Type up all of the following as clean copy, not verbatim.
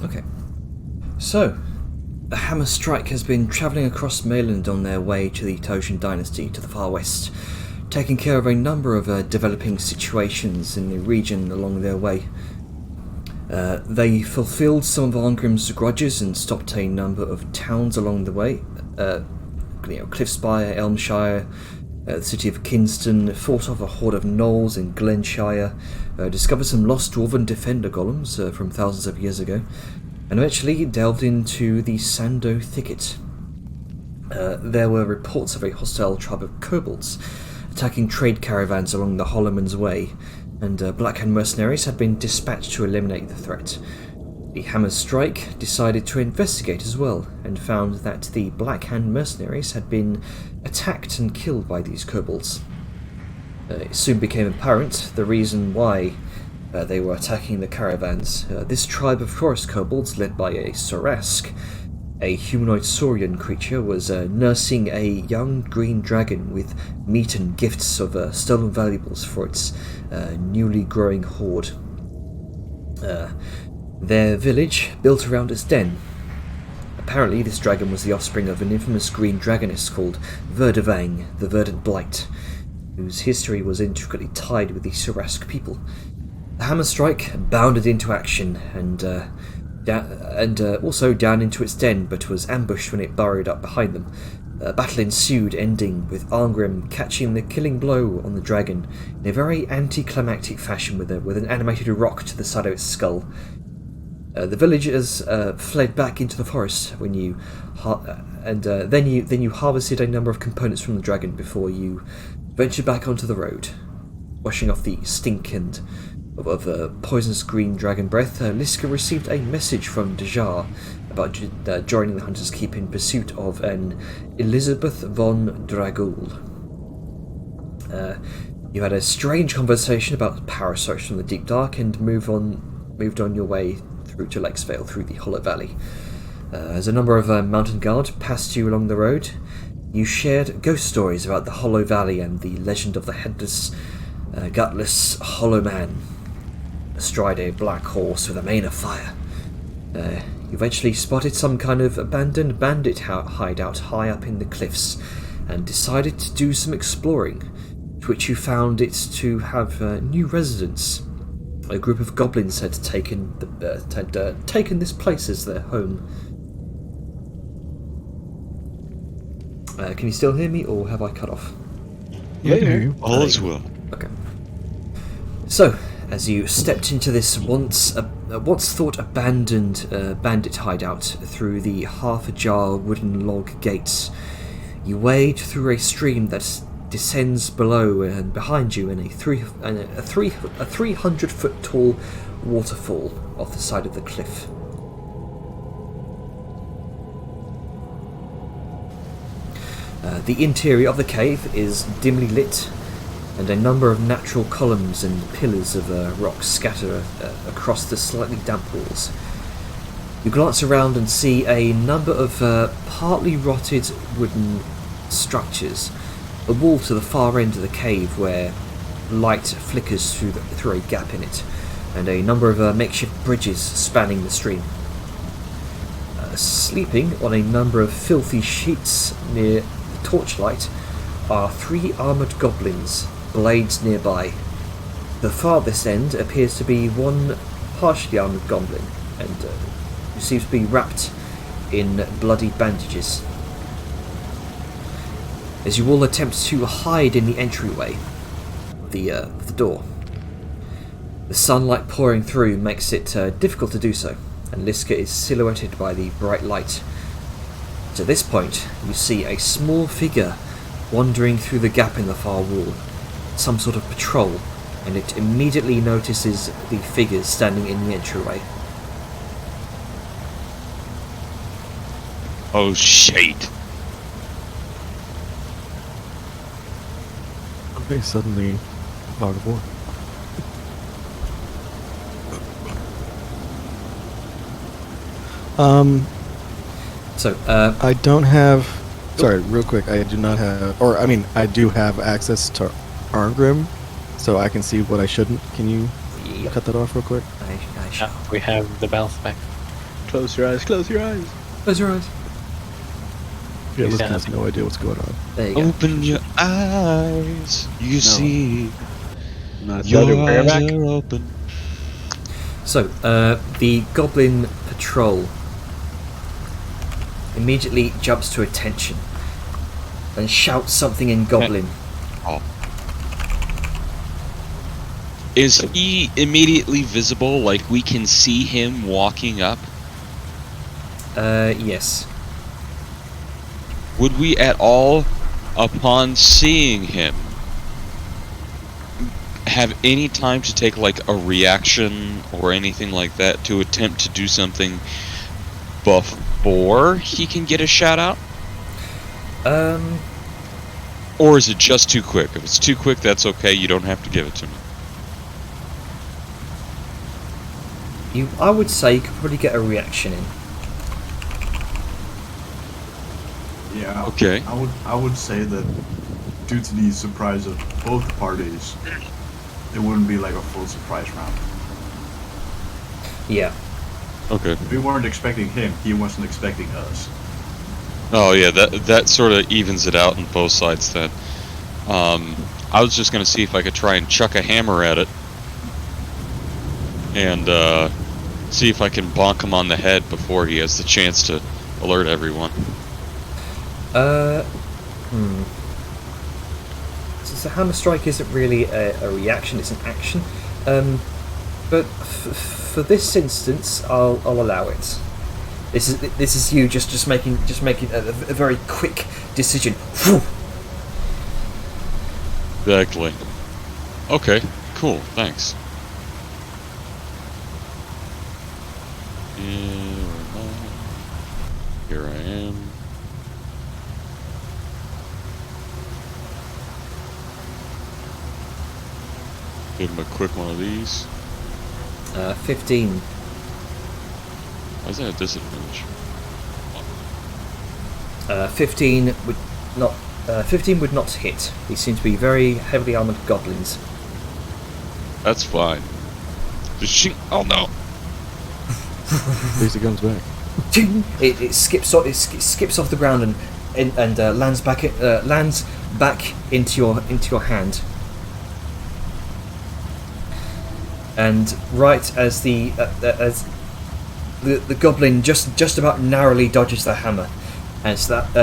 Okay. So, a hammer strike has been travelling across Mainland on their way to the Toshan dynasty to the far west, taking care of a number of developing situations in the region along their way. They fulfilled some of Arngrim's grudges and stopped a number of towns along the way. Cliffspire, Elmshire, the city of Kingston, fought off a horde of gnolls in Glenshire, discovered some lost dwarven defender golems from thousands of years ago, and eventually delved into the Sando thicket. There were reports of a hostile tribe of kobolds attacking trade caravans along the Hollowman's Way, and Blackhand mercenaries had been dispatched to eliminate the threat. The Hammer Strike decided to investigate as well, and found that the Blackhand mercenaries had been attacked and killed by these kobolds. It soon became apparent the reason why they were attacking the caravans. This tribe of forest kobolds, led by a Sorask, a humanoid saurian creature, was nursing a young green dragon with meat and gifts of stolen valuables for its newly growing horde. Their village built around its den. Apparently, this dragon was the offspring of an infamous green dragoness called Verdevang, the Verdant Blight, whose history was intricately tied with the Sorask people. The Hammer Strike bounded into action and also down into its den, but was ambushed when it burrowed up behind them. A battle ensued, ending with Arngrim catching the killing blow on the dragon in a very anticlimactic fashion with an animated rock to the side of its skull. The villagers fled back into the forest when then you harvested a number of components from the dragon before you ventured back onto the road, washing off the stink and of poisonous green dragon breath. Liska received a message from Dejar about joining the Hunter's Keep in pursuit of an Elizabeth von Dragul. You had a strange conversation about power source from the deep dark and moved on your way through to Lakesvale through the Hollow Valley. As a number of mountain guard passed you along the road, you shared ghost stories about the Hollow Valley and the legend of the headless, gutless Hollow Man astride a black horse with a mane of fire. You eventually spotted some kind of abandoned bandit hideout high up in the cliffs and decided to do some exploring, to which you found it to have new residents. A group of goblins had taken this place as their home. Can you still hear me, or have I cut off? Yeah, all is well. Okay. So, as you stepped into this once thought abandoned bandit hideout through the half-ajar wooden log gates, you wade through a stream that descends below and behind you in a 300-foot tall waterfall off the side of the cliff. The interior of the cave is dimly lit, and a number of natural columns and pillars of rock scatter across the slightly damp walls. You glance around and see a number of partly rotted wooden structures, a wall to the far end of the cave where light flickers through a gap in it, and a number of makeshift bridges spanning the stream. Sleeping on a number of filthy sheets near the torchlight are 3 armoured goblins, blades nearby. The farthest end appears to be one partially armoured goblin, and who seems to be wrapped in bloody bandages. As you all attempt to hide in the entryway of the door, the sunlight pouring through makes it difficult to do so, and Liska is silhouetted by the bright light. To this point, you see a small figure wandering through the gap in the far wall, some sort of patrol, and it immediately notices the figures standing in the entryway. Oh shit! Okay, suddenly log of war. I don't have. Sorry, real quick. I do not have, or I mean, I do have access to Arngrim, so I can see what I shouldn't. Can you cut that off real quick? I shall. We have the bell spec. Close your eyes. Close your eyes. Close your eyes. Yeah, Liz Yeah. has no idea what's going on. There you go. Open your eyes. You see. No, it's Your better. Bring it eyes back. are open. So, the Goblin Patrol immediately jumps to attention and shouts something in Goblin. Oh. Is he immediately visible? Like we can see him walking up? Yes. Would we at all, upon seeing him, have any time to take like a reaction or anything like that to attempt to do something before he can get a shout out? Or is it just too quick? If it's too quick, that's okay. You don't have to give it to me. I would say you could probably get a reaction in. Yeah. Okay. I would say that due to the surprise of both parties, it wouldn't be like a full surprise round. Yeah. Okay. We weren't expecting him. He wasn't expecting us. Oh yeah, that sort of evens it out on both sides then. I was just gonna see if I could try and chuck a hammer at it, and see if I can bonk him on the head before he has the chance to alert everyone. So hammer strike isn't really a reaction; it's an action. But for this instance, I'll allow it. This is you just making a very quick decision. Exactly. Okay. Cool. Thanks. Here I am. Give him a quick one of these. 15. Why is that a disadvantage? 15 would not. 15 would not hit. These seem to be very heavily armored goblins. That's fine. Just shoot. Oh no! Basically comes back. It skips off. It skips off the ground and lands back into your hand. And right as the goblin just about narrowly dodges the hammer, as that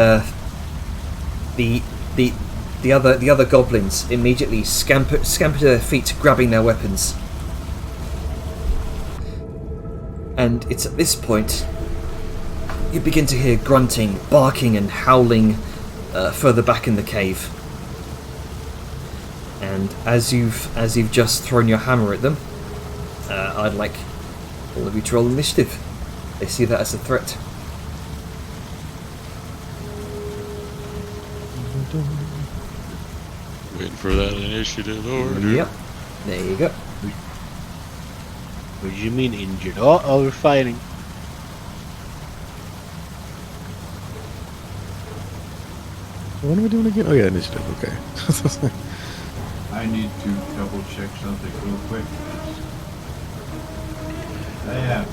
the other goblins immediately scamper to their feet, grabbing their weapons. And it's at this point you begin to hear grunting, barking, and howling further back in the cave. And as you've just thrown your hammer at them, I'd like all of you to roll initiative. They see that as a threat. Waiting for that initiative order. Yep. There you go. What do you mean injured? Oh, we're fighting. What am I doing again? Oh yeah, initiative. Okay. I need to double check something real quick. Yeah.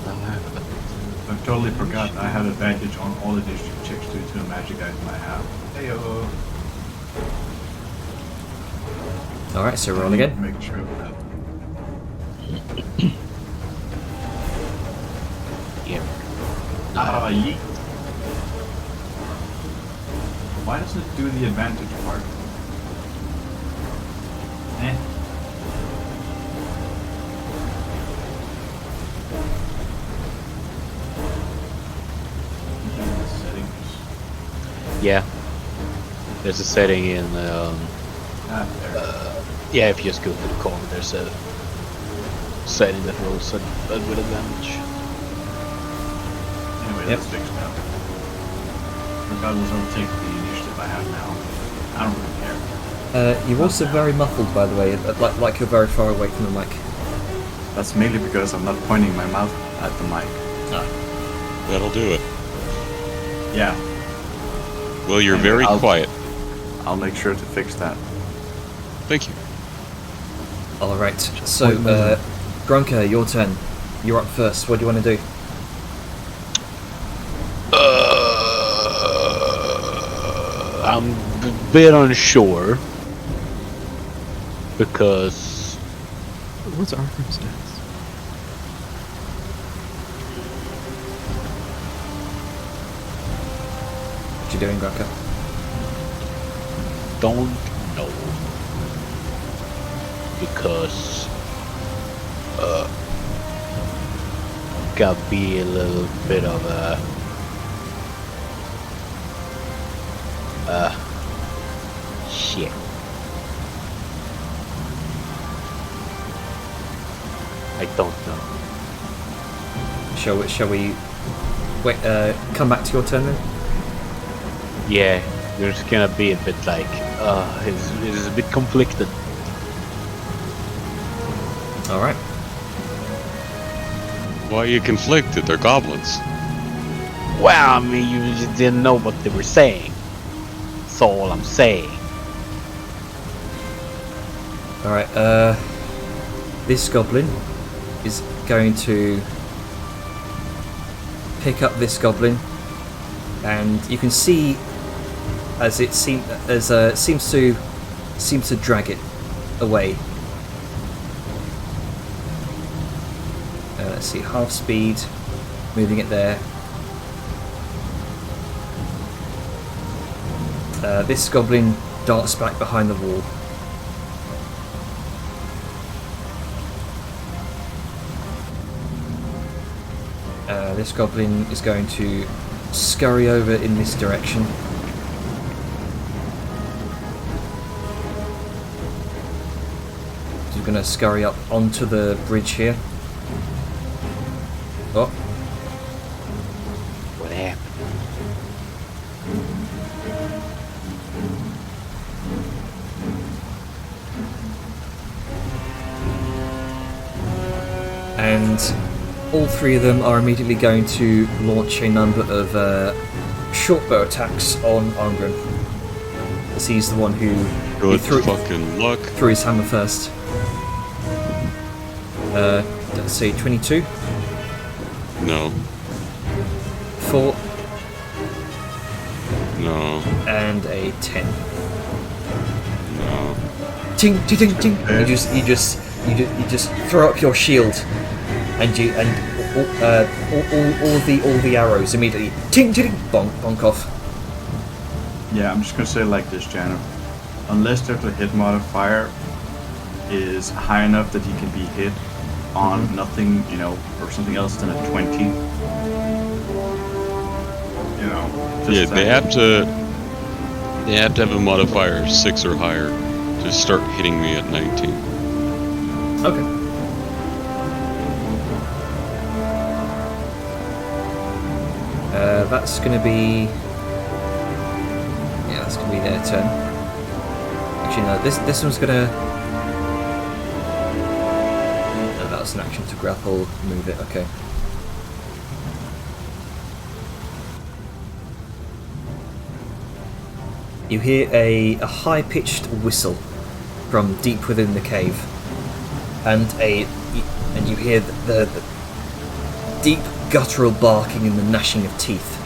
I totally forgot I have advantage on all initiative checks due to a magic item I have. Heyo. Alright, so roll I need again. to make sure of that. Yeah. Ah, yeet. Why doesn't it do the advantage part? Eh. Settings. Yeah. There's a setting in. There. Yeah, if you just go to the corner, there's a setting that rolls with advantage. Anyway, Yep. that's fixed now. Regardless, I'll take the initiative I have now. I don't really care. You're also very muffled, by the way, like you're very far away from the mic. That's mainly because I'm not pointing my mouth at the mic. That'll do it. Yeah, Well, you're Anyway, very I'll- quiet. I'll make sure to fix that. Thank you. Alright, so Grunker, your turn. You're up first. What do you want to do? I'm a bit unsure because What's Arkham stats? What you doing, Graka? don't know because got be a little bit of a shit. I don't know. Shall we wait? Come back to your turn then. Yeah, there's gonna be a bit like it's a bit conflicted. All right. Why are you conflicted? They're goblins. Well, I mean, you just didn't know what they were saying. That's all I'm saying. All right. This goblin is going to pick up this goblin, and you can see as it seems to drag it away. Let's see, half speed, moving it there. This goblin darts back behind the wall. This goblin is going to scurry over in this direction. He's going to scurry up onto the bridge here. Oh. What happened? And all three of them are immediately going to launch a number of short bow attacks on Arngrim, as he's the one who Good threw fucking luck. his hammer first. Let's see, 22, No. 4, No. and a 10. No. Ting, ting, ting, ting. You just throw up your shield, and all the arrows immediately ting, ting, bonk, bonk off. Yeah, I'm just gonna say it like this, Jano. Unless the hit modifier is high enough that he can be hit on nothing, or something else than a 20. Yeah, they have to have a modifier 6 or higher to start hitting me at 19. Okay. That's going to be... Yeah, that's going to be their turn. Actually, no, this one's going to... No, that's an action to grapple, move it, okay. You hear a high-pitched whistle from deep within the cave, and you hear the deep guttural barking and the gnashing of teeth.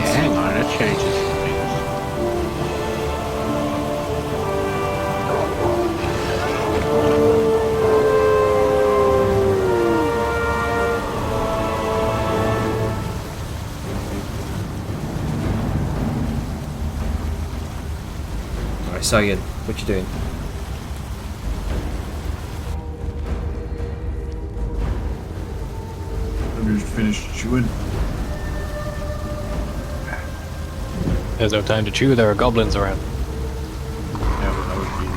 Hang on, that changes things. Alright, so Ian, what you doing? I'm just finished chewing. There's no time to chew, there are goblins around. Yeah, but that would be.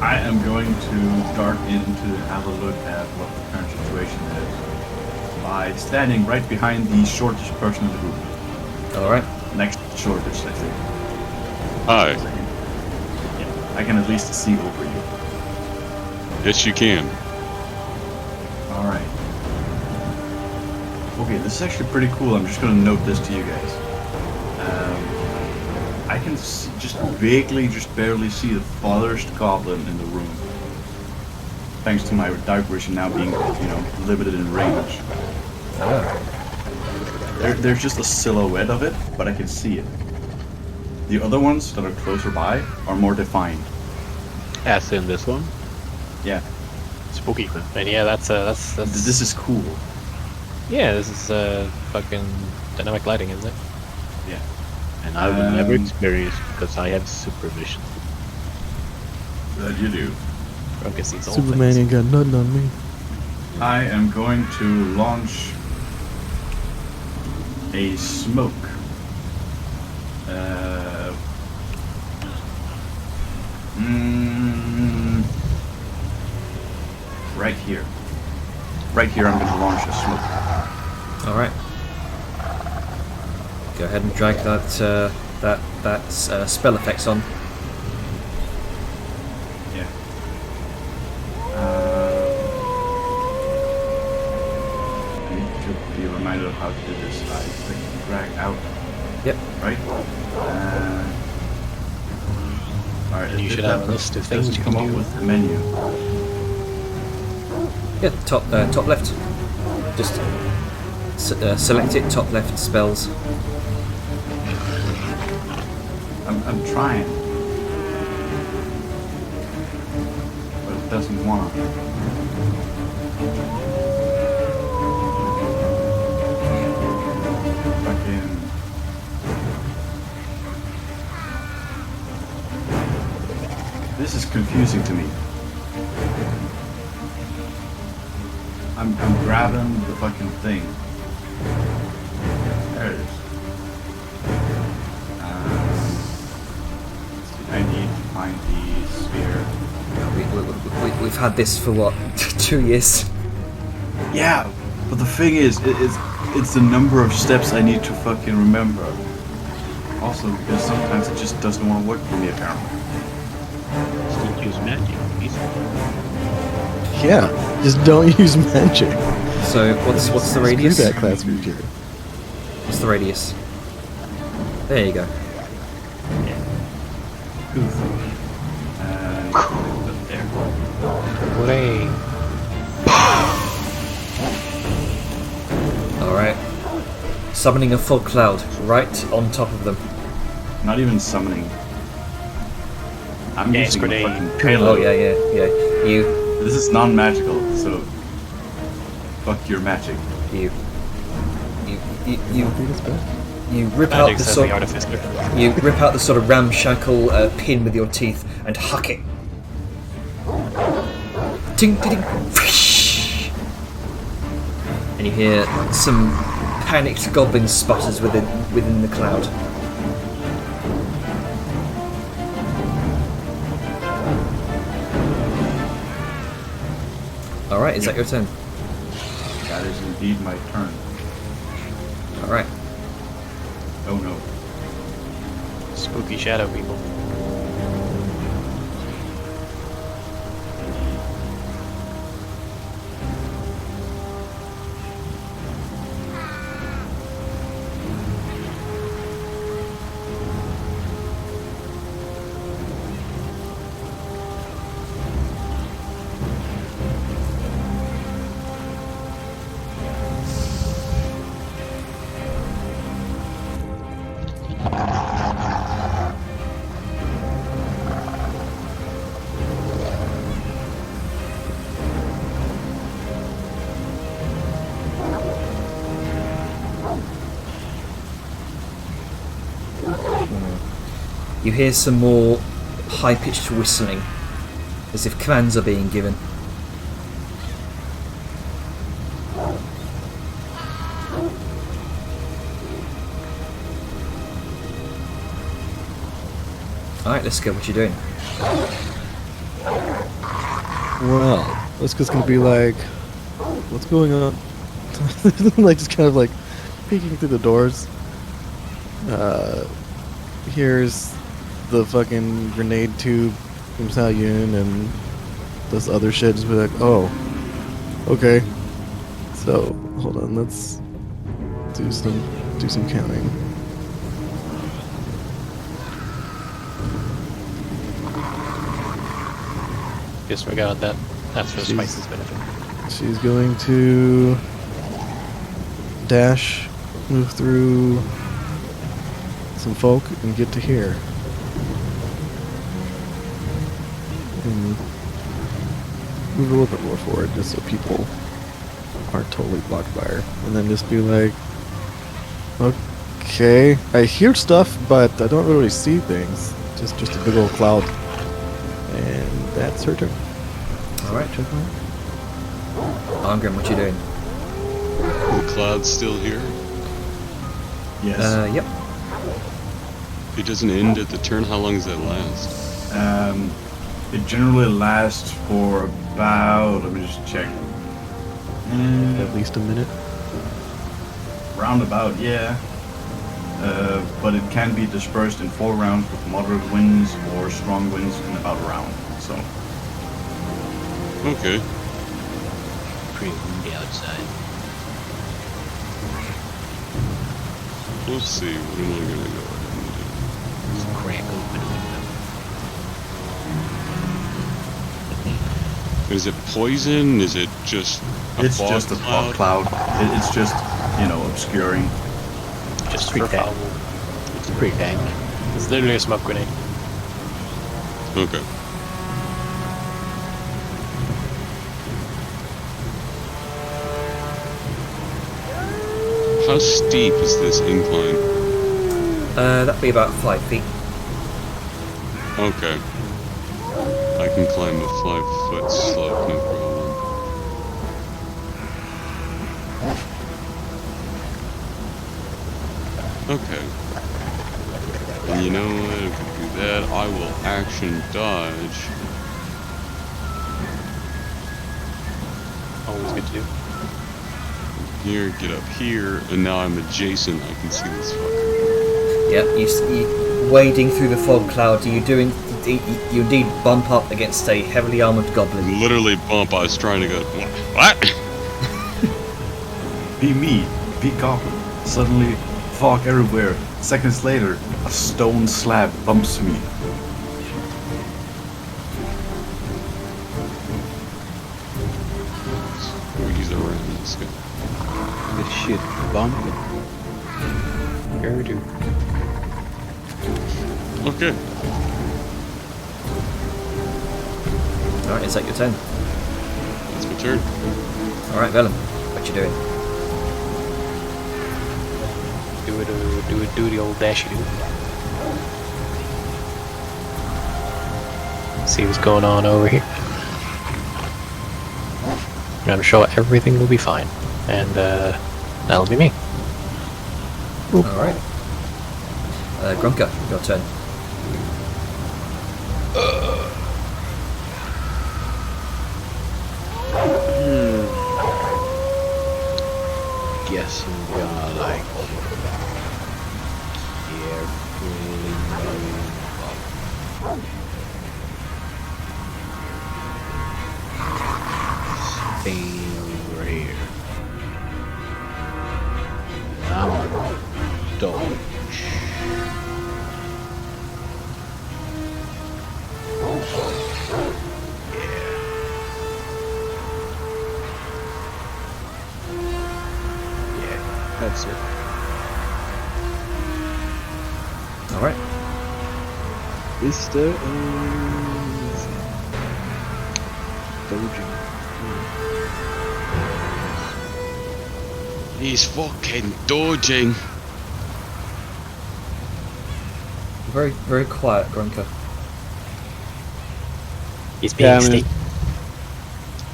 I am going to dart in to have a look at what the current situation is by standing right behind the shortest person in the group. Alright. Next shortest, I think. Hi. Yeah, I can at least see over you. Yes, you can. Alright. Okay, this is actually pretty cool. I'm just gonna note this to you guys. I can just vaguely, just barely see the farthest goblin in the room. Thanks to my dark vision now being, limited in range. There's just a silhouette of it, but I can see it. The other ones that are closer by are more defined. As in this one. Yeah, Spooky. And yeah, that's this is cool. yeah, this is fucking dynamic lighting, isn't it? Yeah. And I will never experience because I have supervision. That you do. Drunken sees all Superman things. ain't got nothing on me. I am going to launch a smoke. Right here. Right here, I'm going to launch a smoke. Alright. Go ahead and drag that spell effects on. Yeah. I need to be reminded of how to do this. I click drag out. Yep. Right? Alright, You if should that have a list of things doesn't you come can up do. with the menu. Yeah, top left. Just select it, top left spells. I'm trying. But it doesn't want to. Fucking. This is confusing to me. I'm grabbing the fucking thing. There it is. I need to find the sphere. We've had this for what, 2 years? Yeah, but the thing is, it's the number of steps I need to fucking remember. Also, because sometimes it just doesn't want to work for me apparently. Still use magic. Easy. Yeah, just don't use magic. So what's the Screw radius? that class feature. What's the radius? There you go. Poof. Put it there. Hooray. Alright. Summoning a full cloud right on top of them. Not even summoning. I'm Gas using a grenade. fucking Oh payload. yeah. You This is non-magical, so fuck your magic. you Think it's bad? rip out Magic the says sort the artificer. you rip out the sort of ramshackle pin with your teeth and huck it. Ting ting ting. Whoosh. And you hear some panicked goblin sputters within the cloud. Alright, is that your turn? That is indeed my turn. Alright. Oh no. Spooky shadow people. You hear some more high-pitched whistling, as if commands are being given. Alright, let's go. What you doing? Well, Liska's gonna be like, what's going on? Like, just kind of like peeking through the doors. Here's the fucking grenade tube from Salyun and this other shit, just be like, oh, okay. So hold on, let's do some counting. Disregard that. That's for Jeez. Spice's benefit. She's going to dash, move through some folk, and get to here. And move a little bit more forward, just so people aren't totally blocked by her. And then just be like, okay, I hear stuff, but I don't really see things. Just a big old cloud. And that's her turn. Alright. Arngrim, what you doing? The cloud's still here. Yes. Yep. It doesn't end at the turn. How long does that last? It generally lasts for about, let me just check. At least a minute. Roundabout, yeah. But it can be dispersed in 4 rounds with moderate winds or strong winds in about a round. So, Okay. Pretty windy outside. Let's see. What am I gonna go ahead Just crack open a window. and do? Is it poison? Is it just a it's fog just a fog cloud. It's just, obscuring. Just Pretty for dank. foul. It's pretty dank. It's literally a smoke grenade. Okay. How steep is this incline? That'd be about 5 feet. Okay. I can climb a 5-foot slope, no problem. Okay. And you know what? If we do that, I will action dodge. Always good to do. Here, get up here, and now I'm adjacent. I can see this fucker. Yep, you wading through the fog cloud. You indeed bump up against a heavily armored goblin. Literally bump. I was trying to go. What? Be me, be goblin. Suddenly, fog everywhere. Seconds later, a stone slab bumps me. He's around this guy. This shit bumping. Sure do. Okay. Alright, is that your turn? That's my turn. Alright, Vellum, what you doing? Do the old dashy do. See what's going on over here. And I'm sure everything will be fine. And that'll be me. Alright. Grunka, your turn. Guess I'm gonna like carefully move up. Stay over here. Now dodge. That's it. Alright. Mr. is dodging. He's fucking dodging. Very, very quiet, Grunka. He's being sneaky.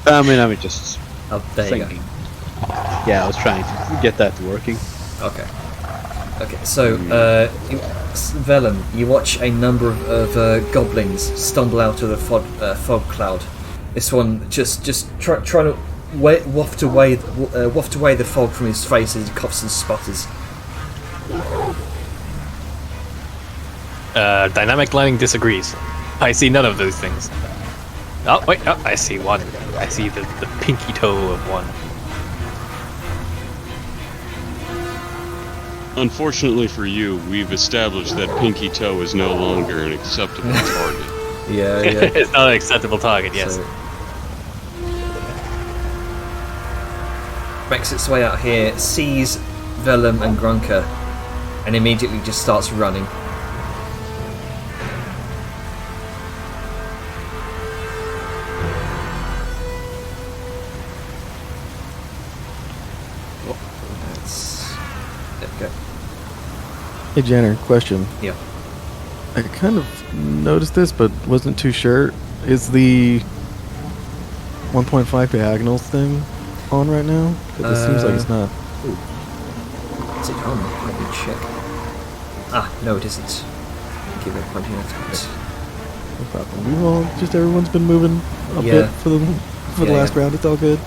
I'm just Oh, there you thinking. Yeah, I was trying to get that working. go. Okay. Okay, so, Vellum, you watch a number of goblins stumble out of the fog cloud. This one just trying to waft away the fog from his face as he coughs and sputters. Dynamic Lighting disagrees. I see none of those things. Oh, wait, oh, I see one. I see the pinky toe of one. Unfortunately for you, we've established that pinky toe is no longer an acceptable target. Yeah, yeah. It's not an acceptable target, yes. So, makes its way out here, sees Vellum and Grunker, and immediately just starts running. Oh, there we go. Hey, Janner, question. Yeah. I kind of noticed this, but wasn't too sure. Is the 1.5 diagonals thing on right now? 'Cause it seems like it's not. Is it on? Let me check. Ah, no, it isn't. Give it pointing at it. No problem. We've all everyone's been moving a Yeah. bit for the Yeah, last yeah. round. It's all good.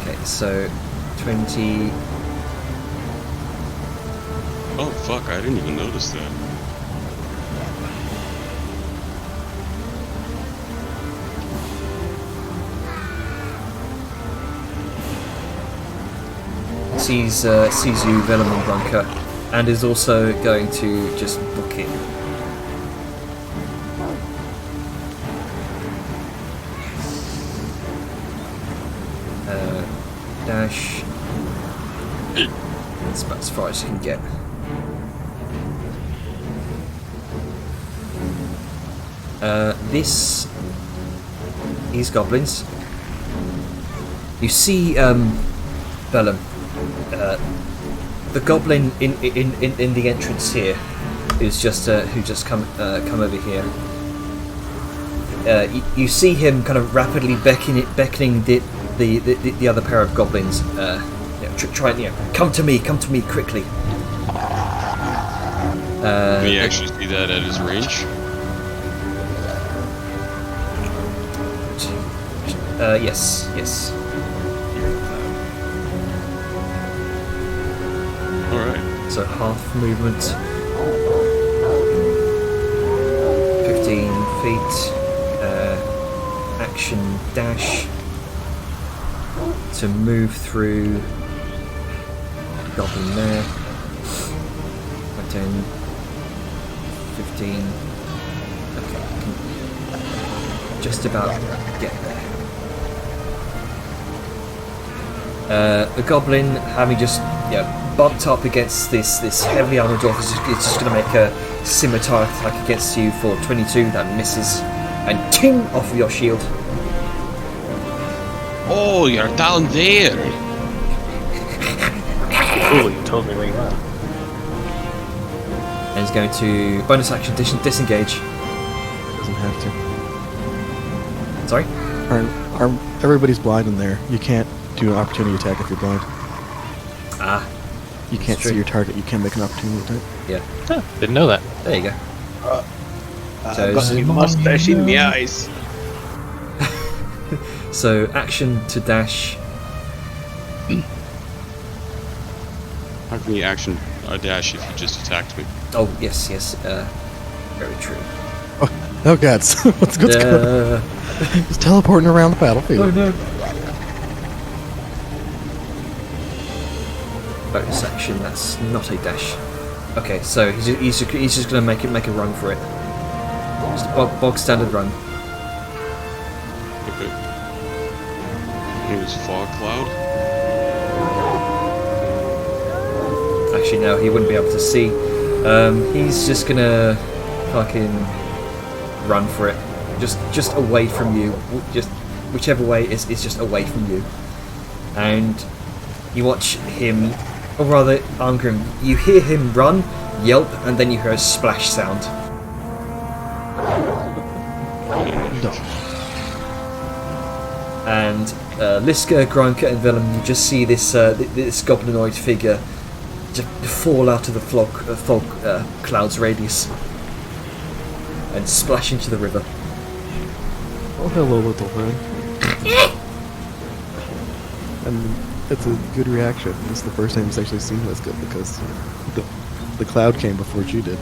Okay, so 20. Oh fuck! I didn't even notice that. Sees you, Vellum and Grunker, and is also going to just book it. Dash. That's about as far as you can get. These goblins. You see, Vellum. The goblin in the entrance here, who just come over here. You see him kind of rapidly beckoning the other pair of goblins. Come to me quickly. Can you actually see that at his range? Yes. Alright. So half movement. 15 feet. Action dash. To move through. Goblin there. 10. 15. Okay. Can just about get there. The goblin, having just bumped up against this heavily armored dwarf, is just going to make a scimitar attack against you for 22. That misses, and ting off of your shield. Oh, you're down there. Cool, you told me where you are. And he's going to bonus action disengage. Doesn't have to. Sorry. Everybody's blind in there. You can't do an opportunity attack if you're blind. Ah, You can't true. see your target. You can't make an opportunity attack. yeah. Huh, didn't know that. There you go. So, Mustache in the eyes. so action to dash. How can you action a dash if you just attacked me? Oh yes. Very true. Oh god, what's going on? He's teleporting around the battlefield. no. Bonus action. That's not a dash. Okay, so he's just going to make a run for it. Just a bog standard run. Okay. He was fog cloud. Actually, no, he wouldn't be able to see. He's just gonna fucking run for it. Just away from you. Just whichever way is just away from you. And you watch him, or rather, Arngrim, you hear him run, yelp, and then you hear a splash sound. And Liska, Grunker, and Vellum, you just see this goblinoid figure just fall out of the fog cloud's radius and splash into the river. Oh, hello, little friend. And that's a good reaction. This is the first time he's actually seen Liska because the cloud came before you did.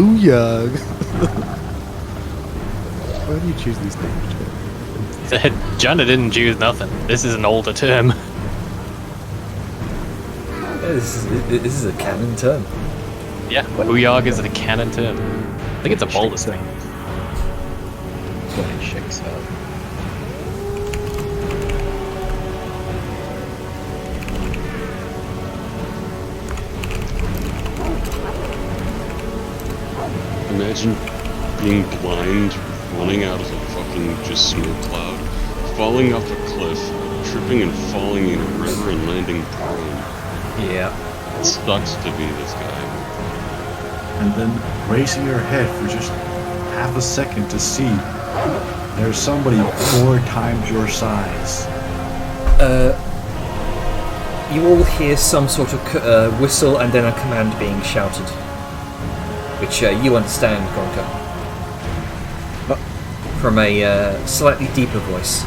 Booyah! Why do you choose these names, Jay? Jana didn't choose nothing. This is an older term. This is a canon term. Yeah, Booyog is a canon term. I think it's a boldest thing. That's what it shakes out. Imagine being blind, running out of a fucking just smoke cloud, falling off a cliff, tripping and falling in a river and landing prone. Yeah. It sucks to be this guy. And then raising your head for just half a second to see there's somebody 4 times your size. You all hear some sort of whistle and then a command being shouted, which you understand, Gronka, from a slightly deeper voice.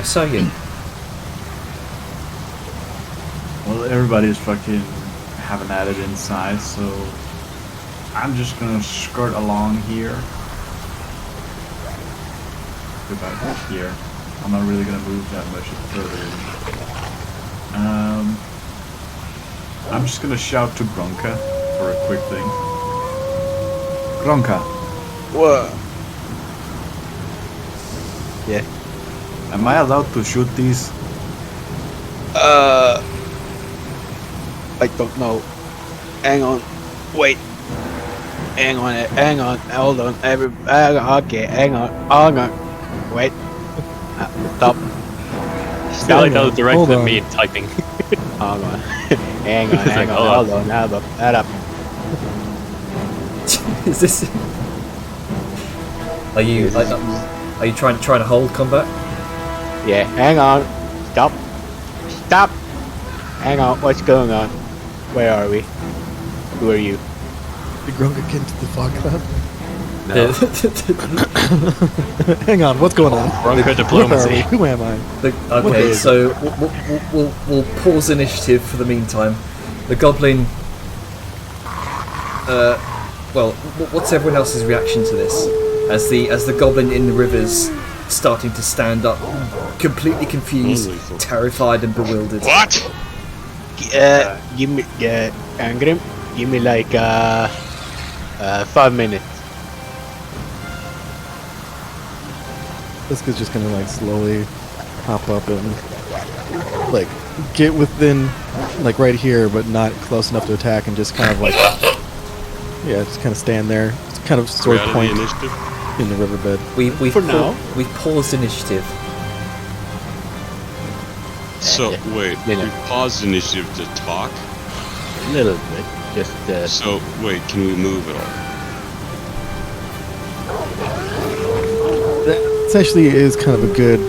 Soyun. Well, everybody's fucking having at it inside, so I'm just gonna skirt along here. About here. I'm not really gonna move that much further. I'm just gonna shout to Gronka for a quick thing. Gronka, What? Yeah. am I allowed to shoot these? I don't know. Hang on. Wait. Hang on. Hold on. Okay, hang on. Wait. Stop. Feel like that was Hold directed at on. me typing. Hang on. hang on. It's like, Hold on. Hold up. Is this? Are you trying to hold combat? Yeah, hang on. Stop. Hang on. What's going on? Where are we? Who are you? Did Gronka get into the fog cloud? No. Hang on, what's going on? Bronco Where are diplomacy. we? Who am I? Okay, so we'll pause initiative for the meantime. The goblin. Well, what's everyone else's reaction to this? As the goblin in the river's starting to stand up, completely confused, Holy fuck. terrified, and bewildered. What? Give me, Angrim, give me like 5 minutes. This kid's just gonna like slowly hop up and like get within like right here, but not close enough to attack, and just kind of like just kind of stand there, just kind of sword We're out of point the initiative? in the riverbed. We've now. we've paused initiative. So, wait, You know. we paused initiative to talk? A little bit, just So, wait, can we move at all? That actually is kind of a good.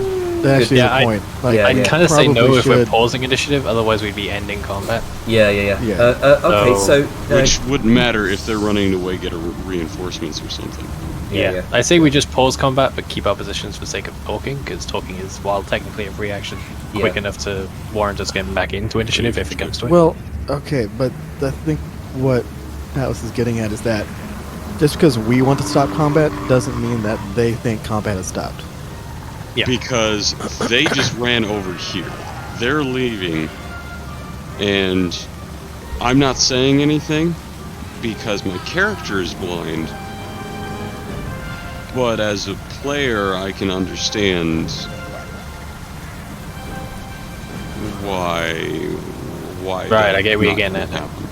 That actually Yeah, is a point. Like, Yeah, I'd yeah. kind of say no probably if we're should- pausing initiative, otherwise we'd be ending combat. Yeah. Yeah. Okay, so Which wouldn't matter if they're running away, get a reinforcements or something. yeah. I say we just pause combat, but keep our positions for sake of talking, because talking is, while technically a free action, quick Yeah. enough to warrant us getting back into initiative if it comes to it. Well, okay, but I think what Atlas is getting at is that just because we want to stop combat doesn't mean that they think combat has stopped. Yeah. Because they just ran over here. They're leaving, and I'm not saying anything because my character is blind. But as a player, I can understand why. Right, that I get where you're not getting at. would happen.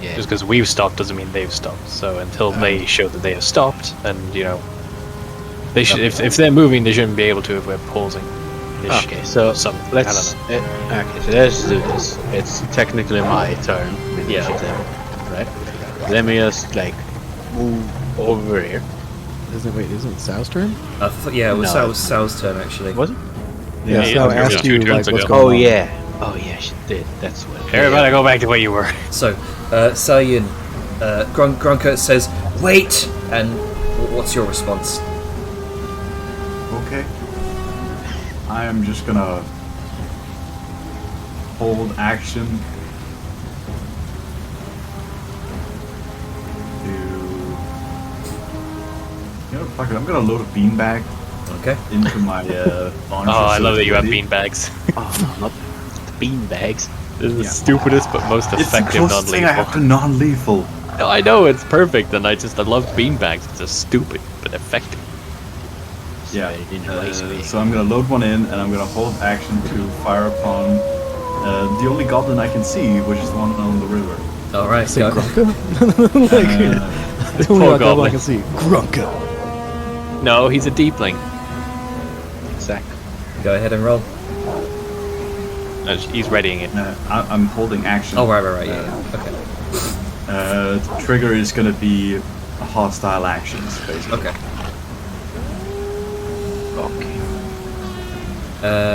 yeah. Just because we've stopped doesn't mean they've stopped. So until they show that they have stopped, and they should. If they're moving, they shouldn't be able to if we're pausing. Okay, so something. let's. I don't know. Okay, so let's do this. It's technically my turn. Yeah. Initiative, right? Let me just like move over here. Isn't it Sal's turn? Yeah, it was No. Sal's turn actually. Was it? Yeah, Yeah, Sal yeah, asked yeah. you 2 like turns what's ago. going Oh on. yeah. Oh yeah, she did. That's what. Everybody go back to where you were. So, Saiyan, Grunker says, "Wait!" And what's your response? Okay. I am just gonna hold action to. You know, fuck it. I'm gonna load a beanbag Okay. into my launcher. Oh, I love that you have ready. beanbags. Oh, not the beanbags. This is the Yeah. stupidest but most It's the effective closest thing I have to non-lethal. non-lethal. No, I know it's perfect, and I love beanbags. It's just stupid but effective. Yeah. It didn't waste me. So I'm gonna load one in, and I'm gonna hold action to fire upon the only goblin I can see, which is the one on the river. All right. Say Go. Grunka? Uh, The only Poor goblin I goblin. can see. Grunka. No, he's a deepling. Exactly. Go ahead and roll. No, he's readying it. I'm holding action. Oh, right. Yeah. Okay. The trigger is gonna be hostile actions, basically. Okay. Okay.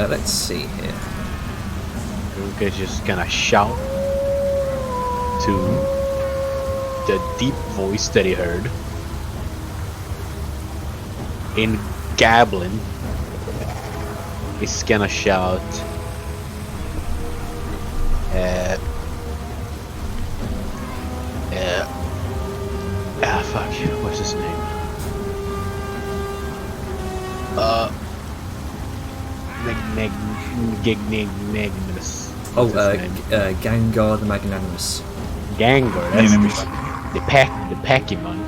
Let's see here. Ruka's just gonna shout to the deep voice that he heard in Gablin. He's gonna shout. Fuck. What's his name? Magnanimous. Oh, What's his name? Gengar the Magnanimous. Gengar. That's the Pokemon.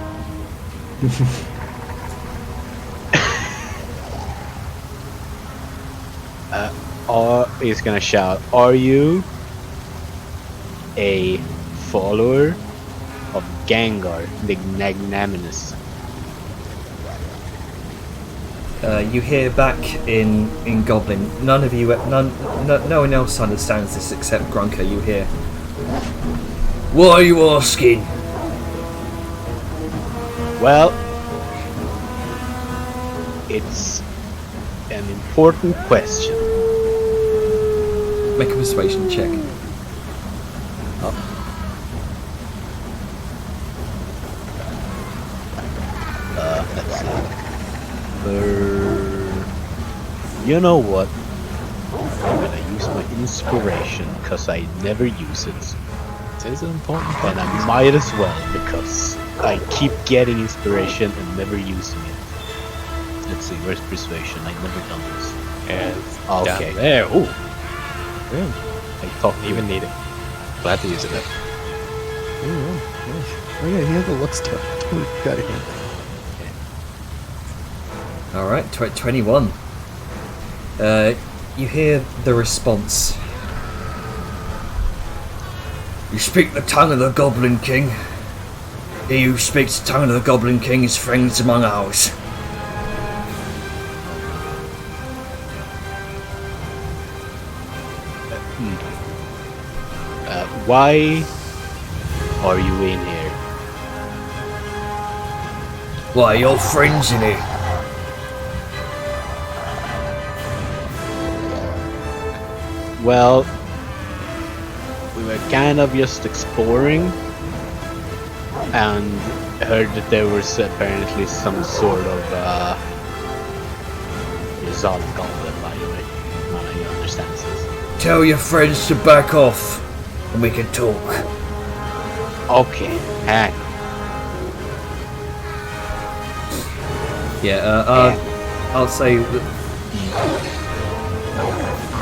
He's gonna shout, "Are you a follower of Gengar the Magnanimous?" You hear back in Goblin. No one else understands this except Grunker. You hear. What are you asking? Well, it's an important question. Make a persuasion check. Let's see. You know what? I'm gonna use my inspiration because I never use it. It is an important And I might as well because I keep getting inspiration and never using it. Let's see, where's persuasion? I've never done this. And Okay. down there. Ooh, Yeah. I thought even need it. Glad to use it. Oh, yeah, he has the look stuff. Totally got it. All right, 21. You hear the response. You speak the tongue of the Goblin King. He who speaks the tongue of the Goblin King is friends among ours. Why are you in here? Why, your friends in it? Well, we were kind of just exploring and heard that there was apparently some sort of resolve golden, by the way. None of you understands this. Tell your friends to back off, and we can talk. Okay, hang. Yeah, I'll say that.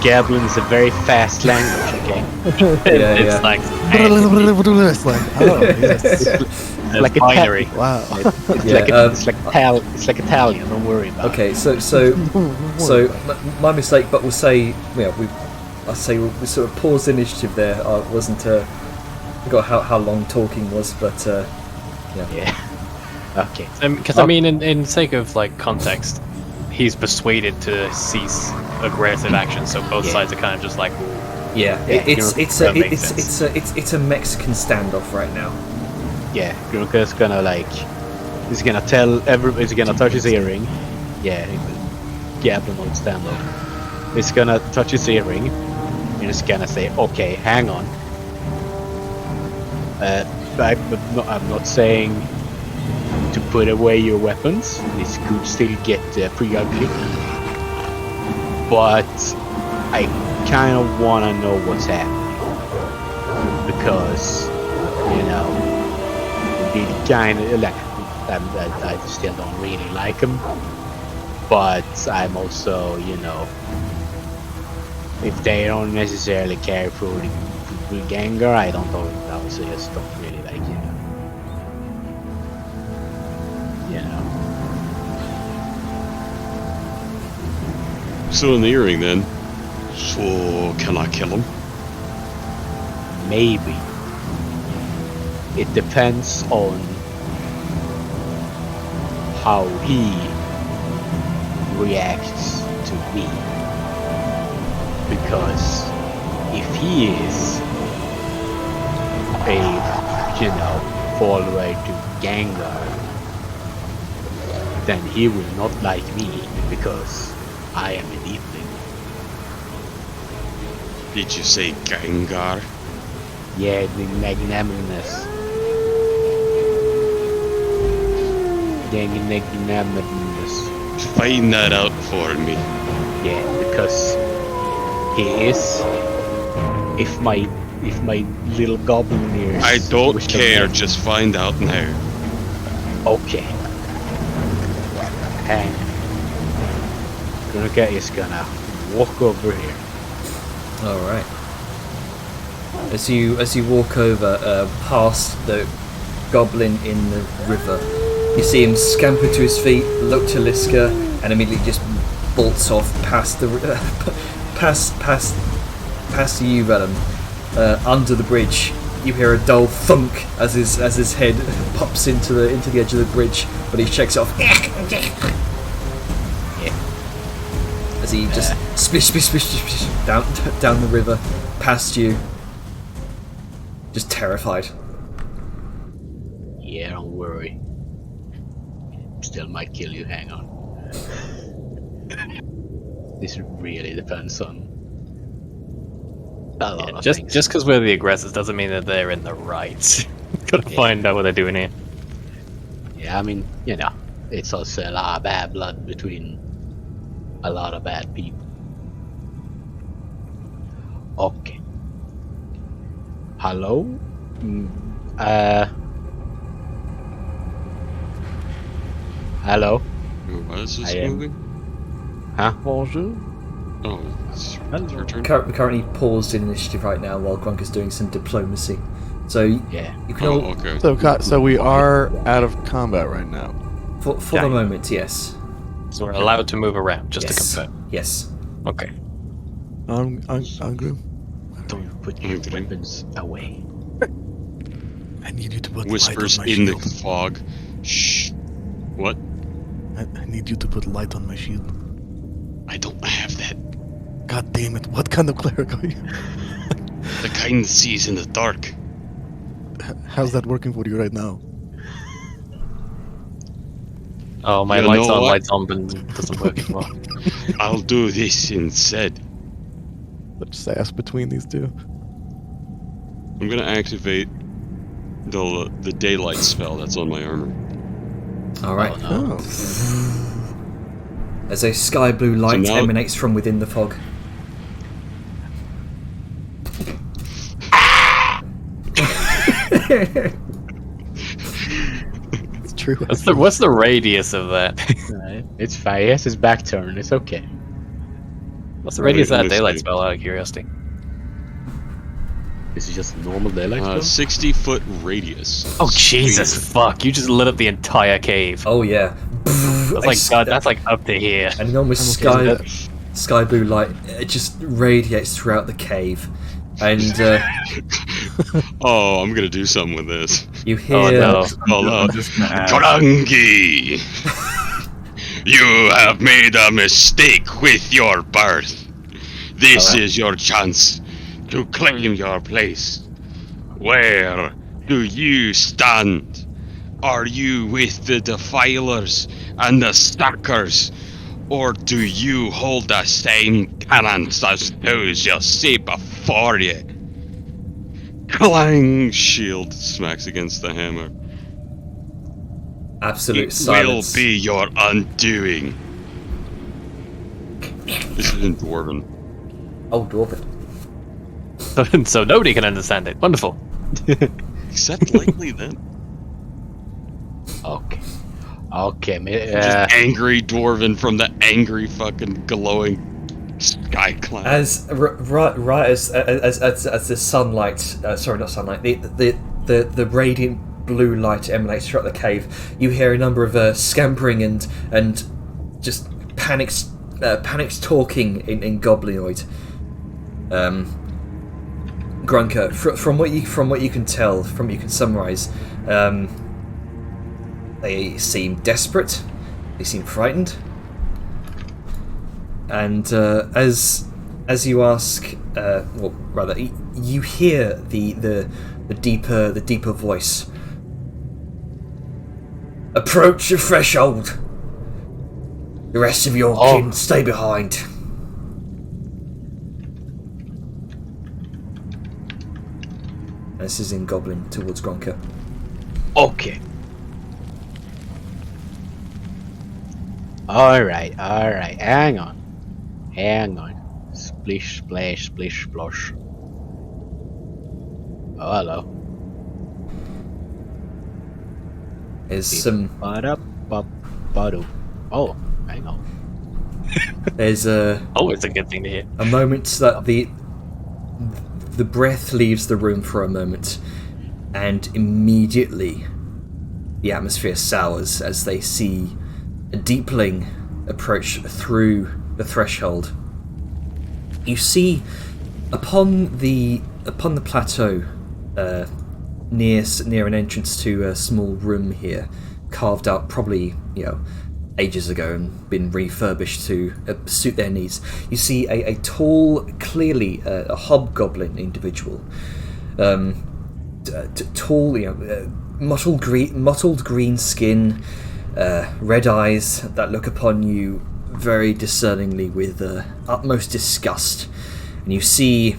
Gablin's a very fast language, okay? Yeah, It's yeah. like It's like, oh, yes. it's like a binary. Wow. Yeah, It's like Italian. Don't worry about it. Okay, so my mistake, but we'll say, yeah, I say we sort of paused the initiative there. I wasn't forgot how long talking was, but Yeah. Okay. Because I mean, in sake of like context, he's persuaded to cease aggressive action, so both sides are kind of just like, yeah, Yeah, that makes sense. it's a Mexican standoff right now. Yeah, Grunker's gonna he's gonna tell he's gonna touch his earring. Yeah, Gablin would stand up. He's gonna touch his earring, you're just gonna say, okay, hang on. I'm not saying to put away your weapons. This could still get pre-ugly. But I kind of want to know what's happening. Because, you know, the kind of, like, I still don't really like him. But I'm also, you know, if they don't necessarily care for the Gengar, I don't know. I also just don't really like it. You know. So in the earring then. So can I kill him? Maybe. It depends on how he reacts to me. Because if he is a, you know, follower to Gengar, then he will not like me because I am a deepling. Did you say Gengar? Yeah, the magnanimous. Magnanimous. Find that out for me. Yeah, because he is. If my little goblin ears. I don't wish to care, make- just find out now. Okay. Hang. Gonna is gonna walk over here. All right. As you walk over past the goblin in the river, you see him scamper to his feet, look to Liska, and immediately just bolts off past the past you, Vellum. Under the bridge, you hear a dull thunk as his head pops into the edge of the bridge, but he shakes it off. As he just splish down the river, past you, just terrified. Yeah, don't worry. Still might kill you, hang on. This really depends on a lot of Just things. because we're the aggressors doesn't mean that they're in the right. Gotta Yeah. find out what they're doing here. Yeah, I mean, you know, it's also a lot of bad blood between a lot of bad people. Okay. Hello? Hello? Why is this I am- moving? Huh? Bonjour. Oh, it's your turn. Currently paused in initiative right now while Grunk is doing some diplomacy. So Yeah. you can Oh, all, okay. So we are out of combat right now. for the moment, yes. So we're allowed to move around, just Yes. to confirm. Yes. Okay. I'm Grim. Don't put your Okay. weapons away. I need you to put Whispers light on my in the shield. fog. Shh. What? I need you to put light on my shield. I don't have that. God damn it! What kind of cleric are you? The kind that sees in the dark. How's that working for you right now? Oh, my You lights know on, what? lights on, but doesn't work anymore. I'll do this instead. Such sass between these two. I'm gonna activate the daylight spell that's on my armor. All right. Oh. As a sky blue light now- emanates from within the fog. It's true. What's the radius of that? It's fine. He has his back turned. It's okay. What's the radius of that Let me daylight see. spell, out of curiosity? This is just a normal daylight spell? 60-foot radius. Oh, Jesus, fuck. You just lit up the entire cave. Oh yeah. That's like, God, that's like up to here. An enormous I'm okay with sky blue light. It just radiates throughout the cave, and Oh, I'm gonna do something with this. you hear. Oh, no. Hold I'm up. just gonna add. Korangi! You have made a mistake with your birth. This is your chance to claim your place. Where do you stand? Are you with the defilers and the stackers? Or do you hold the same cannons as those you see before you? Clang! Shield smacks against the hammer. Absolute It silence. will be your undoing. This is in Dwarven. Oh, Dwarven. So nobody can understand it. Wonderful. Except likely then. Okay. Okay, Just angry Dwarven from the angry fucking glowing sky cloud. As right as the sunlight, sorry, not sunlight, the radiant blue light emanates throughout the cave, you hear a number of scampering and just panicked talking in Goblinoid. Grunker, from what you can tell, from what you can summarize, they seem desperate, they seem frightened, and as you ask, well, rather, you hear the deeper voice. Approach the threshold. The rest of your kin stay behind. This is in Goblin towards Gronka. Okay. Alright. Hang on. Splish, splash, splish, splosh. Oh, hello. There's some. Ba-da-ba-ba-do. Oh, hang on. There's Always a good thing to hear. a moment that the breath leaves the room for a moment, and immediately the atmosphere sours as they see a deepling approach through the threshold. You see upon the plateau, near an entrance to a small room here, carved out probably ages ago and been refurbished to suit their needs. You see a tall, clearly a hobgoblin individual, tall, mottled green skin, red eyes that look upon you very discerningly with utmost disgust, and you see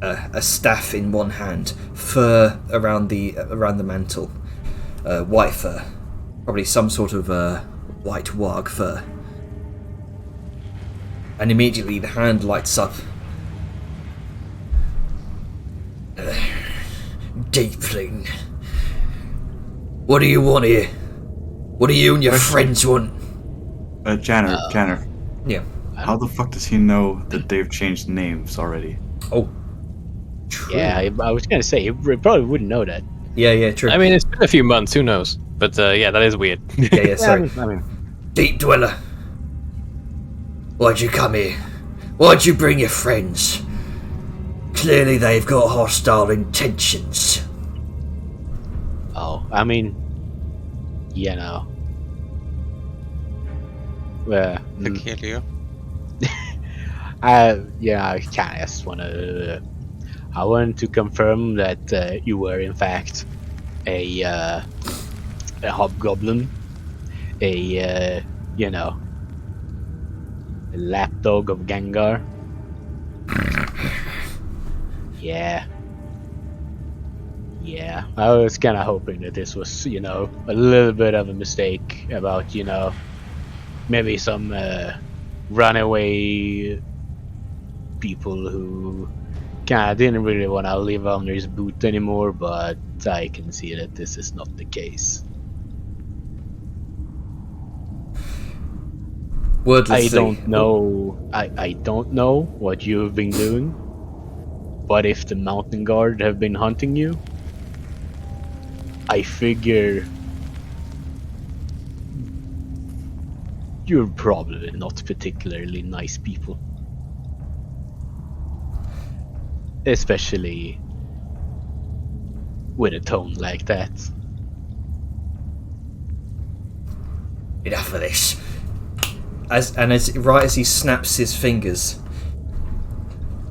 a staff in one hand, fur around the mantle, white fur, probably some sort of white warg fur. And immediately the hand lights up. Deepling. What do you want here? What do you and your friends want? Janner, Yeah. how the fuck does he know that they've changed names already? Oh. True. Yeah, I was gonna say, you probably wouldn't know that. Yeah, true. I mean, it's been a few months. Who knows? But yeah, that is weird. yeah, sorry. I mean, Deep Dweller. Why'd you come here? Why'd you bring your friends? Clearly they've got hostile intentions. oh, I mean, well, To kill you. I kind of just I wanted to confirm that you were in fact a hobgoblin, a lapdog of Gengar. Yeah, I was kind of hoping that this was, a little bit of a mistake about, maybe some runaway people who kind of didn't really want to live under his boot anymore, but I can see that this is not the case. Wordlessly. I don't know. I don't know what you've been doing, but if the mountain guard have been hunting you, I figure you're probably not particularly nice people, especially with a tone like that. Enough of this. Right as he snaps his fingers,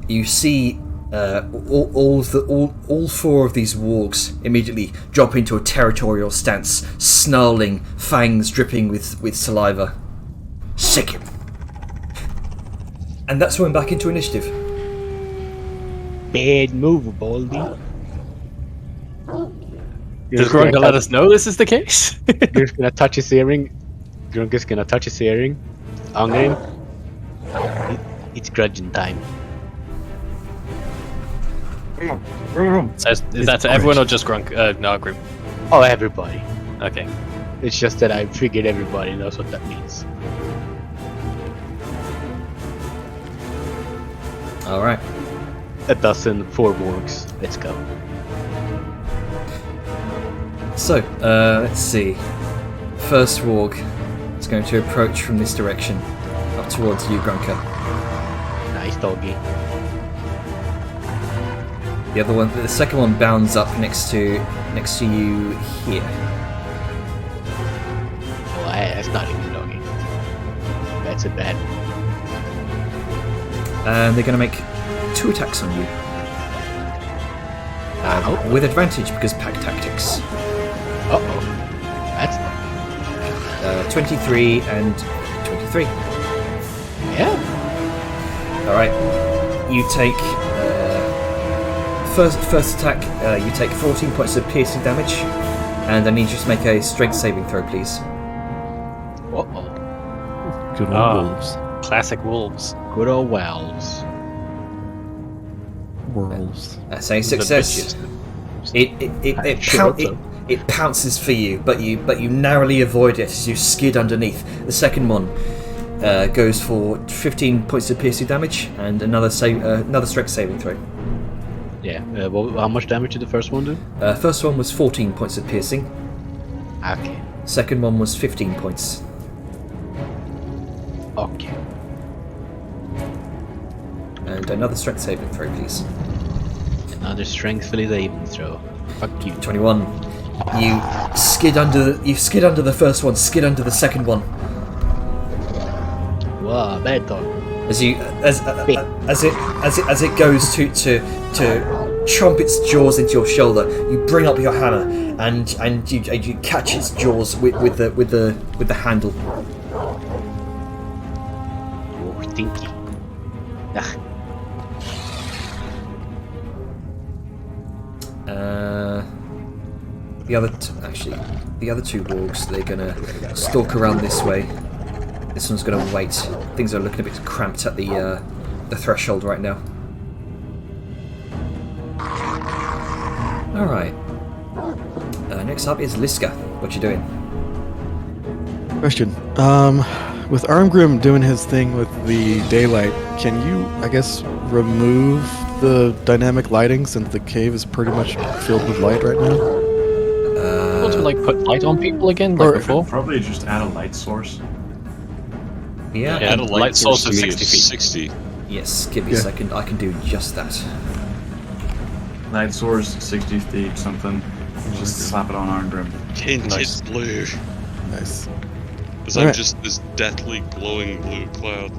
you see all four of these wargs immediately drop into a territorial stance, snarling, fangs dripping with saliva. Sick him. And that's when back into initiative. Bad move, Baldy. Does Grunka let us know this is the case? You're just gonna touch his earring. Grunka's gonna touch his earring. On him. It's grudging time. So is that to everyone or just Grunk? No, group. Oh, everybody. Okay. It's just that I figured everybody knows what that means. All right. A dozen, 4 wargs. Let's go. So, let's see. First warg is going to approach from this direction, up towards you, Grunka. Nice doggy. The second one bounds up next to you here. Oh, that's not even doggy. That's a bad. And they're going to make 2 attacks on you. With advantage because pack tactics. Uh-oh. That's 23 and 23. yeah. Alright. You take... First attack, you take 14 points of piercing damage. And I need you to make a strength saving throw, please. Uh-oh. Good old Ah. wolves. Classic wolves. Good old Wells. Wolves. That's a The success. bitches. It pounces for you, but you narrowly avoid it as you skid underneath. The second one goes for 15 points of piercing damage and another strength saving throw. Yeah. How much damage did the first one do? First one was 14 points of piercing. Okay. Second one was 15 points. Okay. And another strength saving throw, please. Another strengthfully saving throw. Fuck you. 21. You skid under the first one, skid under the second one. Wow, bad dog. As it goes to chomp its jaws into your shoulder, you bring up your hammer and you catch its jaws with the handle. Oh, stinky. Ah, The other two wargs, they're gonna stalk around this way. This one's gonna wait. Things are looking a bit cramped at the threshold right now. All right. Next up is Liska. What you doing? Question. With Armgrim doing his thing with the daylight, can you, I guess, remove the dynamic lighting since the cave is pretty much filled with light right now? Want to like put light on people again, like Or- before? Probably just add a light source. Yeah. Yeah. Add a light light source source of to me 60 of feet. 60. Yes. Give me a Yeah. second. I can do just that. Light source, 60 feet, something. Just slap it on Arngrim. Tinted Nice. blue. Nice. Because I'm Alright. just this deathly glowing blue cloud.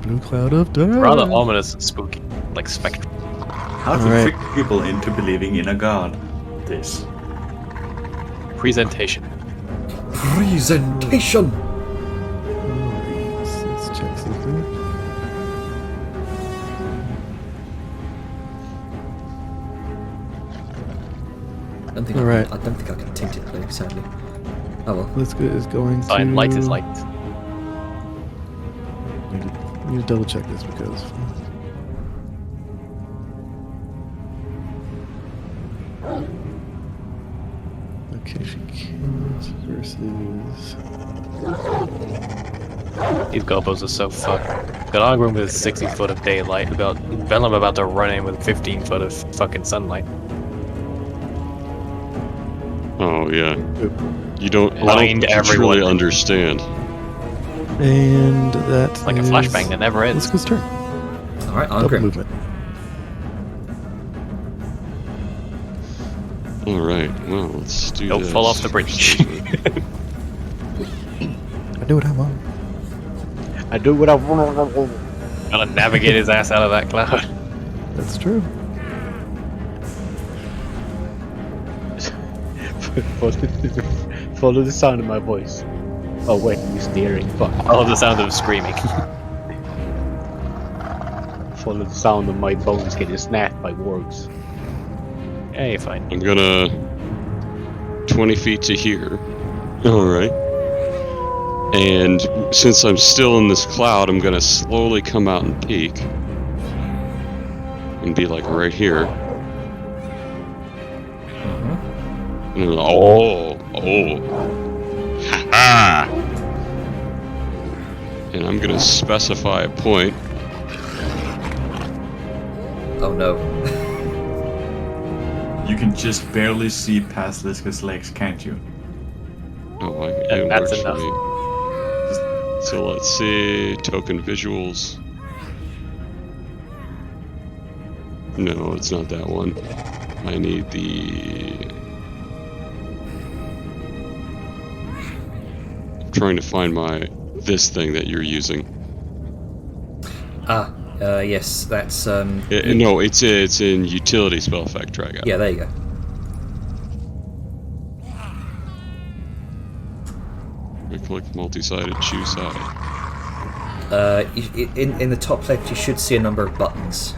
Blue cloud of death. Rather ominous and spooky, like spectral. How to Alright. trick people into believing in a god. This. Presentation. Presentation. Let's check something. I don't think Alright. I don't think I can tint it blue, sadly. Oh well. Let's go. Is going to. Fine, light is light. Need to double check this because. Okay, she can't versus. These gobos are so fucked. Got Argrim with 60 foot of daylight, about Vellum about to run in with 15 foot of fucking sunlight. Oh yeah. You don't Blind everyone. truly understand. And that It's like a is flashbang that never ends. Liska's turn. All right, Double Arngrim. movement. All right. Well, let's do Don't this. fall off the bridge. I do what I want. I do what I want. Gotta navigate his ass out of that cloud. That's true. Follow the sound of my voice. Oh wait, you're steering. Fuck. I love the sound of screaming. full of the sound of my bones getting snapped by words. Hey, fine. I'm gonna 20 feet to here. Alright. And since I'm still in this cloud, I'm gonna slowly come out and peek. And be like right here. And then, oh. Ha-ha! And I'm gonna specify a point. Oh no. You can just barely see past Liska's legs, can't you? Oh, And that's works for enough. me. So let's see, token visuals. No, it's not that one. I need the... I'm trying to find this thing that you're using. Yes, that's No, it's in utility spell effect track out. yeah, there you go. I click multi-sided, choose side. In the top left, you should see a number of buttons.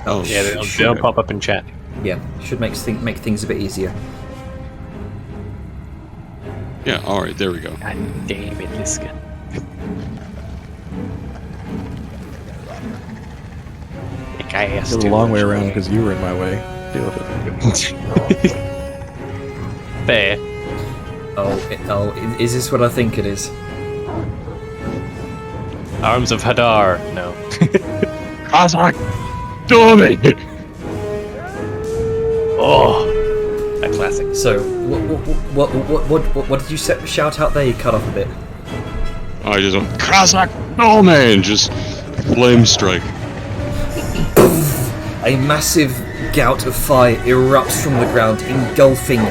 Oh, Yeah, they shit. don't pop up in chat. Yeah, should make things a bit easier. Yeah, alright, there we go. God damn it, Liska. Think I asked It's a too long much. way around because you were in my way. Deal with it. Fair. Is this what I think it is? Arms of Hadar. No. Kazak! Do me! Oh, a classic. So, what did you shout out there? You cut off a bit. I just went, Kazak! No man! Just flame strike. A massive gout of fire erupts from the ground, engulfing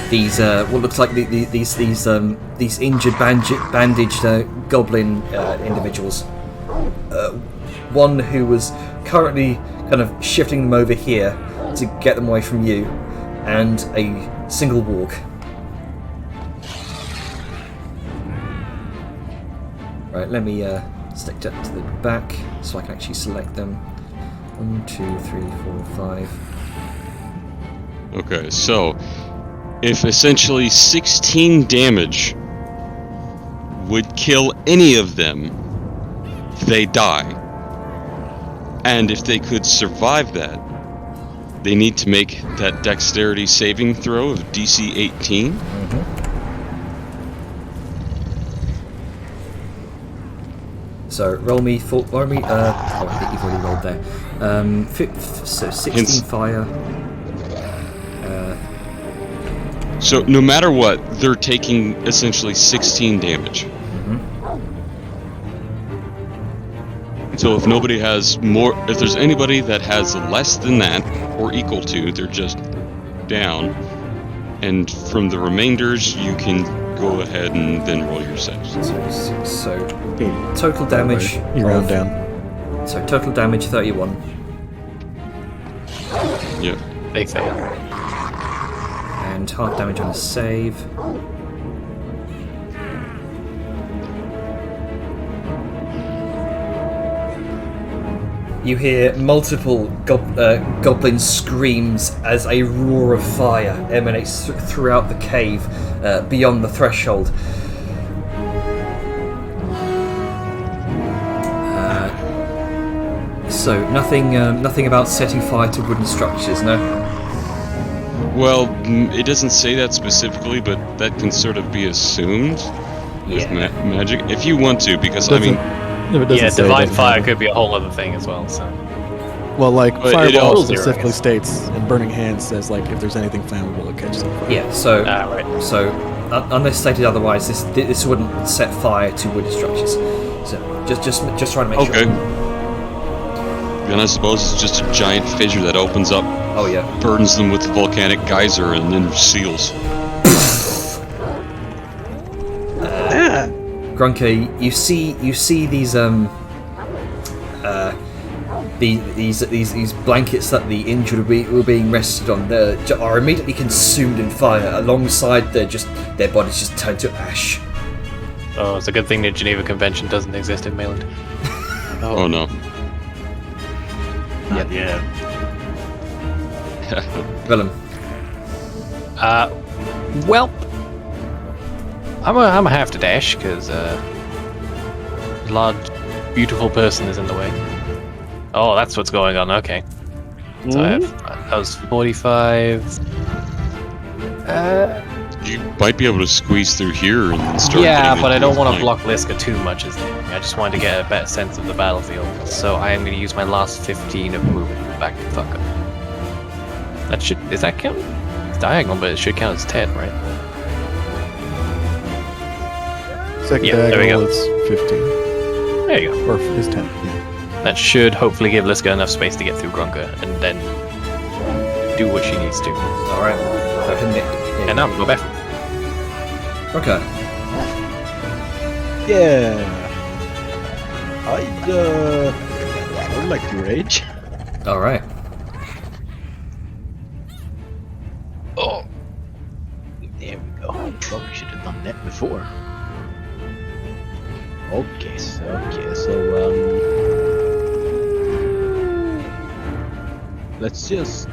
these what looks like these injured, bandaged goblin individuals. One who was currently kind of shifting them over here to get them away from you, and a single walk. Right, let me stick that to the back so I can actually select them. 1, 2, 3, 4, 5. Okay, so if essentially 16 damage would kill any of them, they die. And if they could survive that, they need to make that dexterity saving throw of DC 18. So roll me. Oh, I think you've already rolled there. So 16 Hence- fire. So no matter what, they're taking essentially 16 damage. So if nobody has more, if there's anybody that has less than that or equal to, they're just down. And from the remainders, you can go ahead and then roll your saves. So total damage. You round down. So total damage 31. Yep. They fail. And half damage on a save. You hear multiple goblin screams as a roar of fire emanates throughout the cave beyond the threshold. So nothing about setting fire to wooden structures, no? Well, it doesn't say that specifically, but that can sort of be assumed with magic. If you want to, because I mean... If it doesn't Yeah, say, it divine doesn't fire matter. could be a whole other thing as well. So Well, like But it Fireball also- specifically states, and Burning Hands says, like, if there's anything flammable, it catches on fire. Yeah. So right. So unless stated otherwise, this wouldn't set fire to wooden structures. So just trying to make Okay. sure. Then I suppose it's just a giant fissure that opens up, Oh yeah. burdens them with the volcanic geyser, and then seals. Grunker, you see these these blankets that the injured were being rested on are immediately consumed in fire alongside their bodies just turned to ash. Oh, it's a good thing the Geneva Convention doesn't exist in Mainland. Oh no. Not yet. Willem. Well, I'm a have to dash because a large, beautiful person is in the way. Oh, that's what's going on. Okay. So I was 45. You might be able to squeeze through here and then start. Yeah, getting but I into don't the want to flank. block Liska too much. Is the thing. I just wanted to get a better sense of the battlefield. So I am going to use my last 15 of moving back to fuck up. That should. Is that count? It's diagonal, but it should count as 10, right? Second Yeah, there we diagonal go. is 15. There you go. Or is 10. Yeah. That should hopefully give Liska enough space to get through Grunka and then do what she needs to. Alright. Go ahead and hit. And now we go back. Okay. Yeah. I would like to rage. Alright. Oh. There we go. Probably should have done that before. Okay, so let's just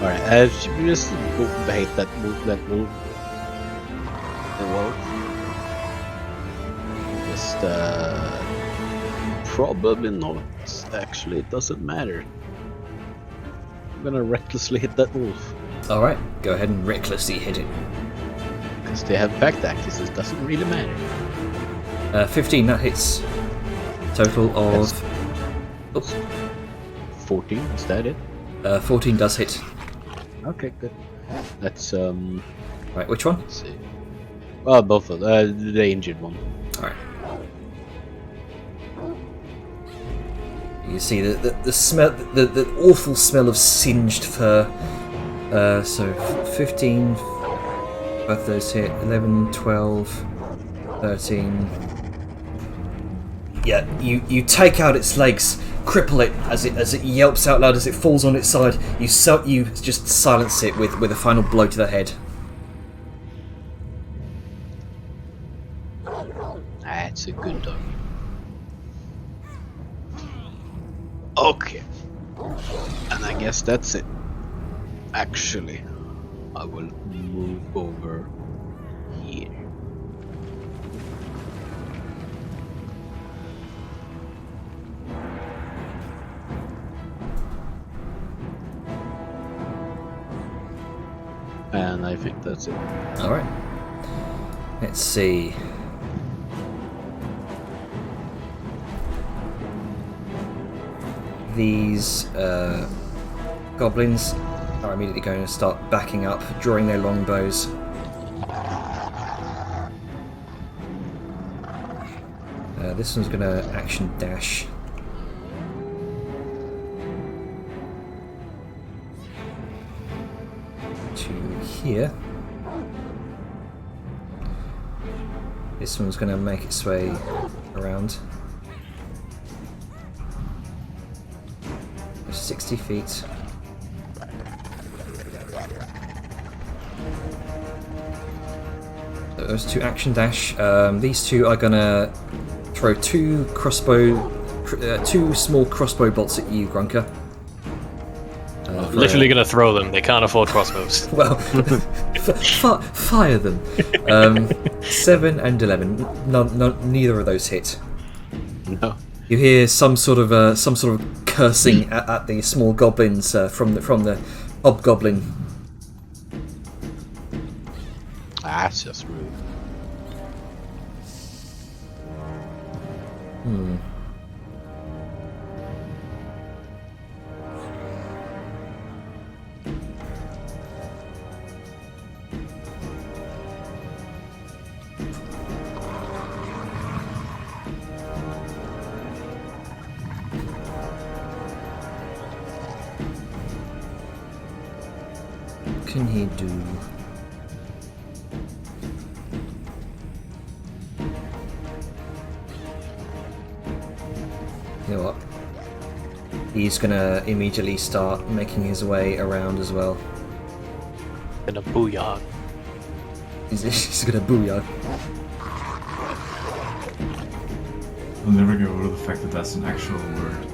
Alright, should we just go bait that move, the wolf? Just, probably not. Actually, it doesn't matter. I'm gonna recklessly hit that wolf. Alright. Go ahead and recklessly hit it. Because they have pact access, it doesn't really matter. 15, that hits. Total of... Oops. 14, is that it? 14 does hit. Okay, good. That's, Right, which one? let's see. Well, both of the injured one. Alright. You see the smell, the awful smell of singed fur. So 15, both those hit. 11, 12, 13. Yeah, you take out its legs, cripple it as it yelps out loud as it falls on its side. You just silence it with a final blow to the head. That's a good dog. Okay. And I guess that's it. Actually, I will move over here. And I think that's it. Alright. Let's see. These goblins are immediately going to start backing up, drawing their longbows. This one's going to action dash. To here. This one's going to make its way around. 60 feet. Those two action dash. These two are gonna throw two small crossbow bolts at you, Grunka. for Literally gonna throw them. They can't afford crossbows. Well, fire them. 7 and 11. Neither of those hit. No. You hear some sort of cursing at the small goblins from the hobgoblin. That's just rude. What can he do? You know what? He's gonna immediately start making his way around as well. And a booyah. He's gonna booyah. I'll never get over the fact that that's an actual word.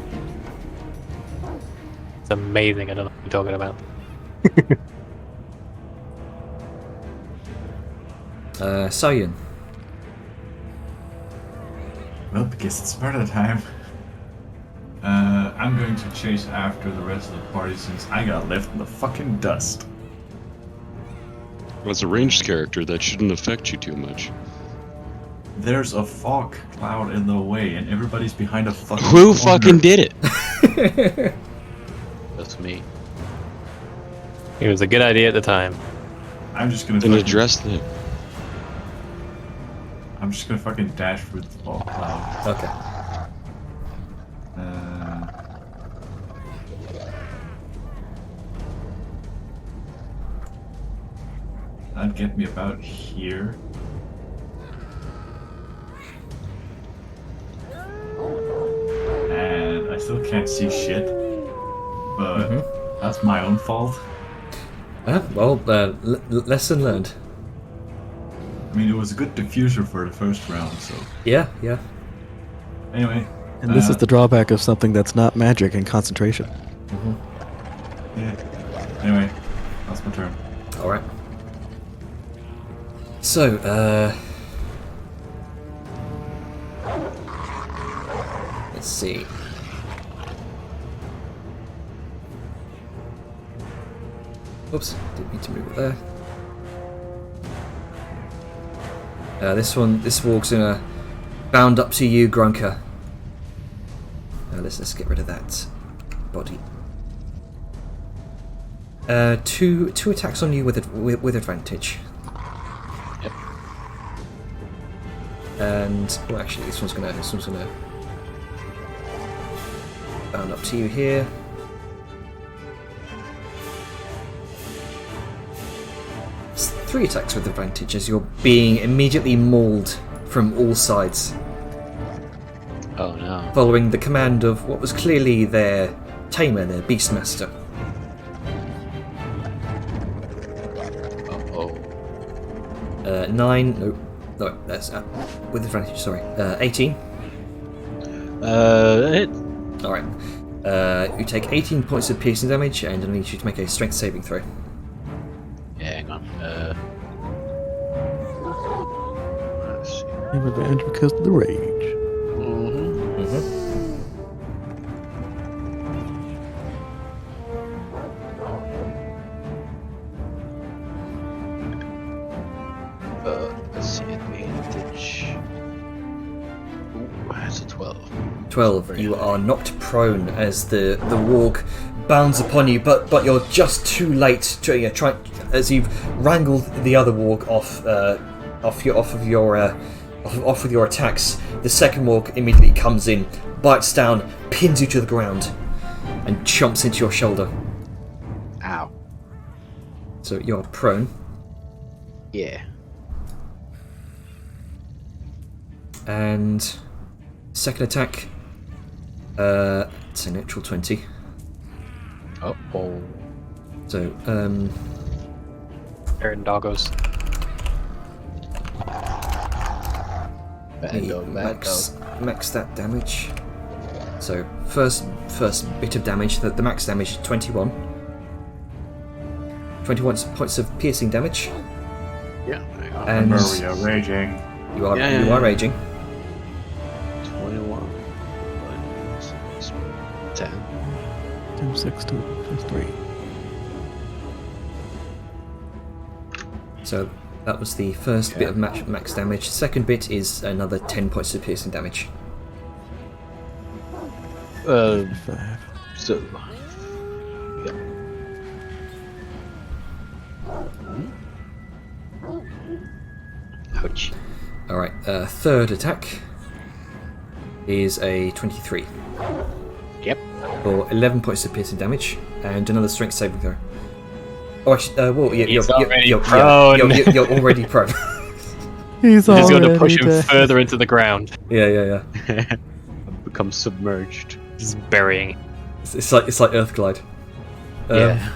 It's amazing. I don't know what you're talking about. Sion. Well, because it's murder time. I'm going to chase after the rest of the party since I got left in the fucking dust. As a ranged character, that shouldn't affect you too much. There's a fog cloud in the way, and everybody's behind a fucking. Who corner. fucking did it? That's me. It was a good idea at the time. I'm just gonna. And fucking- address the. I'm just gonna fucking dash through the fog cloud. Okay. That'd get me about here. And I still can't see shit. But that's my own fault. Lesson learned. I mean, it was a good diffuser for the first round, so. Yeah. Anyway. And this is the drawback of something that's not magic and concentration. Yeah. Anyway, that's my turn. Alright. So, let's see. Oops, didn't mean to move it there. This warg's gonna bound up to you, Grunker. Let's get rid of that body. Two attacks on you with advantage. Yep. And well, actually, this one's gonna bound up to you here. It's 3 attacks with advantage as you're being immediately mauled from all sides, Oh no. following the command of what was clearly their tamer, their beastmaster. Oh. 9. No, that's with advantage. Sorry, 18. Hit. All right. You take 18 points of piercing damage, and I need you to make a strength saving throw. Yeah, hang on. Let's see. You have advantage because of the rage. Let's see, advantage. Ooh, that's a 12. 12. You are knocked prone as the warg bounds upon you, but you're just too late to try as you've wrangled the other warg off with your attacks. The second warg immediately comes in, bites down, pins you to the ground, and chomps into your shoulder. Ow. So you're prone. Yeah. And second attack, it's a natural 20. Oh. So, Aaron Doggos. Bad dog, bad dog. max that damage. So first bit of damage. The max damage is 21. 21 points of piercing damage, Yeah, hang on. and Remember, we are raging. you are Yeah. raging. 21. 10. 10, 6, 2, 3. So that was the first bit of max damage. Second bit is another 10 points of piercing damage. 5. So. Yeah. Ouch. Alright, third attack is a 23 Yep. for 11 points of piercing damage and another strength saving throw. Oh, actually, well, yeah, He's you're already prone. you're already prone. He's Just going to push him dead. further into the ground. yeah. Become submerged. Just burying. It's like Earthglide. Yeah.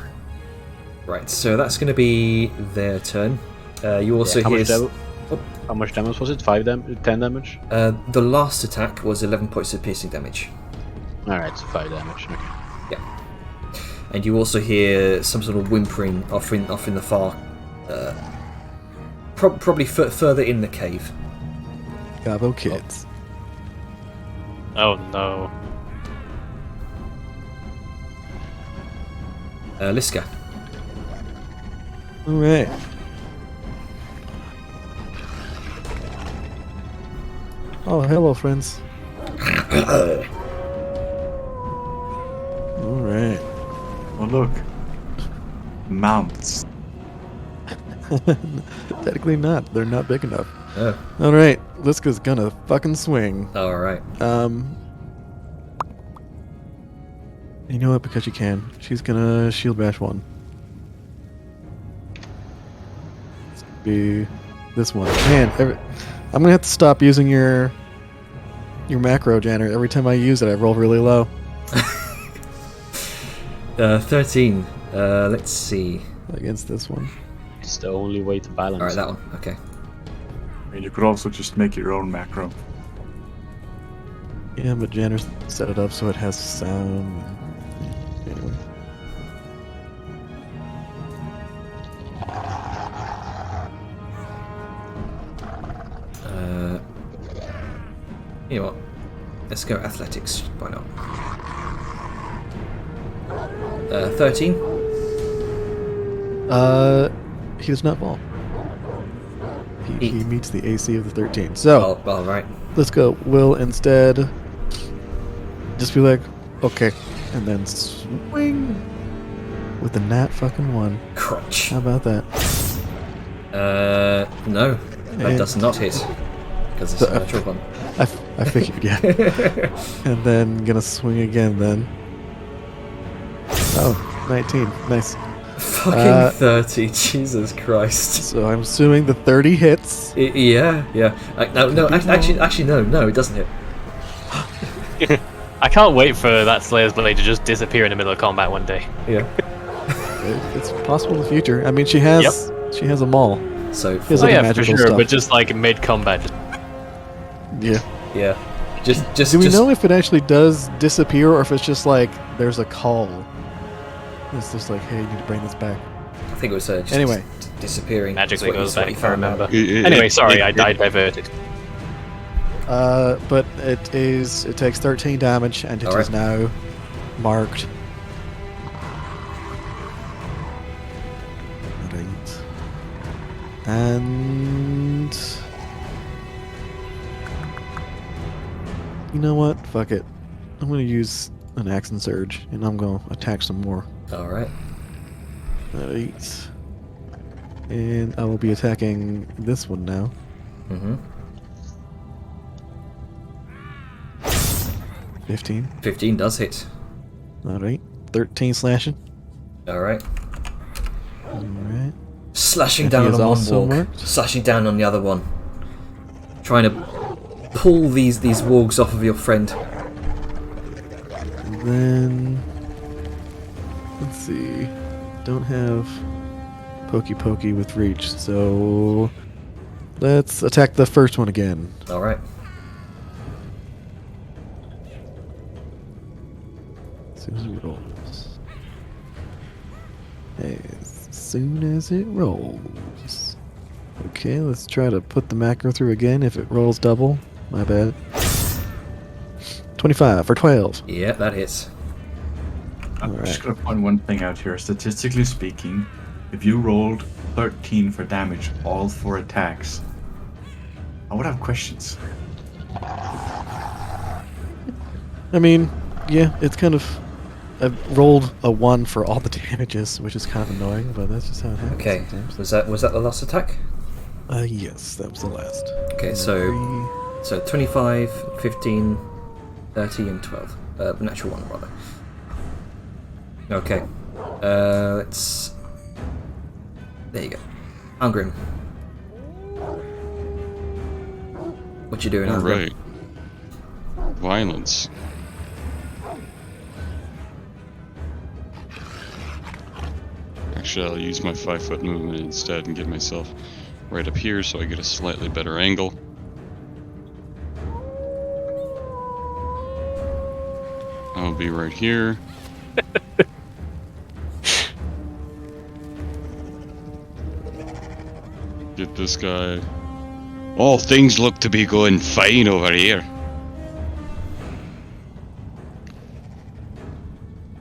Right, so that's going to be their turn. You also How hear much damage was it? 10 damage? the last attack was 11 points of piercing damage. Alright, so 5 damage. Okay. Yeah, and you also hear some sort of whimpering off in the far, probably further in the cave. Gabo kids. Oh no. Liska. All right. Oh, hello, friends. All right. Oh look, mounts. Technically not. They're not big enough. Oh, All right. Liska's gonna fucking swing. all right. You know what? Because she can. She's gonna shield bash one. It's gonna be this one. Man, I'm gonna have to stop using your macro, Janner. Every time I use it, I roll really low. 13. Let's see. Against this one. It's the only way to balance. All right, that one. Okay. And you could also just make your own macro. Yeah, but Janner set it up so it has sound. Anyway. You know what? Let's go athletics. Why not? 13. He does not fall. He meets the AC of the 13. So Oh, all right. let's go. Will instead just be like, okay, and then swing with the nat fucking 1. Crotch. How about that? No, that And- does not hit because it's a natural one. I figured, yeah. And then gonna swing again then. Oh, 19. Nice. Fucking 30. Jesus Christ. So I'm assuming the 30 hits. Yeah. No. Actually, no. It doesn't hit. I can't wait for that Slayer's Blade to just disappear in the middle of combat one day. Yeah. It's possible in the future. I mean, she has a maul. So Here's Oh like yeah, for magical sure, stuff. but just like mid-combat, just Yeah. yeah. Just. Do we know if it actually does disappear or if it's just like there's a call? It's just like, hey, you need to bring this back. I think it was just Anyway. disappearing. magically That's what goes you back if I found out. remember. Anyway, sorry, I diverted. But it takes 13 damage and it Alright. is now marked. Right. And you know what? Fuck it. I'm gonna use an Accent Surge and I'm gonna attack some more. All right. Alright. And I will be attacking this one now. Mhm. 15. 15 does hit. Alright. 13 slashing. All right. Alright. Slashing And down he on is one also warg, marked. slashing down on the other one, trying to pull these wargs off of your friend. And then let's see. Don't have Pokey with reach, so let's attack the first one again. All right. As soon as it rolls. As soon as it rolls. Okay, let's try to put the macro through again. If it rolls double, my bad. 25 for 12. Yeah, that hits. I'm Alright. just gonna point one thing out here. Statistically speaking, if you rolled 13 for damage, all 4 attacks, I would have questions. I mean, yeah, it's kind of. I've rolled a 1 for all the damages, which is kind of annoying, but that's just how it happens Okay. sometimes. Was that the last attack? Yes, that was the last. Okay, so 25, 15, 30, and 12. Natural one, rather. Okay. Let's. There you go. Angrim. What you doing, All Angrim? right. Violence. Actually, I'll use my 5-foot movement instead and get myself right up here so I get a slightly better angle. I'll be right here. Get this guy. All things look to be going fine over here.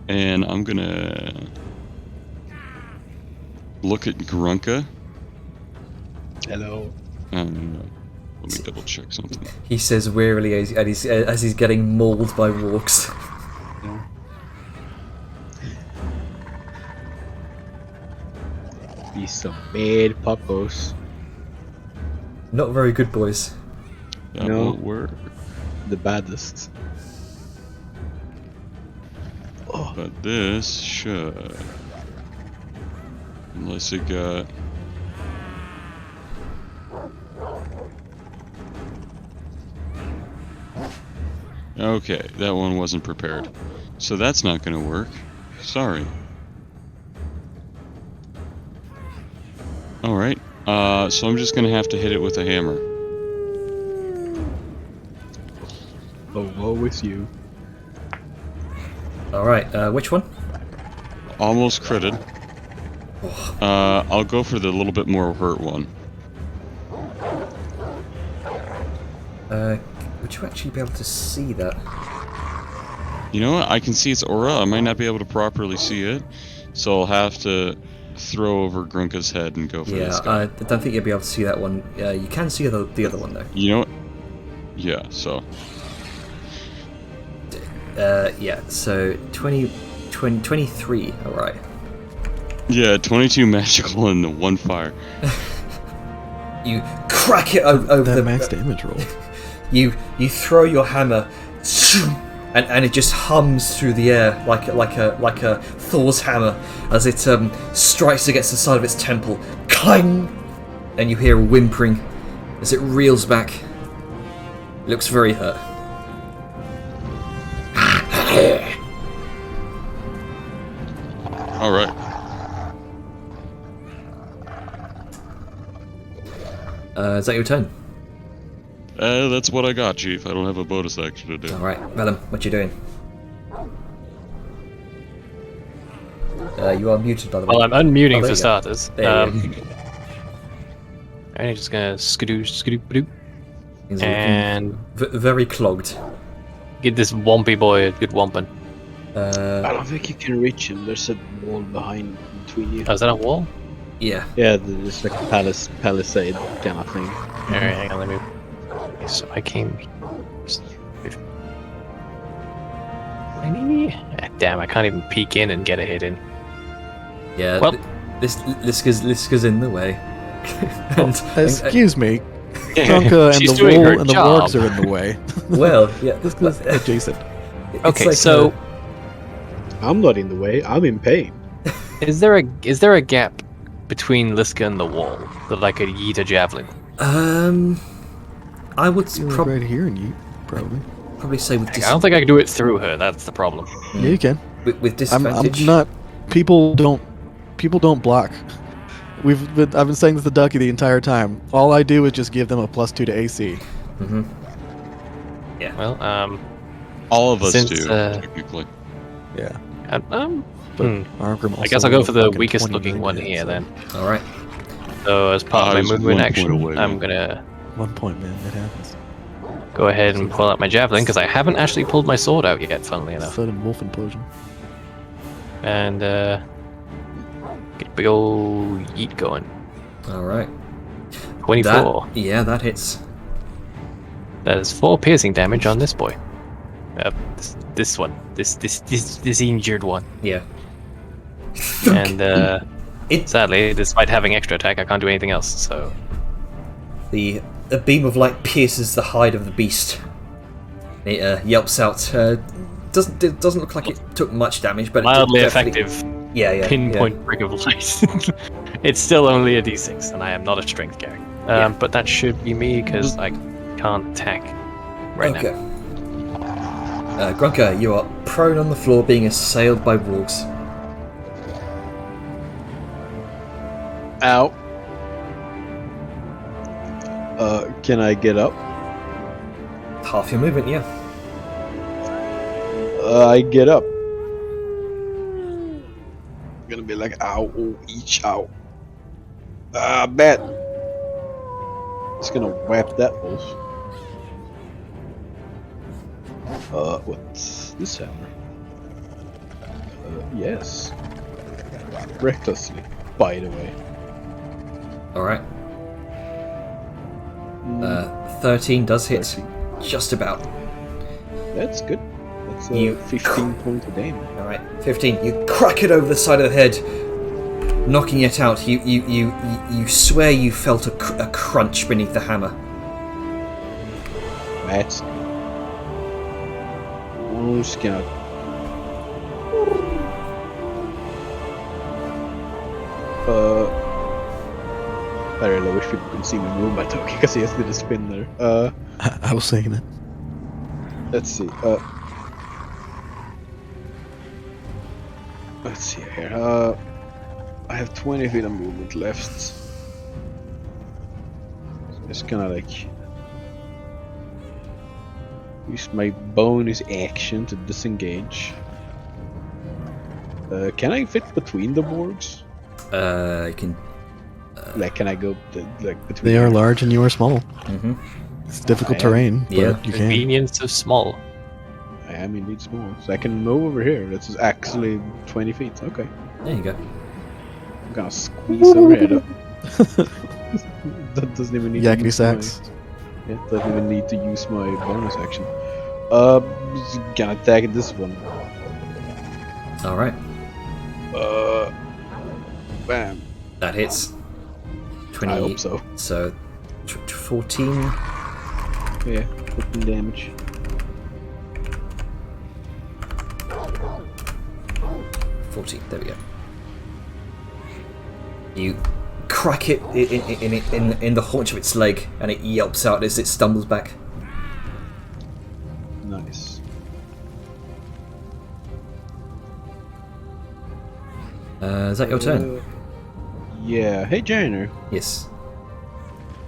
And I'm gonna look at Grunka. Hello. Let me double check something. He says wearily as he's getting mauled by wargs. Be some mad puppos. Not very good, boys. That No. won't work. The baddest. But this should. Unless it got. Okay, that one wasn't prepared. So that's not gonna work. Sorry. Alright, so I'm just gonna have to hit it with a hammer. Oh, woe with you. Alright, which one? Almost critted. I'll go for the little bit more hurt one. Would you actually be able to see that? You know what? I can see its aura. I might not be able to properly see it, so I'll have to throw over Grunka's head and go for Yeah, this guy. I don't think you'll be able to see that one. You can see the other one though. You know what? Yeah, so. Yeah, so 23, alright. Yeah, 22 magical and 1 fire. You crack it over That the... max damage roll. You throw your hammer, and it just hums through the air like a Thor's hammer as it strikes against the side of its temple. Clang! And you hear a whimpering as it reels back. It looks very hurt. Alright. Is that your turn? That's what I got, Chief. I don't have a bonus action to do. Alright, Vellum, what you doing? You are muted, by the way. Well, I'm unmuting Oh, there for you go. starters. There you go. I'm just gonna skadoo, He's looking and very clogged. get this Wompy boy a good womping. I don't think you can reach him. There's a wall behind between you. Oh, is that a wall? Yeah. Yeah, there's like a palisade kind of thing. Alright, hang on, let me. Okay, so I came. Damn, I can't even peek in and get a hit in. Yeah, Well- Liska's in the way. and, Excuse me. Grunka and She's the doing wool her and the job. wargs are in the way. well, yeah. This is adjacent. it's Okay, like, so I'm not in the way. I'm in pain. is there a gap between Liska and the wall that I could yeet a javelin? I would You're right here, and you probably. say with I don't think I can do it through her. That's the problem. Yeah, you can. with I'm disadvantage. not. People don't block. I've been saying this to Ducky the entire time. All I do is just give them a +2 to AC. Well, All of us Since, do, technically. Yeah. but Argrim I guess also I'll go rolled for the fucking weakest 20 looking one million, here so then. All right. So as part I of my was movement 1 action, point away, I'm man. gonna 1 point, man. It happens. go ahead and pull out my javelin because I haven't actually pulled my sword out yet, funnily enough. Sudden wolf implosion. And get a big ol' yeet going. All right. 24. That hits. That is 4 piercing damage on this boy. This one. This injured one. Yeah. And It sadly, despite having extra attack, I can't do anything else. So a beam of light pierces the hide of the beast. It yelps out. Doesn't look like it took much damage, but mildly it definitely- effective Yeah. pinpoint prick of light. It's still only a d6, and I am not a strength character. But that should be me because I can't attack right Okay. now. Grunka, you are prone on the floor, being assailed by wargs. Ow. Can I get up? Half your movement, yeah. I get up. I'm gonna be like, ow, oh, each, ow. Ah, bad. Just gonna whap that wolf. What's this hammer? Yes. Recklessly, by the way. Alright. 13 does hit. 13. Just about. That's good. That's You- 15 points of damage. Alright, 15. You crack it over the side of the head, knocking it out. You swear you felt a crunch beneath the hammer. That's good. I'm just gonna... I really wish people could see me move my token because he has did a spin there. I was saying it. Let's see. Let's see here. I have 20 feet of movement left. So it's kind of like use my bonus action to disengage. Can I fit between the boards? You can. Like, can I go like between? They are large and you are small. Mhm. It's difficult I am- terrain, but Yeah. you can. Convenience of small. I am indeed small, so I can move over here. That's actually 20 feet. Okay, There you go. I'm gonna squeeze over here. That doesn't even need. to Yakety use my- sacks. Yeah, doesn't even need to use my bonus action. Just gonna attack this one. Alright, Bam. that hits. 20. I hope so. So, 14. Yeah, 15 damage. 14. There we go. You crack it in the haunch of its leg, and it yelps out as it stumbles back. Nice. Is that your turn? Yeah. Hey, Jainer. Yes.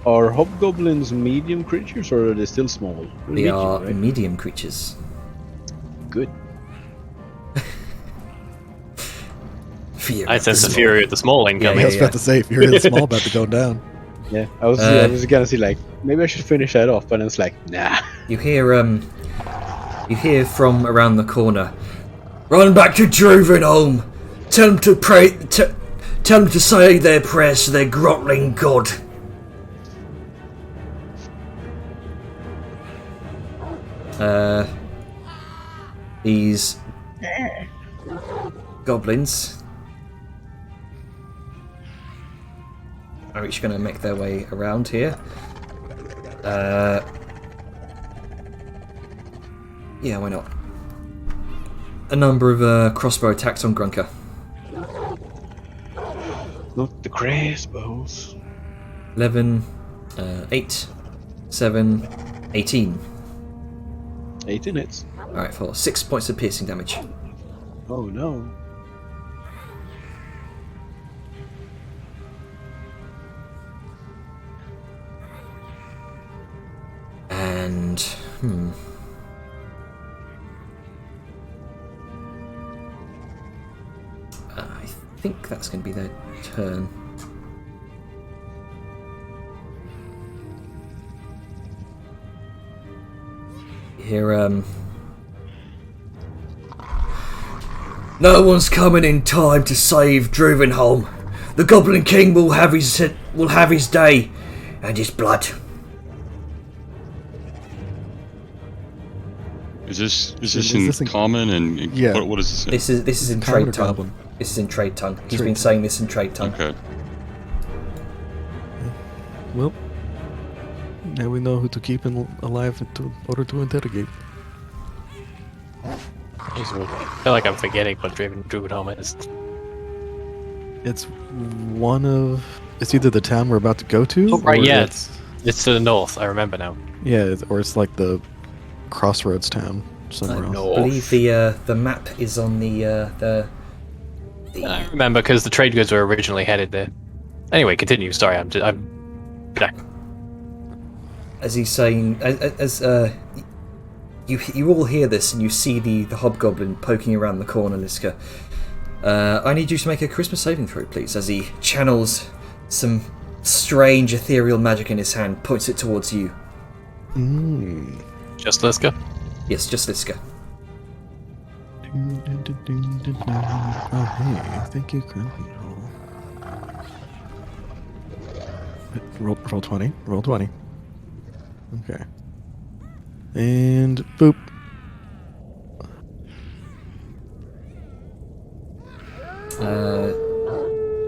Are hobgoblins medium creatures or are they still small? They Medium, are right? medium creatures. Good. Fear. I of the sense the small. fury of the small incoming. I was about to say, if you're in small, about to go down. Yeah, I was gonna say like maybe I should finish that off, but then it's like nah. You hear from around the corner. Run back to Druvenholm. Tell them to pray. Tell them to say their prayers to their grottling god. These goblins are each going to make their way around here. Yeah, why not? A number of crossbow attacks on Grunker. Not the crossbows. 11, 8, 7, 18. 18 hits. Alright, for 6 points of piercing damage. Oh no. And, I think that's going to be their turn. Here, no one's coming in time to save Druvenholm. The Goblin King will have his day and his blood. Is this Is in this in- common and Yeah. what is this? This is in Common trade or tongue. goblin? This is in trade tongue. He's Trade been tongue. saying this in trade tongue. Okay. Well, now we know who to keep alive in order to interrogate. I feel like I'm forgetting what Druidhome is. It's one of. It's either the town we're about to go to. Oh, right, or yeah. It's, It's to the north, I remember now. or it's like the crossroads town somewhere else. I believe the map is on the I remember because the trade goods were originally headed there. Anyway, continue. Sorry, I'm yeah. As he's saying, you all hear this and you see the hobgoblin poking around the corner, Liska. I need you to make a charisma saving throw, please, as he channels some strange ethereal magic in his hand, points it towards you. Just Liska? Yes, just Liska. Oh, hey, thank you, Grumpy. Roll 20. Roll 20. Okay. And boop.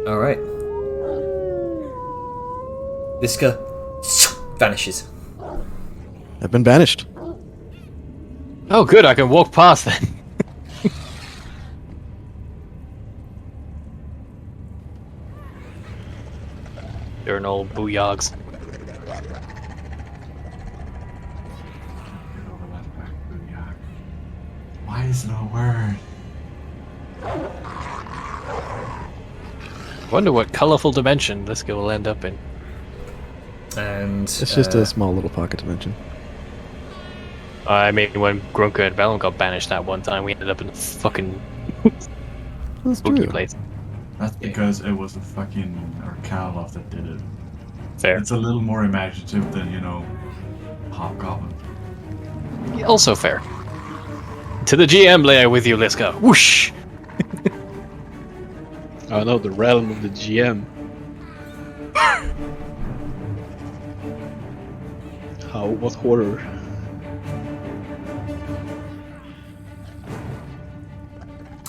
Alright. Liska vanishes. I've been banished. Oh, good. I can walk past then. They're an old booyogs. Why is it a word? Wonder what colorful dimension this guy will end up in. And It's just a small little pocket dimension. I mean, when Grunka and Velen got banished that one time, we ended up in a fucking That's spooky true. place. That's because it was a fucking Arcanoloth that did it. Fair. It's a little more imaginative than, Hobgoblin. Also fair. To the GM layer with you, Liska. Whoosh! Oh no, the realm of the GM. What horror?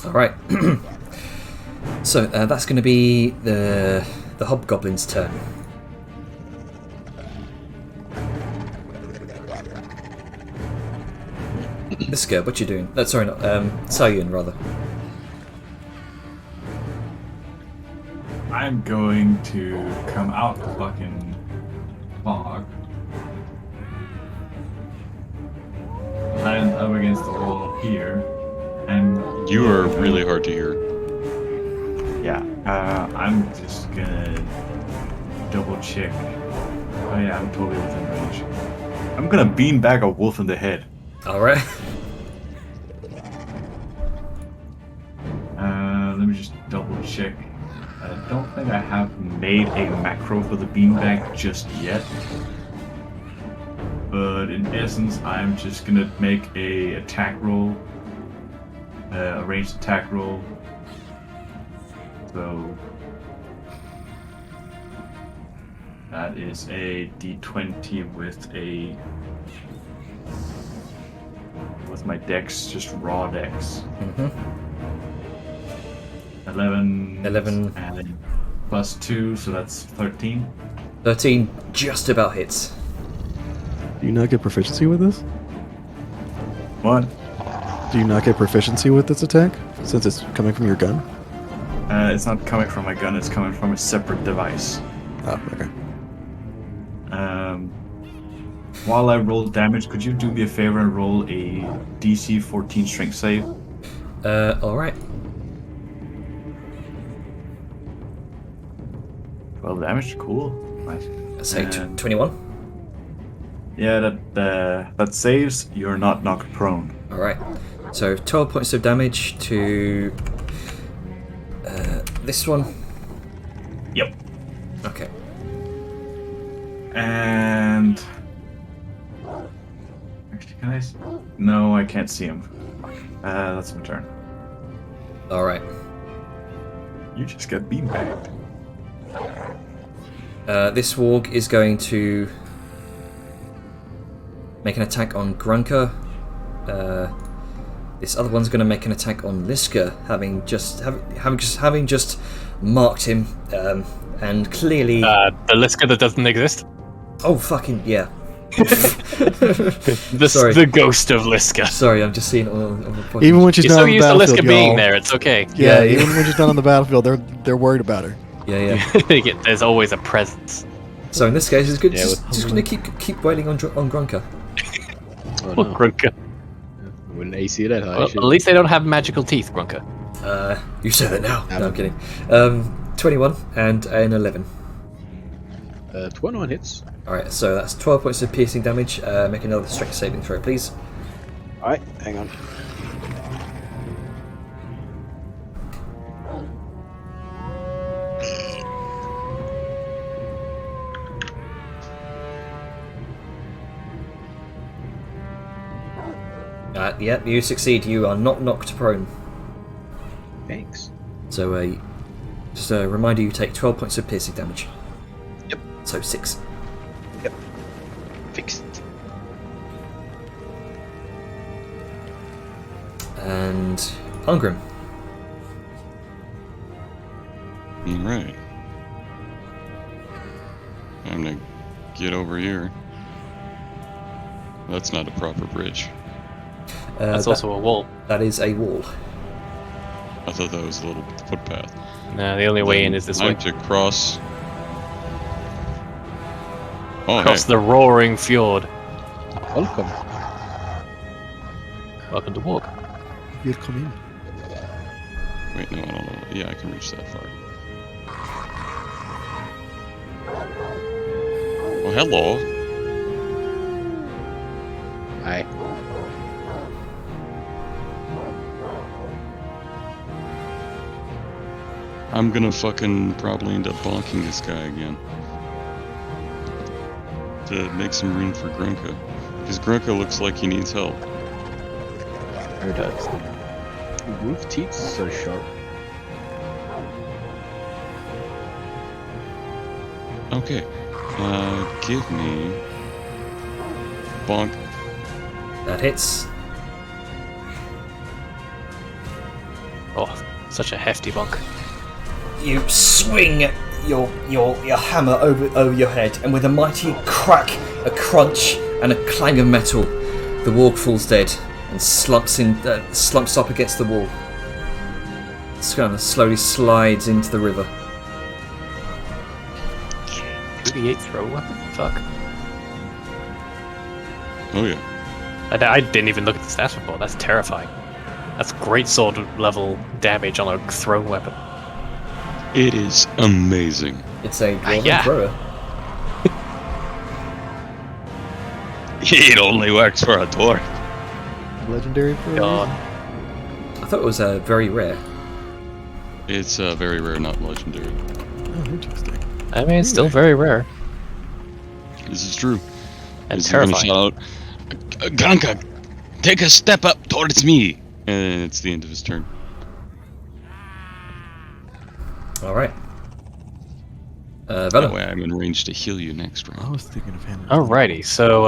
alright. So that's going to be the hobgoblin's turn. Liska, what you doing? Sorry, not Sayun, rather. I'm going to come out the fucking fog. Land up against the wall here. And You are really hard to hear. yeah, I'm just gonna double check. Oh yeah, I'm totally within range. I'm gonna beanbag a wolf in the head. Alright. Let me just double check. I don't think I have made a macro for the beanbag just yet. But in essence, I'm just gonna make a attack roll. A ranged attack roll. So that is a d20 with my dex, just raw dex. Mm-hmm. 11. 11. And then plus 2, so that's 13. 13 just about hits. Do you not get proficiency with this? What? Do you not get proficiency with this attack since it's coming from your gun? It's not coming from my gun, it's coming from a separate device. Oh, okay. While I roll damage, could you do me a favor and roll a DC 14 strength save? Alright. 12 damage, cool. Nice. Let's say And- 21. Yeah, that saves. You're not knocked prone. Alright. So 12 points of damage to this one. Yep. Okay. And actually, can I? No, I can't see him. That's my turn. Alright. You just got beanbagged. This warg is going to make an attack on Grunka. This other one's going to make an attack on Liska, having just marked him, and clearly. The Liska that doesn't exist? Oh fucking yeah! Sorry. The ghost of Liska. Sorry, I'm just seeing it on the podcast. Even when she's You're not so on the used to battlefield, Liska being y'all. there, it's okay. Yeah, Yeah. even when she's not on the battlefield, they're worried about her. Yeah. There's always a presence. So in this case, it's good. Yeah, just going to keep wailing on Grunka. Oh Oh, no. Grunka. Wouldn't AC that high. Well, shit. at least they don't have magical teeth, Grunka. You say that now. No, I'm Haven't. kidding. 21 and an 11. 21 hits. Alright, so that's 12 points of piercing damage. Make another strength saving throw, please. Alright, hang on. Yep, you succeed. You are not knocked prone. Thanks. So, just a reminder, you take 12 points of piercing damage. Yep. So 6. Yep. Fixed. And Hungrim. Alright. I'm gonna get over here. That's not a proper bridge. That's also a wall. That is a wall. I thought that was a little footpath. Nah, the only way in is this way. Time to cross. Oh, Across hey. the roaring fjord. Welcome. Welcome to walk. You'd come in. Wait, no, I don't know. Yeah, I can reach that far. Well, hello. Hi. I'm gonna fucking probably end up bonking this guy again. To make some room for Grunka. Because Grunka looks like he needs help. Or does. Roof teeth so sharp. Okay. Give me... Bonk. That hits. Oh, such a hefty bunk. You swing your hammer over your head, and with a mighty crack, a crunch, and a clang of metal, the warg falls dead and slumps up against the wall. It's kind of slowly slides into the river. 38 throw weapon? Fuck. Oh yeah. I didn't even look at the stats before. That's terrifying. That's great sword level damage on a thrown weapon. It is amazing. It's a dwarven yeah. thrower. It only works for a dwarf. Legendary for a God. reason? I thought it was very rare. It's very rare, not legendary. Oh, interesting. I mean, it's still very rare. This is true. And He's gonna terrifying. shout out, Grunka, take a step up towards me! And it's the end of his turn. Alright. That Vellum. way I'm in range to heal you next I round. was thinking of him. Alrighty, so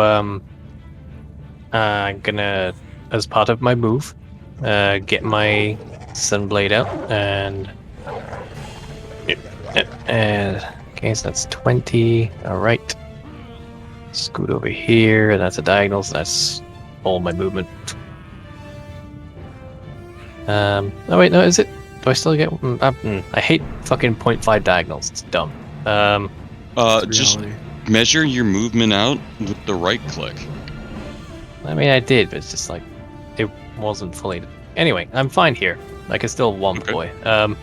I'm gonna, as part of my move, get my Sunblade out and okay, so that's 20. Alright. Scoot over here, that's a diagonal, so that's all my movement. Oh wait, no, is it? Do I still get? I hate fucking 0.5 diagonals. It's dumb. Just measure your movement out with the right click. I mean, I did, but it's just like it wasn't fully. Anyway, I'm fine here. I can still womp Okay. boy.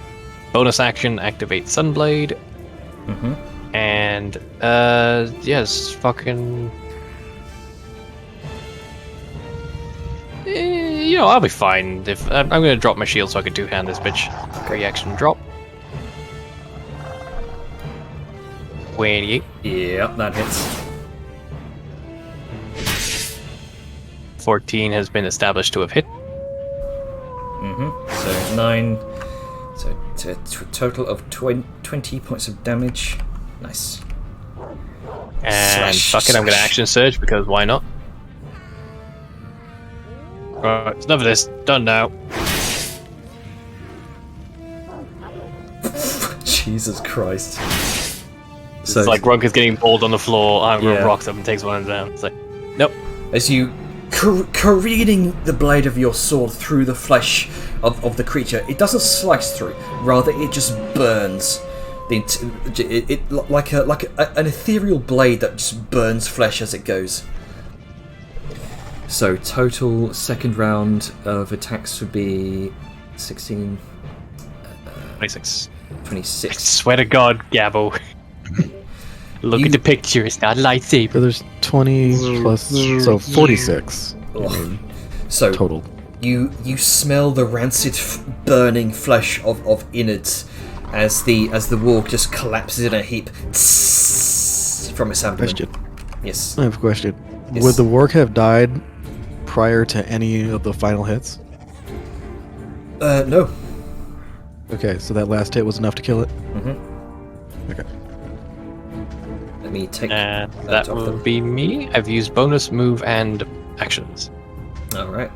Bonus action: activate Sunblade, Mm-hmm. and yes, fucking. You know, I'll be fine. If I'm gonna drop my shield so I can two-hand this bitch. Reaction drop. 28. Yep, that hits. 14 has been established to have hit. Mm-hmm. So 9. So to a total of 20 points of damage. Nice. And Slash, fuck it, I'm gonna slash. action surge because why not? Alright, enough of this. Done now. Jesus Christ. It's like Grunk is getting bowled on the floor, Angrim Yeah. rocks up and takes one down. It's like, nope. as you careening the blade of your sword through the flesh of the creature, it doesn't slice through. Rather, it just burns. Like an ethereal blade that just burns flesh as it goes. So total second round of attacks would be 16, 26. 26. Swear to God, Gabbo. Look You- at the picture. It's not a lightsaber. So there's 20 plus, so 46 Ugh. So total. you smell the rancid, burning flesh of innards as the warg just collapses in a heap from its abdomen. Question. Yes. I have a question. Yes. Would the warg have died prior to any of the final hits? No. Okay, so that last hit was enough to kill it? Mm-hmm. Okay. Let me take And that that off will them. be me. I've used bonus move and actions. All right.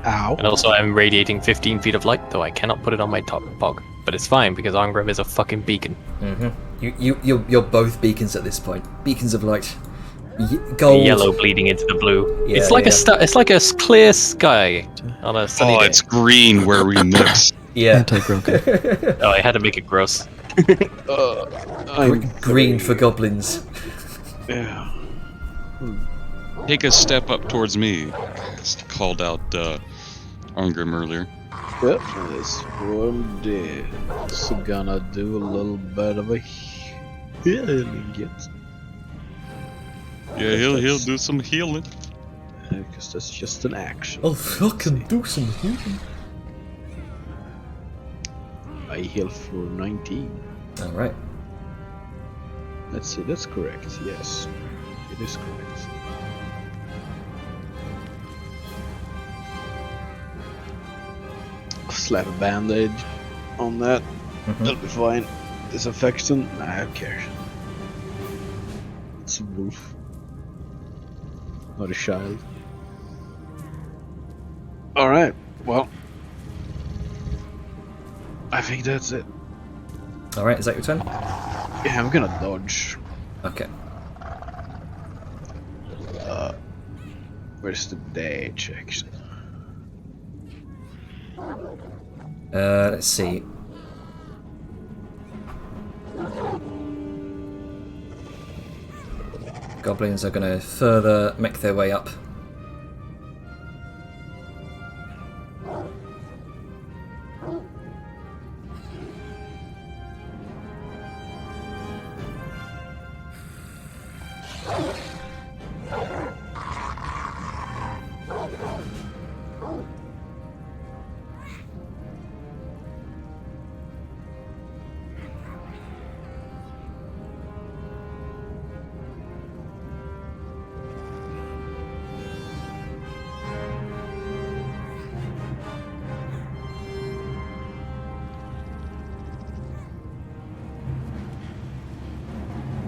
Ow. And also, I'm radiating 15 feet of light, though I cannot put it on my top pog. But it's fine because Arngrim is a fucking beacon. Mm-hmm. You're both beacons at this point. Beacons of light. Gold. Yellow bleeding into the blue. Yeah, it's like yeah. a it's like a clear sky on a sunny Oh, day. it's green where we mix. Yeah. Anti-Grunka. Oh, I had to make it gross. Green for goblins. Yeah. Take a step up towards me. Called out Arngrim earlier. Yep, that's what I'm doing. So gonna do a little bit of a healing get. Yeah, he'll do some healing. Because that's just an action. I'll fucking do some healing. I heal for 19. All right. Let's see, that's correct. Yes, it is correct. Slap a bandage on that. That'll be fine. Disinfection? Nah, who cares? It's a wolf. Not a child. Alright, well. I think that's it. All right. Is that your turn? Yeah, I'm gonna dodge. Okay. Where's the dodge actually? Let's see. Goblins are going to further make their way up.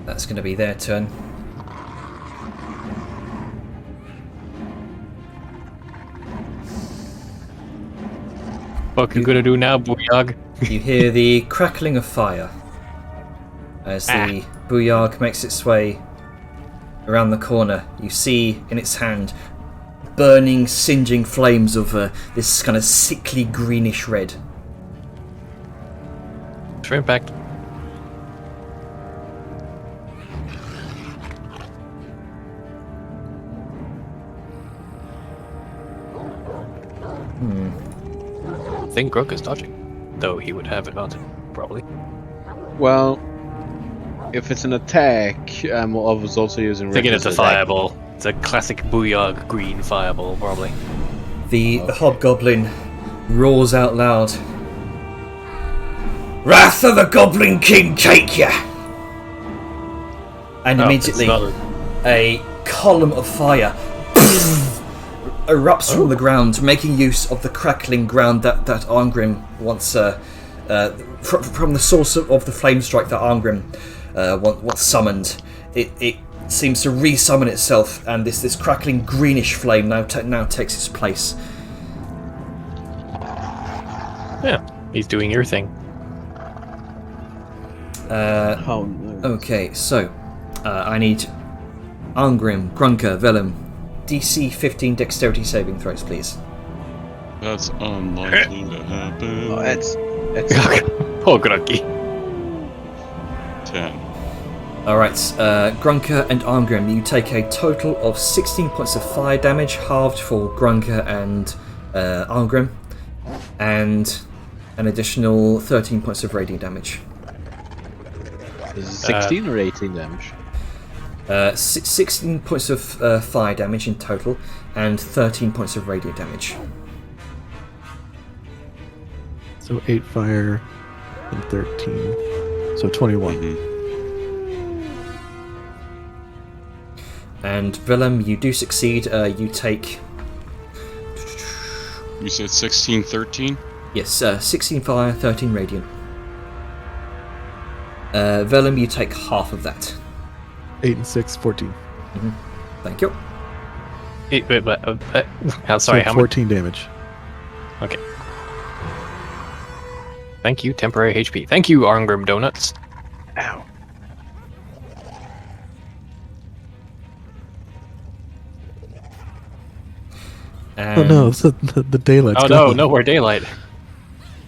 That's going to be their turn. What you gonna do now, Booyog? You hear the crackling of fire as the Booyarg makes its way around the corner. You see in its hand burning, singeing flames of this kind of sickly greenish red. Shrimp back. I think Grunk is dodging, though he would have advantage, probably. Well, if it's an attack, I was also using. Thinking it's a reckless attack. fireball. It's a classic Booyog green fireball, probably. The hobgoblin roars out loud. Wrath of the Goblin King take ya! And Oh, immediately it's not a column of fire erupts from the ground, making use of the crackling ground that Arngrim once, from the source of the flame strike that Arngrim once summoned. It seems to re-summon itself, and this crackling greenish flame now takes its place. Yeah, he's doing your thing. Oh no. Okay, so I need Arngrim, Grunka, Vellum, DC 15 Dexterity saving throws, please. That's unlikely to happen. Oh, it's Poor Grunky. 10. Alright, Grunka and Arngrim, you take a total of 16 points of fire damage, halved for Grunka and Arngrim, and an additional 13 points of radiant damage. Is it 16 or 18 damage? 16 points of fire damage in total, and 13 points of radiant damage. So 8 fire and 13. So 21. And Willem, you do succeed. You take... You said 16, 13? Yes, 16 fire, 13 radiant. Willem, you take half of that. 8 and 6, 14. Thank you. So Sorry, how much? 14 damage. Okay. Thank you, temporary HP. Thank you, Arngrim Donuts. Ow. And Oh no, it's the daylight's Oh gone. no, we're daylight.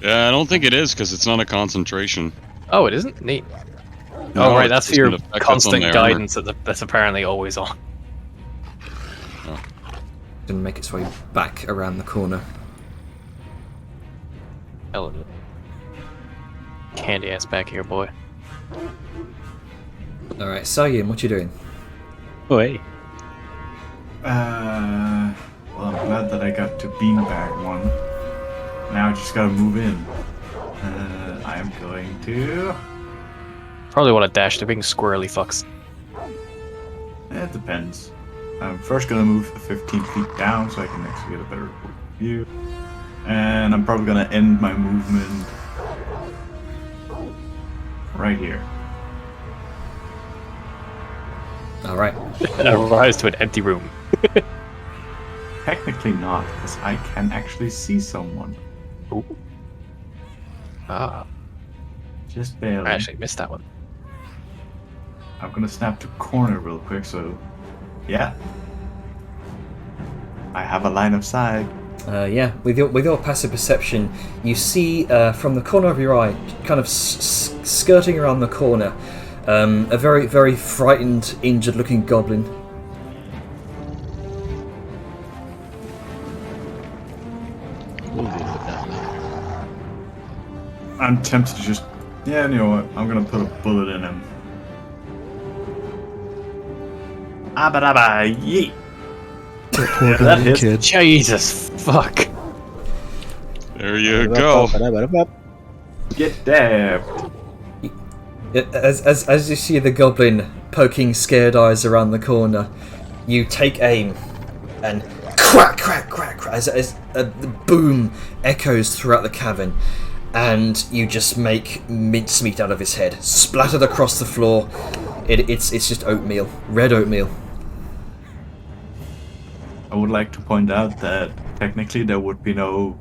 Yeah, I don't think it is because it's not a concentration. Oh, it isn't? Neat. No, Oh, right, it's that's just your an effect that's on constant the armor. guidance that's apparently always on. Didn't make its way back around the corner. Hell of it. Candy ass back here, boy. Alright, Sayim, what you doing? Oh, hey. Well, I'm glad that I got to beanbag one. Now I just gotta move in. I am going to... Probably want to dash to being squirrely fucks. It depends. I'm first gonna move 15 feet down so I can actually get a better view. And I'm probably gonna end my movement right here. Alright. Rise to an empty room. Technically not, because I can actually see someone. Ooh. Ah, Just barely. I actually missed that one. I'm gonna snap to corner real quick, so... Yeah. I have a line of sight. Yeah, with your passive perception, you see from the corner of your eye, kind of skirting around the corner, a very, very frightened, injured-looking goblin. We'll deal with that later. I'm tempted to just... Yeah, you know what? I'm gonna put a bullet in him. Abba-dabba, yeet! Poor that goblin hits. kid. Jesus fuck. There you go. Get dabbed! As you see the goblin poking scared eyes around the corner, you take aim, and crack, crack, crack, crack, as the boom echoes throughout the cavern, and you just make mincemeat out of his head, splattered across the floor. It's just oatmeal, red oatmeal. I would like to point out that technically there would be no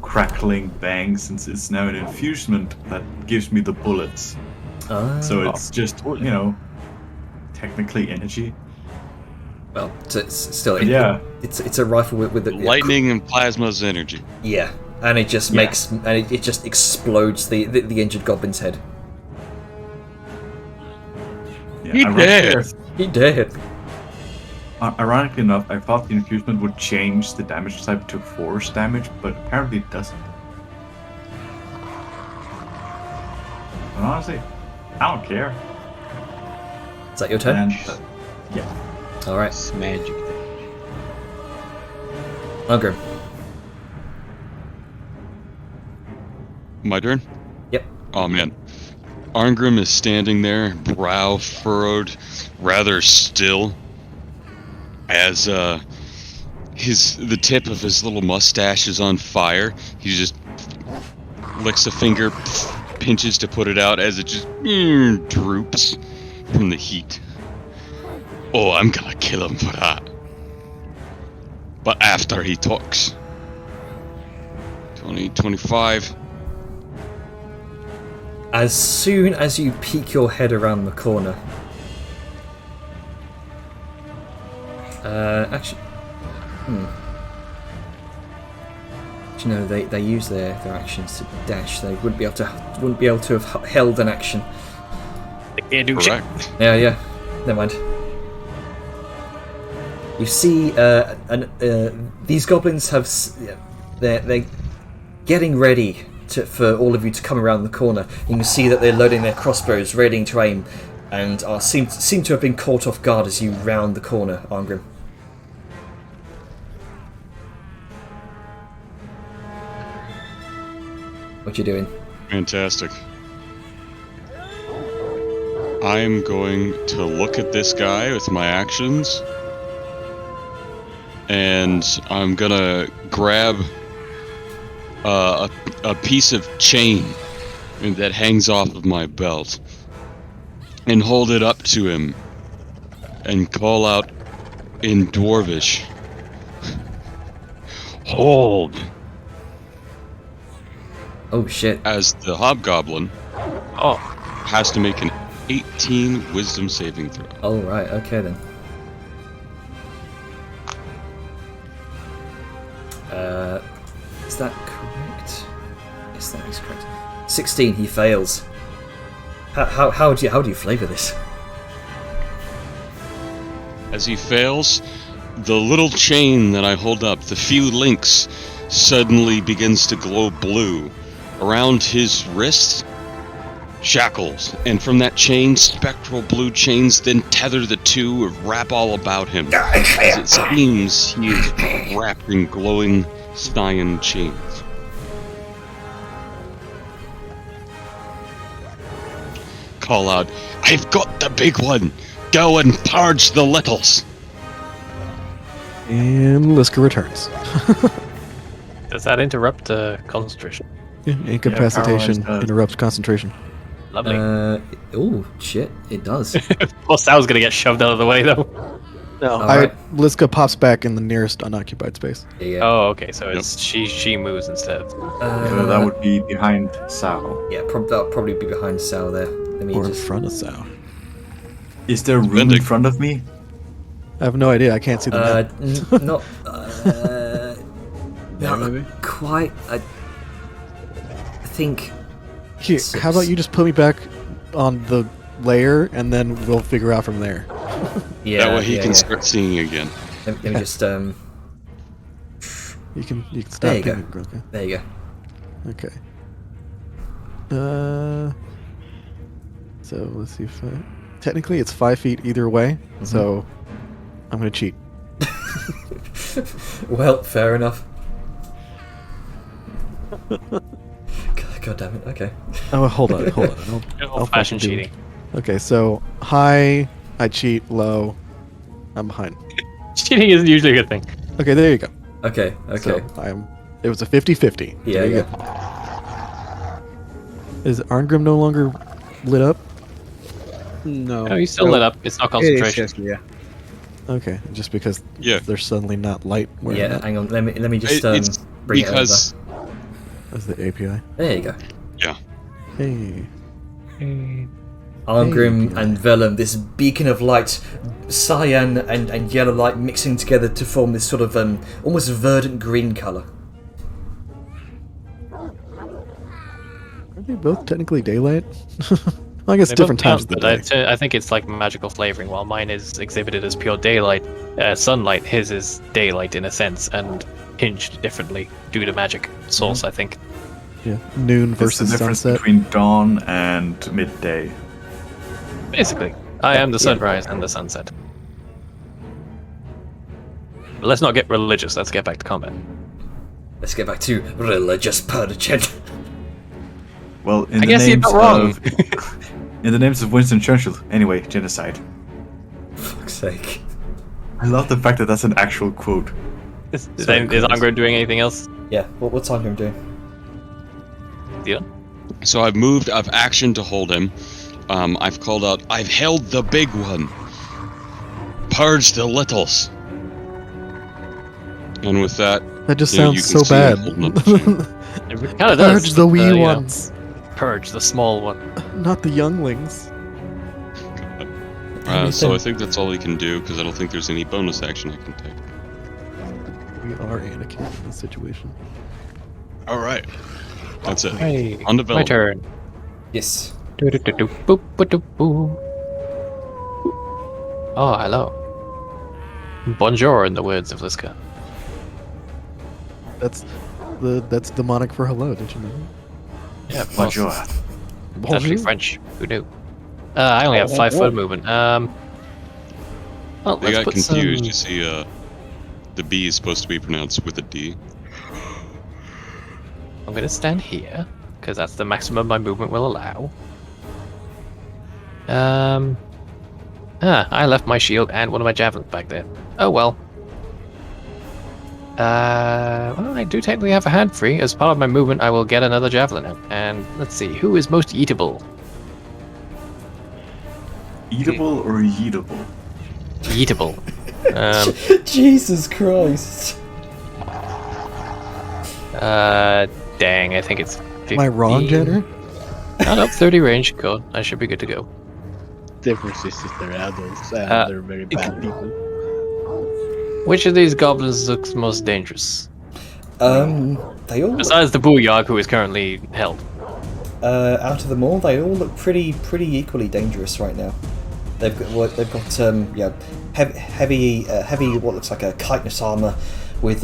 crackling bang since it's now an infusement that gives me the bullets. So it's just, you know, technically energy. Well, it's still Yeah. it's a rifle with the Lightning and plasma's energy. Yeah, and it just makes it just explodes the injured goblin's head. Yeah, He did. He did. Ironically enough, I thought the infusement would change the damage type to force damage, but apparently it doesn't. But honestly, I don't care. Is that your turn? And, yeah. All right, It's magic. Ungrim. My turn? Yep. Oh man. Arngrim is standing there, brow furrowed, rather still, as the tip of his little mustache is on fire. He just licks a finger, pinches to put it out as it just droops from the heat. Oh, I'm gonna kill him for that. But after he talks. 20, 25. As soon as you peek your head around the corner, actually, you know, they use their actions to dash. They wouldn't be able to have held an action. They can't do shit. Correct. Yeah. Never mind. You see, these goblins have they're getting ready for all of you to come around the corner. You can see that they're loading their crossbows, readying to aim, and seem to have been caught off guard as you round the corner, Arngrim. What you doing? Fantastic. I am going to look at this guy with my actions, and I'm gonna grab a piece of chain that hangs off of my belt and hold it up to him and call out in Dwarvish, "Hold!" Oh shit. As the hobgoblin Oh, has to make an 18 wisdom saving throw. Oh right, okay then. Is that correct? Yes, that is correct. 16, he fails. How do you flavour this? As he fails, the little chain that I hold up, the few links, suddenly begins to glow blue. Around his wrist, shackles, and from that chain, spectral blue chains then tether the two, wrap all about him. As it seems he is wrapped in glowing cyan chains. Call out, "I've got the big one! Go and purge the littles!" And Liska returns. does that interrupt concentration? Incapacitation paralyzed, interrupts concentration. Lovely. Oh shit, it does. Well, Sal's gonna get shoved out of the way though. No, Alright. Liska pops back in the nearest unoccupied space. Yeah. Oh, okay. So it's she moves instead. That would be behind Sal. Yeah, that'll probably be behind Sal there. Let me Or in just. front of Sal. Is there room Benedict. in front of me? I have no idea. I can't see the map. Not. Not maybe? quite. I think. Here, how about you just put me back on the layer, and then we'll figure out from there. Yeah. That way he yeah, can yeah. start seeing again. Let me just. You can stop. There you go. pinging, okay. There you go. Okay. So let's see if technically it's 5 feet either way. So I'm gonna cheat. Well, fair enough. God damn it. Okay. Oh, hold on. I'll Old-fashioned fucking do- cheating. Okay, so high, I cheat. Low, I'm behind. Cheating isn't usually a good thing. Okay, there you go. Okay. So it was a 50-50. Yeah, There you yeah. go. Is Arngrim no longer lit up? No. No, he's still lit up. It's not concentration. It is, yes, yeah. Okay, just because Yeah. there's suddenly not light where Yeah. Hang on. Let me just It's bring because that's the API. it over. There you go. Hey. Arngrim Hey. and Vellum, this beacon of light, cyan and yellow light mixing together to form this sort of almost verdant green colour. Are they both technically daylight? I guess They different both times of count, the but day. I think it's like magical flavoring. While mine is exhibited as pure daylight, sunlight, his is daylight in a sense, and hinged differently due to magic source. I think. Yeah. Noon What's the versus difference sunset. between dawn and midday? Basically, I am the Yeah. sunrise and the sunset. But let's not get religious. Let's get back to combat. Let's get back to religious purging. Well, in I the guess you're names not wrong. of in the names of Winston Churchill. Anyway, genocide. Fuck's sake. I love the fact that that's an actual quote. Is So Angro doing anything else? Yeah. What's Arngrim doing? Deal? So I've moved, I've actioned to hold him. I've called out, "I've held the big one. Purge the littles." And with that, That just Yeah, you sounds can so see bad. it holding up the It kind of does. Purge the but, wee you know, ones, purge the small one. not the younglings. so I think that's all he can do, because I don't think there's any bonus action I can take. We are Anakin in this situation. Alright. That's it. Hey, On the my Vellum. turn. Yes. Do-do-do-do, boop, ba-do-boo. Oh, hello. Bonjour, in the words of Liska. That's demonic for hello. Did you know? Yeah, of course. Bonjour. It's actually French. Who knew? I only have 5 foot movement. Well, I let's got put confused. some... You see, the B is supposed to be pronounced with a D. I'm gonna stand here because that's the maximum my movement will allow. I left my shield and one of my javelins back there. Oh well. Well, I do technically have a hand free. As part of my movement, I will get another javelin out. And let's see, who is most eatable? Eatable or yeetable? Eatable. Jesus Christ. Dang, I think it's 50. Am I wrong, Jenner? Oh, no, 30 range. Cool. I should be good to go. Difference is just they're adults and they're very bad people. Which of these goblins looks most dangerous? They all Besides the Booyog, who is currently held. out of them all, they all look pretty equally dangerous right now. They've got heavy what looks like a chitinous armor with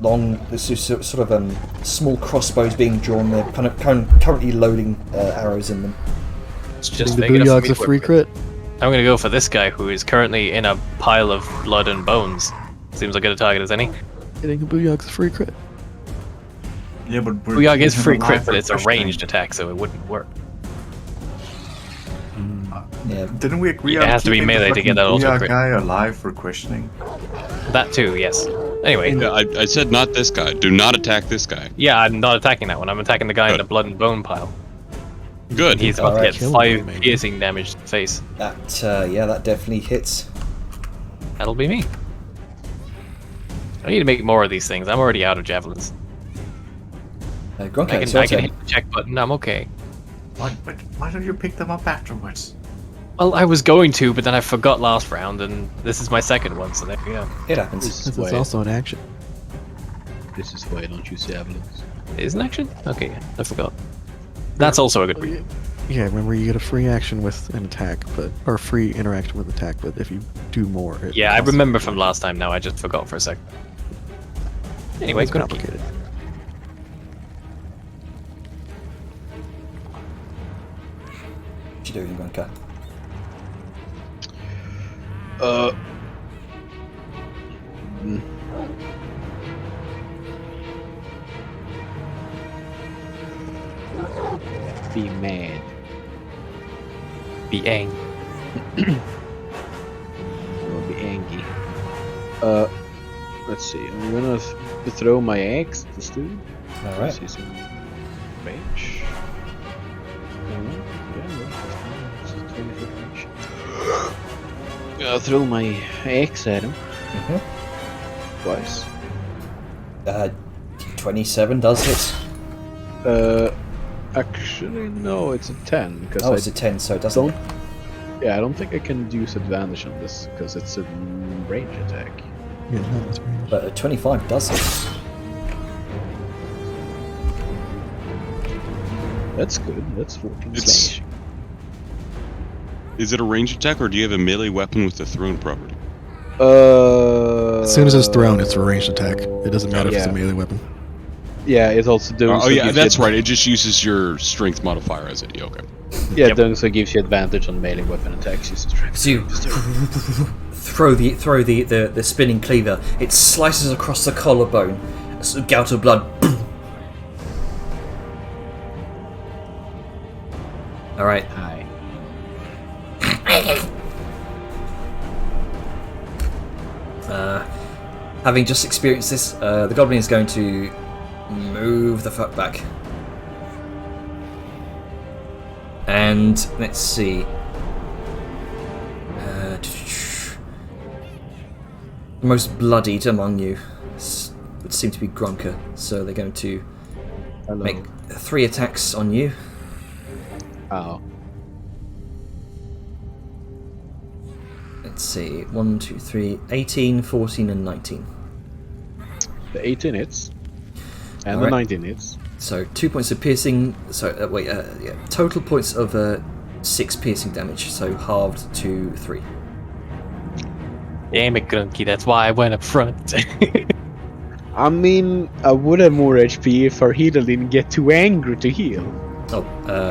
long sort of small crossbows being drawn. They're kind of currently loading arrows in them. It's just The big enough for Booyog's me a to free work crit. with. I'm gonna go for this guy who is currently in a pile of blood and bones. Seems like good a target as any. Getting a Booyog's a free crit. Yeah, but Booyog is free alive crit, for but it's a questioning. ranged attack, so it wouldn't work. Yeah. Didn't we agree It on has to be keeping the melee to get that fucking auto Booyah crit. guy alive for questioning? That too, yes. Anyway, Yeah, I said not this guy. Do not attack this guy. yeah, I'm not attacking that one. I'm attacking the guy in Good. the blood and bone pile. Good. He's about to Alright, get kill him, 5 maybe. piercing damage to the face. That that definitely hits. That'll be me. I need to make more of these things. I'm already out of javelins. Gronk, I it's can your turn. hit the check button. I'm okay. Why don't you pick them up afterwards? Well, I was going to, but then I forgot last round, and this is my second one, so there we go. It happens. This is Because it's why. also an action. This is why I don't use javelins. It is an action? Okay, yeah, I forgot. That's also a good read. Yeah, remember you get a free action with an attack, or free interaction with attack, but if you do more, it Yeah, I costs- remember from last time now, I just forgot for a sec. Anyway, It's good complicated. What you doing, Gronk? Be mad. Be angry. Or be angry. Let's see. I'm gonna throw my axe at this dude. All Let's right. see some range. It's 20 foot range. I'll throw my axe at him Mhm. twice. 27 does hit. Actually, no, it's a 10 because Oh, I it's a 10, so it doesn't. don't. Yeah, I don't think I can use advantage on this because it's a range attack. Yeah, no, that's range. But a 25 does hit. That's good. That's 14 It's- slashing. Is it a ranged attack, or do you have a melee weapon with the thrown property? As soon as it's thrown, it's a ranged attack. It doesn't matter if it's a Yeah. melee weapon. Yeah, it also does. Oh yeah, that's right. It just uses your strength modifier as it. Yeah, okay. Yeah, Yep. it also gives you advantage on melee weppen attacks. Uses strength. So you throw the spinning cleaver. It slices across the collarbone. A gout of blood. All right. Hi. Having just experienced this, the goblin is going to move the fuck back. And let's see. The most bloodied among you would seem to be Grunker, so they're going to Hello. make 3 attacks on you. Oh. Let's see. 1, 2, 3, 18, 14, and 19. The 18 hits. And Alright. the 19 hits. So 2 points of piercing. So total points of 6 piercing damage. So halved to 3. Damn it, Grunky, that's why I went up front. I mean, I would have more HP if our healer didn't get too angry to heal. Oh,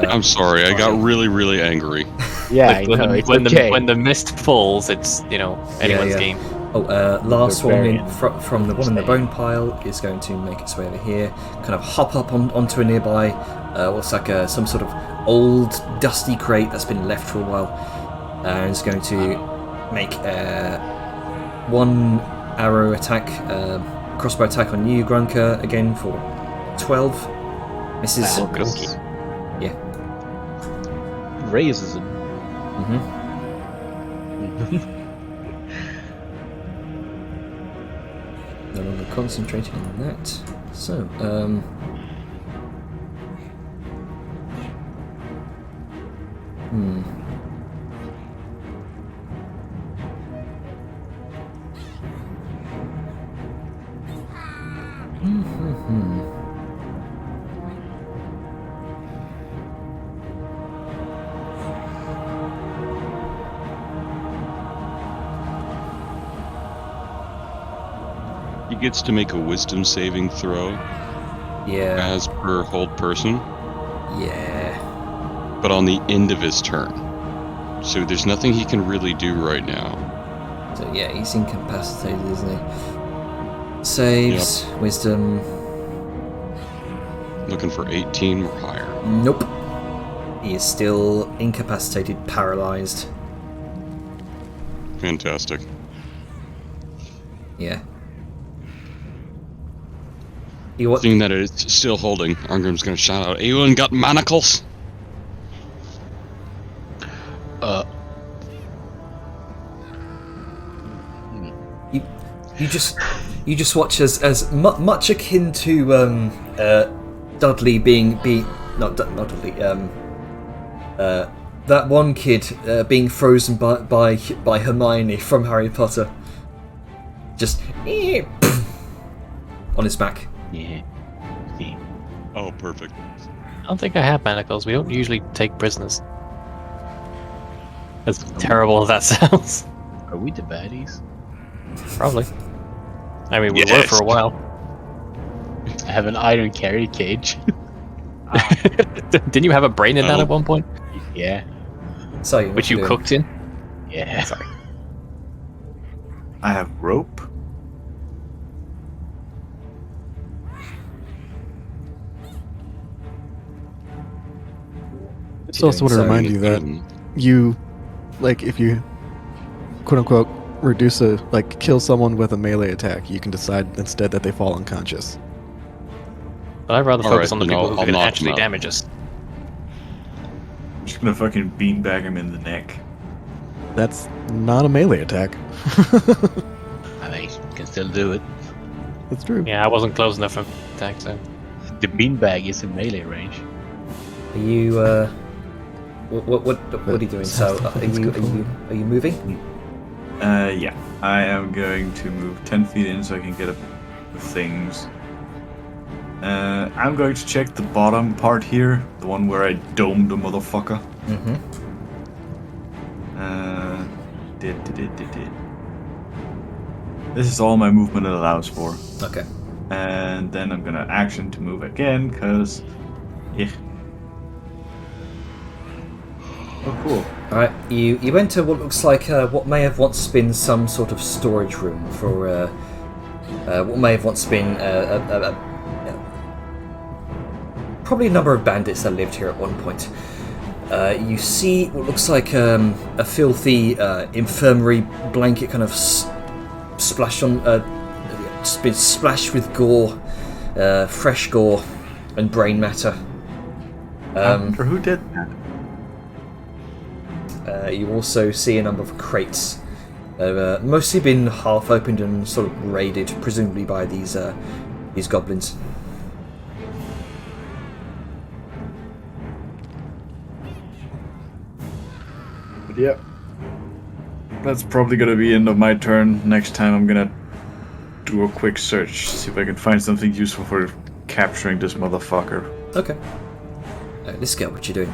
I'm sorry, I got really, really angry. Yeah, Like, I when, know, the, it's when, okay. when the mist falls, it's, you know, anyone's yeah. game. Oh, last one in Barbarian. from the one in the bone pile is going to make its way over here. Kind of hop up onto a nearby, what's like some sort of old dusty crate that's been left for a while, and is going to make one arrow attack, crossbow attack on you, Grunker, again for 12. Misses. Oh, gunky. Yeah. Raises him. No longer concentrating on that. So, He gets to make a wisdom saving throw yeah, as per hold person, yeah. but on the end of his turn. So there's nothing he can really do right now. So yeah, he's incapacitated, isn't he? Saves, wisdom. Looking for 18 or higher. Nope. He is still incapacitated, paralyzed. Fantastic. Yeah. You what? Seeing that it's still holding, Arngrim's gonna shout out, "Anyone got manacles?" You just watch as much akin to Dudley being not Dudley that one kid being frozen by Hermione from Harry Potter, just on his back. Yeah. Oh, perfect. I don't think I have manacles. We don't usually take prisoners. As terrible as that sounds. Are we the baddies? Probably. I mean, we were Yes. for a while. I have an iron carry cage. Didn't you have a brain in that Oh. at one point? Yeah. So Which you cooked in? Yeah. Sorry. I have rope. Just also want to So- remind you that you, like, if you, quote unquote, kill someone with a melee attack, you can decide instead that they fall unconscious. But I'd rather All focus right, on the then people I'll who can knock them actually out. damage us. I'm just gonna fucking beanbag him in the neck. That's not a melee attack. I mean, can still do it. That's true. Yeah, I wasn't close enough for attack, so. The beanbag is in melee range. Are you what are you doing? So are you moving? Yeah. I am going to move 10 feet in so I can get up the things. I'm going to check the bottom part here, the one where I domed the motherfucker. Mm-hmm. This is all my movement it allows for. Okay. And then I'm gonna action to move again, cause yeah. Oh cool. Alright, you enter what looks like what may have once been some sort of storage room for what may have once been probably a number of bandits that lived here at one point. You see what looks like a filthy infirmary blanket kind of splashed on, been splashed with gore, fresh gore and brain matter. I wonder who did that? You also see a number of crates, mostly been half opened and sort of raided, presumably by these goblins. But yeah. That's probably gonna be end of my turn. Next time I'm gonna do a quick search, see if I can find something useful for capturing this motherfucker. Okay. Let's get what you're doing.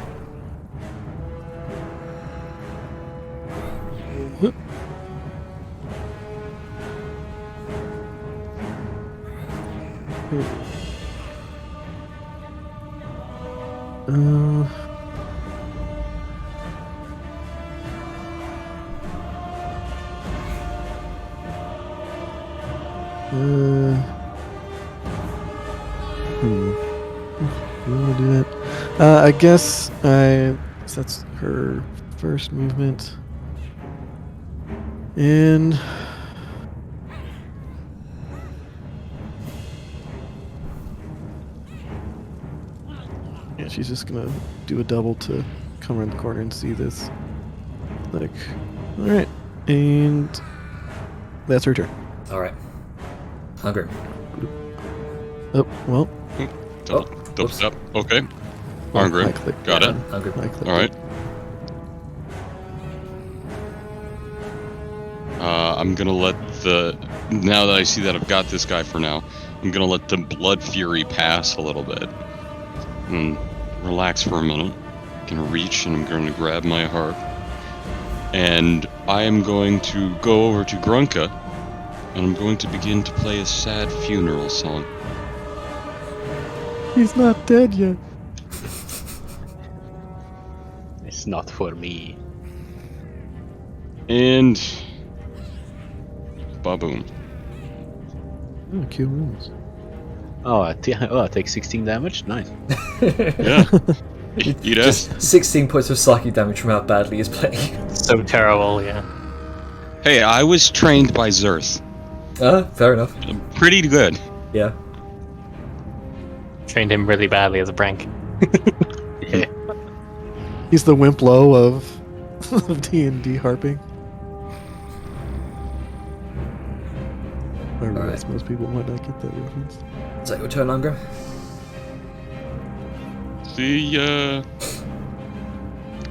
You want to do that? I guess that's her first movement. And yeah, she's just gonna do a double to come around the corner and see this. Like, all right, and that's her turn. All right. Hungry. Oh well. Double whoops. step. Okay. I Arngrim. clicked. Got it. Hungry. I clicked All right. it. I'm gonna let the. Now that I see that I've got this guy for now, I'm gonna let the blood fury pass a little bit and relax for a minute. I'm gonna reach and I'm gonna grab my harp, and I am going to go over to Grunka, and I'm going to begin to play a sad funeral song. He's not dead yet. It's not for me. And ba-boom. Oh, cute rules. Oh, I take 16 damage. Nice. Yeah. Eat ass. Just 16 points of psychic damage from how badly he's playing. So terrible, yeah. Hey, I was trained by Zerth. Fair enough. Pretty good. Yeah. Trained him really badly as a prank. Yeah. He's the Wimplo of D&D harping. I realize most people might not get that reference. Is that your turn, Hungry?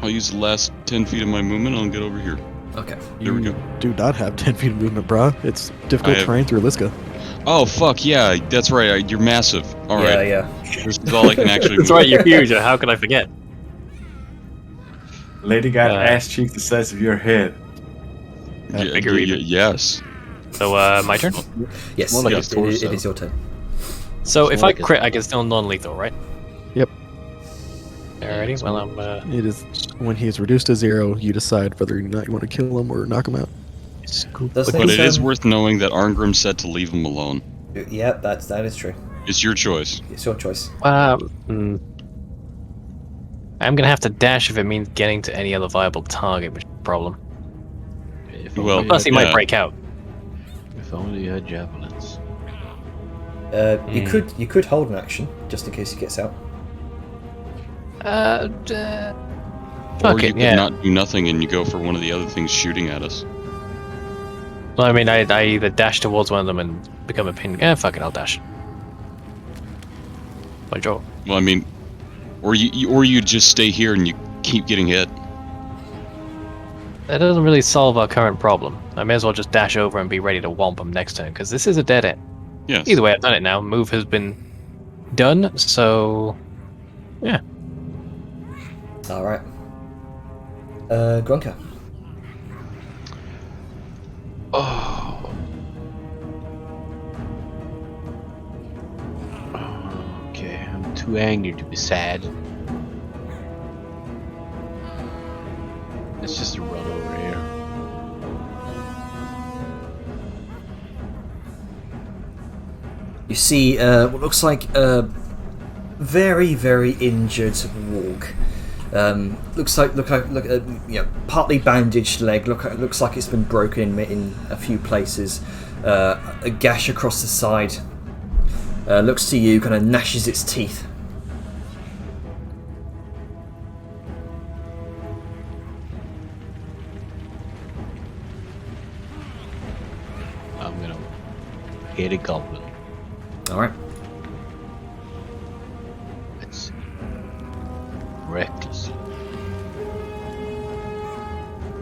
I'll use the last 10 feet of my movement and I'll get over here. Okay. There we go. Do not have 10 feet of movement, brah. It's difficult I have- terrain through Liska. Oh, fuck, yeah, that's right, you're massive. Alright, Yeah. this is all I can actually That's move. right, you're huge. How could I forget? Lady got Uh, ass cheeks the size of your head. bigger even. Yes. So, my turn? Yes. More like it- his torso. it is your turn. So, It's if more I like a- crit, I can still non-lethal, right? Yep. Alrighty, well, I'm, It is when he is reduced to 0, you decide whether or not you want to kill him or knock him out. Doesn't But it is um, worth knowing that Arngrim said to leave him alone. Yeah, that is true. It's your choice. It's your choice. I'm gonna have to dash if it means getting to any other viable target, which is a problem. If Well, only, Plus, he might yeah. break out. if only you had javelins. You could hold an action just in case he gets out. Or Fuck you it, could yeah. not do nothing and you go for one of the other things shooting at us. Well, I mean, I either dash towards one of them and become a pin. Fuck it, I'll dash. My jaw. Well, I mean, or you just stay here and you keep getting hit. That doesn't really solve our current problem. I may as well just dash over and be ready to womp him next turn, because this is a dead end. Yes. Either way, I've done it now. Move has been done, so yeah. All right. Grunka. Oh. Okay, I'm too angry to be sad. Let's just run over here. You see what looks like a very, very injured walk. Looks like partly bandaged leg. Looks like it's been broken in a few places. A gash across the side. Looks to you, kind of gnashes its teeth. I'm gonna hit a goblin. All right. Let's see. Recklessly.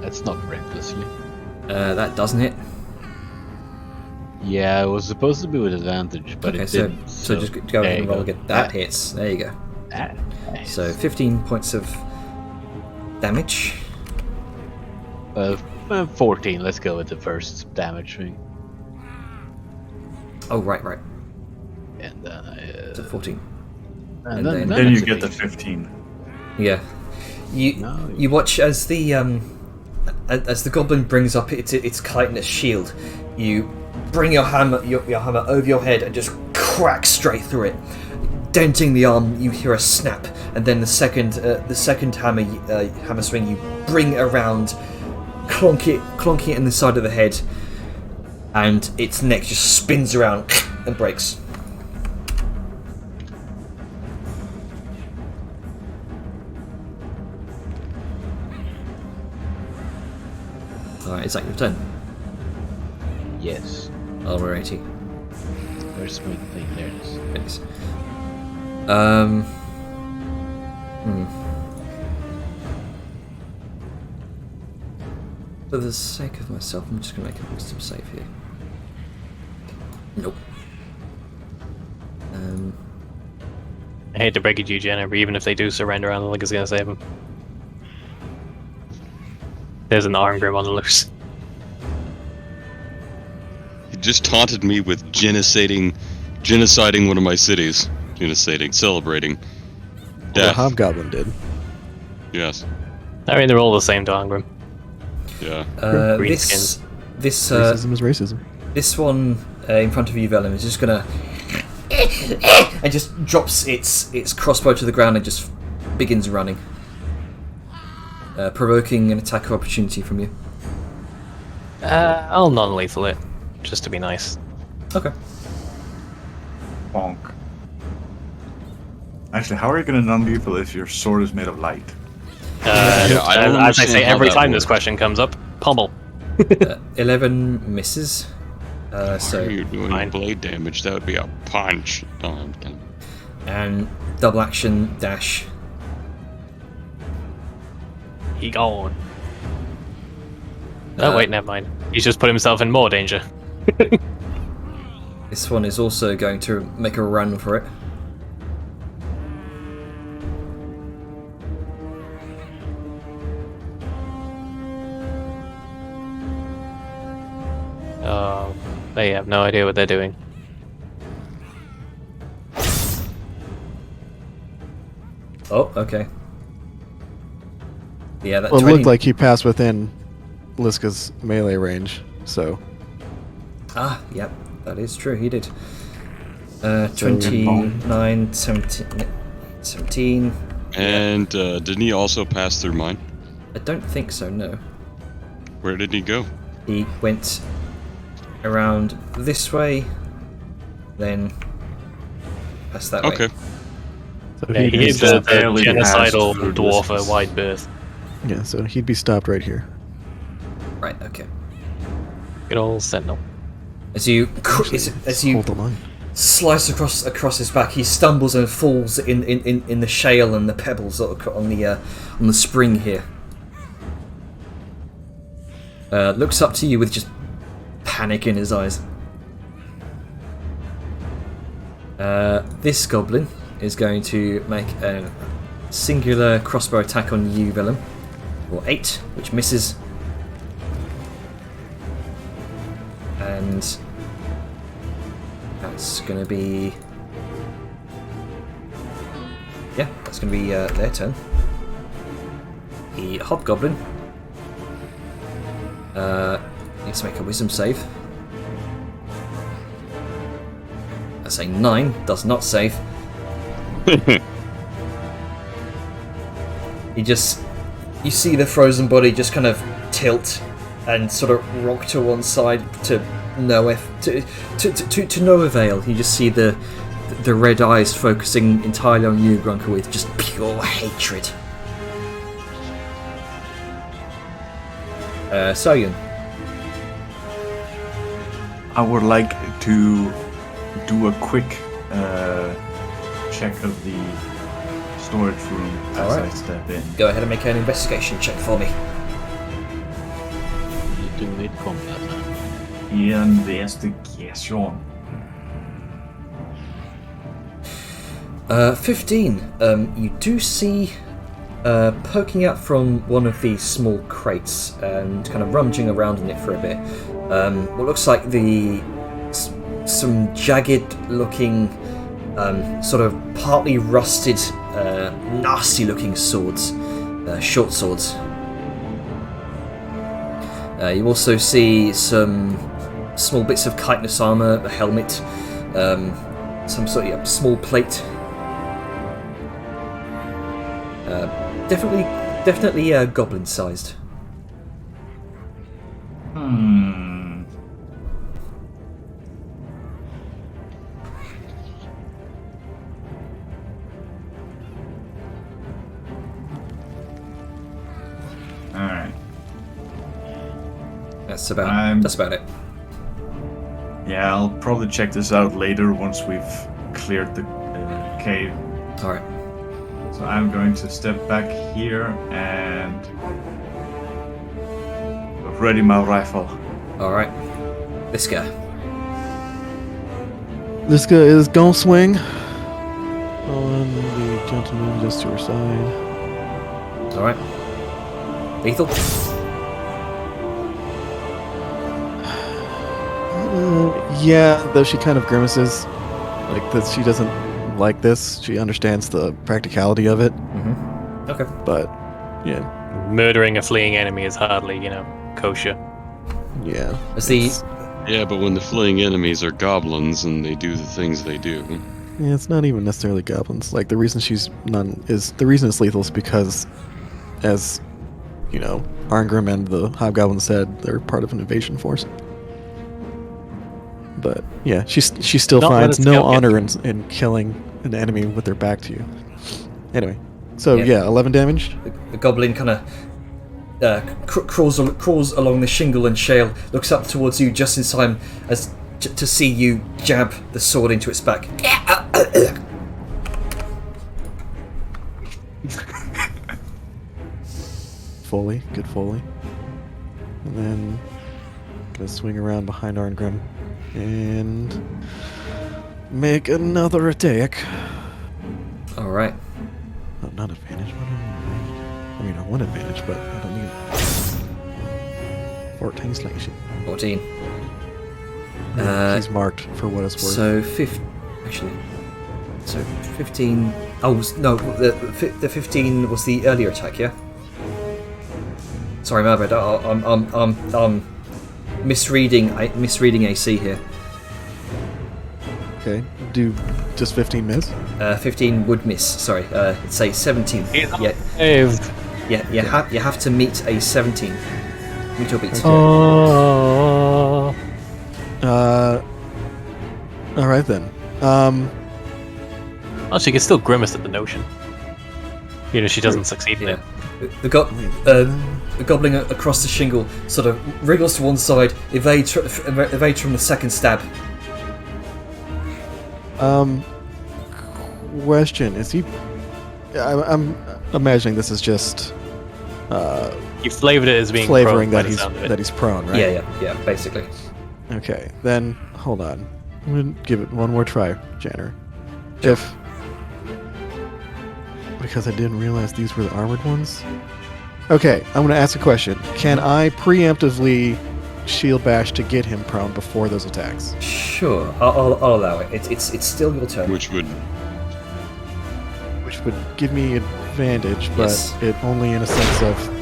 That's not recklessly. That doesn't hit. Yeah, it was supposed to be with advantage, but Okay, it so didn't. so just go there ahead and you roll go. again. That hits. There you go. Nice. So 15 points of damage. 14. Let's go with the first damage thing. Oh, right. And to 14. And Then you it's get the evasion. 15. Yeah. You No. you watch as the goblin brings up its chitinous shield. You bring your hammer over your head and just crack straight through it, denting the arm. You hear a snap, and then the second hammer swing you bring around, clonk it in the side of the head, and its neck just spins around and breaks. Alright, is that your turn? Yes. Armor 80. Where's my thing? There it is. Thanks. For the sake of myself, I'm just going to make a wisdom save here. Nope. I hate to break it to you, Jenna, but even if they do surrender, I don't think it's gonna save them. There's an Arngrim on the loose. He just taunted me with genociding one of my cities. Celebrating The death. Hobgoblin did. Yes. I mean, they're all the same to Arngrim. Yeah. Green This Racism is racism. this one in front of you, Vellum, is just gonna and just drops its crossbow to the ground and just begins running, provoking an attack of opportunity from you. I'll non-lethal it, just to be nice. Okay. Bonk. Actually, how are you going to non-lethal if your sword is made of light? Yeah, I don't as I understand say how every that time works. this question comes up, pummel. 11 misses. So If you're doing fine. blade damage, that would be a punch. Oh, I'm kidding. and double action dash. He gone. Oh wait, never mind. He's just put himself in more danger. This one is also going to make a run for it. They have no idea what they're doing. Oh, okay. Yeah, that Well, it 20... looked like he passed within Liska's melee range, so Ah, yep, that is true, he did. 29, 17... And didn't he also pass through mine? I don't think so, no. Where did he go? He went around this way, then past that way. Okay. so Yeah, he he'd be is the stopped. barely genocidal passed through dwarf Liskus. a wide berth. Yeah, so he'd be stopped right here. Right, okay. Good old sentinel. As you Hold the line. slice across his back, he stumbles and falls in the shale and the pebbles that are on the spring here. Looks up to you with just panic in his eyes. This goblin is going to make a singular crossbow attack on you, Willem. Or 8, which misses. And that's going to be... Yeah, that's going to be their turn. The hobgoblin needs to make a wisdom save. That's a 9, does not save. You see the frozen body just kind of tilt and sort of rock to one side to no avail. You just see the red eyes focusing entirely on you, Grunker, with just pure hatred. Soyun. I would like to do a quick check of the storage room as Alright. I step in. Go ahead and make an investigation check for me. You do with combat. Investigation. 15. You do see poking out from one of these small crates and kind of rummaging around in it for a bit. What looks like some jagged looking sort of partly rusted, nasty-looking swords, short swords. You also see some small bits of chitinous armor, a helmet, some sort of small plate. Definitely goblin-sized. Alright. That's about it. Yeah, I'll probably check this out later once we've cleared the cave. All right. So I'm going to step back here and ready my rifle. All right. This guy. This guy is gonna swing on the gentleman just to her side. All right. Lethal. Yeah, though she kind of grimaces, like that she doesn't like this. She understands the practicality of it, Okay. but yeah, Murdering a fleeing enemy is hardly, kosher. yeah. As the It's- Yeah, but when the fleeing enemies are goblins and they do the things they do. Yeah, it's not even necessarily goblins. Like the reason the reason it's lethal is because, as you know, Arngrim and the Hobgoblin said, they're part of an invasion force. But yeah, she still Not when finds it's no kill honor in killing an enemy with their back to you. Anyway, so yeah, 11 damage. the goblin kind of crawls along the shingle and shale, looks up towards you just in time as to see you jab the sword into its back. Foley, good Foley. And then gonna swing around behind Arngrim and make another attack. All right. Oh, not advantage. I mean, I want advantage, but I don't need it. 14 slashing. 14. He's marked for what it's worth. So 15. Oh no, the 15 was the earlier attack, yeah. Sorry, my bad. I'm misreading AC here. Okay, do just 15 miss? 15 would miss. Sorry, it's a 17. Yeah, you have to meet a 17. Meet or beat. Oh. All right then. Well, she can still grimace at the notion. She doesn't succeed in Yeah. it. The goblin across the shingle sort of wriggles to one side, evades from the second stab. Question: Is he? I'm imagining this is just You flavored it as being flavoring prone by that the sound of it. he's prone, right? Yeah, basically. Okay, then hold on. I'm gonna give it one more try, Janner. Because I didn't realize these were the armored ones. Okay, I'm gonna ask a question. Can I preemptively shield bash to get him prone before those attacks? Sure, I'll allow it. It's still your turn. Which would Which would give me advantage, but Yes. it only in a sense of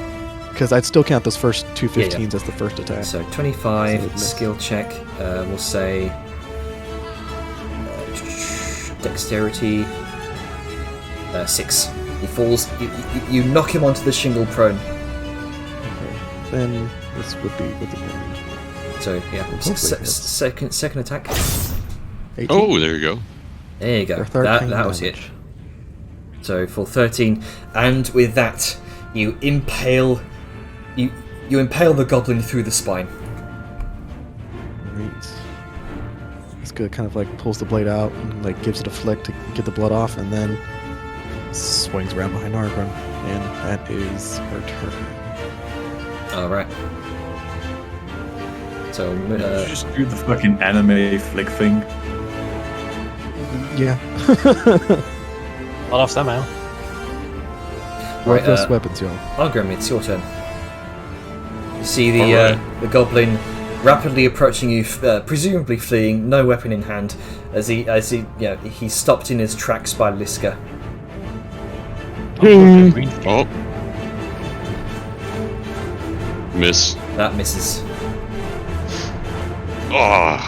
because I'd still count those first two Yeah, 15s as the first attack. So So 25 it missed. skill check. We'll say dexterity 6. He falls. You knock him onto the shingle prone. Okay. Then this would be with advantage. So yeah, Hopefully second attack. 18. Oh, there you go. There you go. For 13 That was it. damage. So for 13, and with that, you impale the goblin through the spine. Great. This guy kind of like pulls the blade out and like gives it a flick to get the blood off, and then swings around behind Argrim, and that is her turn. All right. So Did you just do the fucking anime flick thing? Yeah. Not off somehow. Right, Best weapons, y'all. Argrim, it's your turn. You see the goblin rapidly approaching you, presumably fleeing, no weapon in hand, as he's stopped in his tracks by Liska. Oh. Miss. That misses. Oh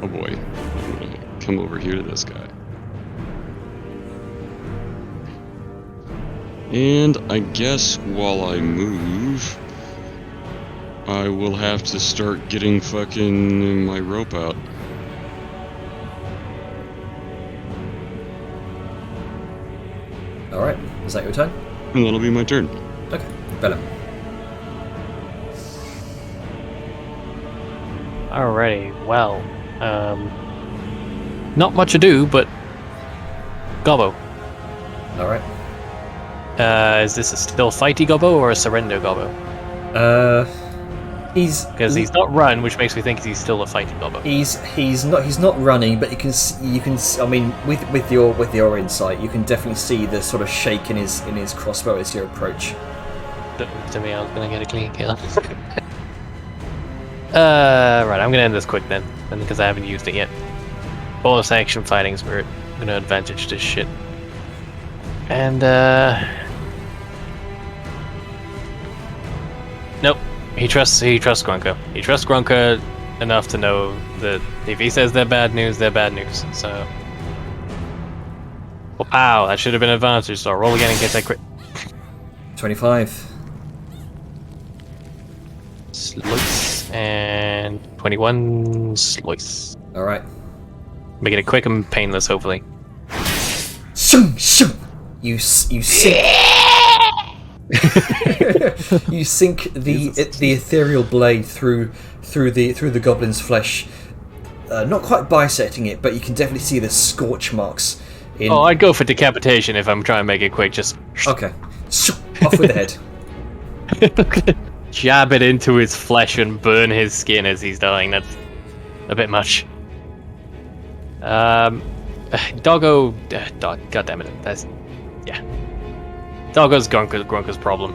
boy. I'm gonna come over here to this guy. And I guess while I move, I will have to start getting fucking my rope out. Alright, is that your turn? And that'll be my turn. Okay, Bella. Alrighty, well, not much ado, but Gobbo. Alright. Is this a still fighty Gobbo or a surrender Gobbo? Because he's not run, which makes me think he's still a fighty Gobbo. He's not running, but you can I mean, with your insight, you can definitely see the sort of shake in his crossbow as you approach. To me, I was gonna get a clean kill. Right, I'm gonna end this quick then, because I haven't used it yet. Bonus action fighting spirit. I'm gonna advantage this shit. And nope. He trusts Grunka. He trusts Grunka enough to know that if he says they're bad news, they're bad news. So, wow, that should have been advantage. So I'll roll again in case I crit. 25. Slice and 21 slice. All right. Making it quick and painless, hopefully. Shoo, shoo. You sink. You sink the ethereal blade through the goblin's flesh, not quite bisecting it, but you can definitely see the scorch marks. Oh, I'd go for decapitation if I'm trying to make it quick. Just okay, off with the head. Jab it into his flesh and burn his skin as he's dying. That's a bit much. Doggo, God damn it, that's yeah. Doggo's Grunka's problem.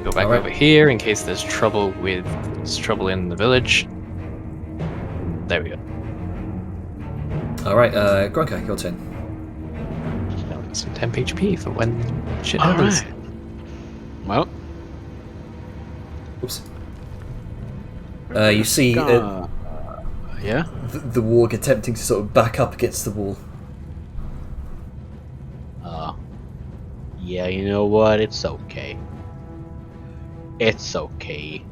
Go back over here in case there's trouble in the village. There we go. Alright, Grunka, your turn. Some temp HP for when shit happens. Right. Well, Oops. You see yeah. the warg attempting to sort of back up against the wall. Yeah, you know what? It's okay. It's okay.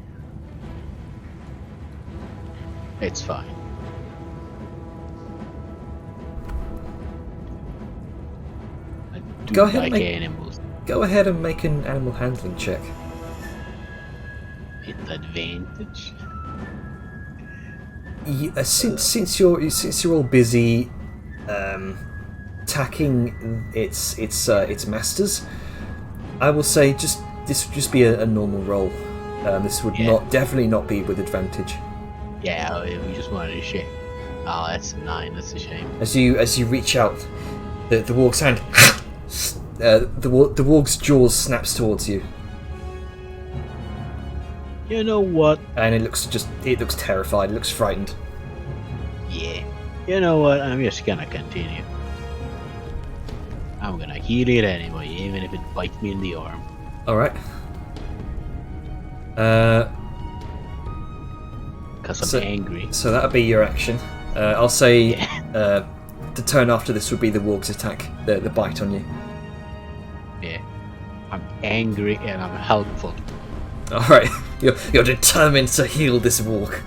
It's fine. I do Go ahead, like make- animals. Go ahead and make an animal handling check. With advantage. Since you're all busy attacking its masters, I will say this would just be a normal roll. This would definitely not be with advantage. Yeah, we just wanted to share. Oh, that's a 9. That's a shame. As you reach out, the warg's hand, the warg's jaws snaps towards you, You know what? and it looks terrified. It looks frightened. Yeah. You know what? I'm just gonna continue. I'm gonna heal it anyway, even if it bites me in the arm. All right. Because I'm angry. So that'll be your action. I'll say the turn after this would be the warg's attack, the bite on you. Yeah. I'm angry and I'm helpful. All right, you're determined to heal this warg,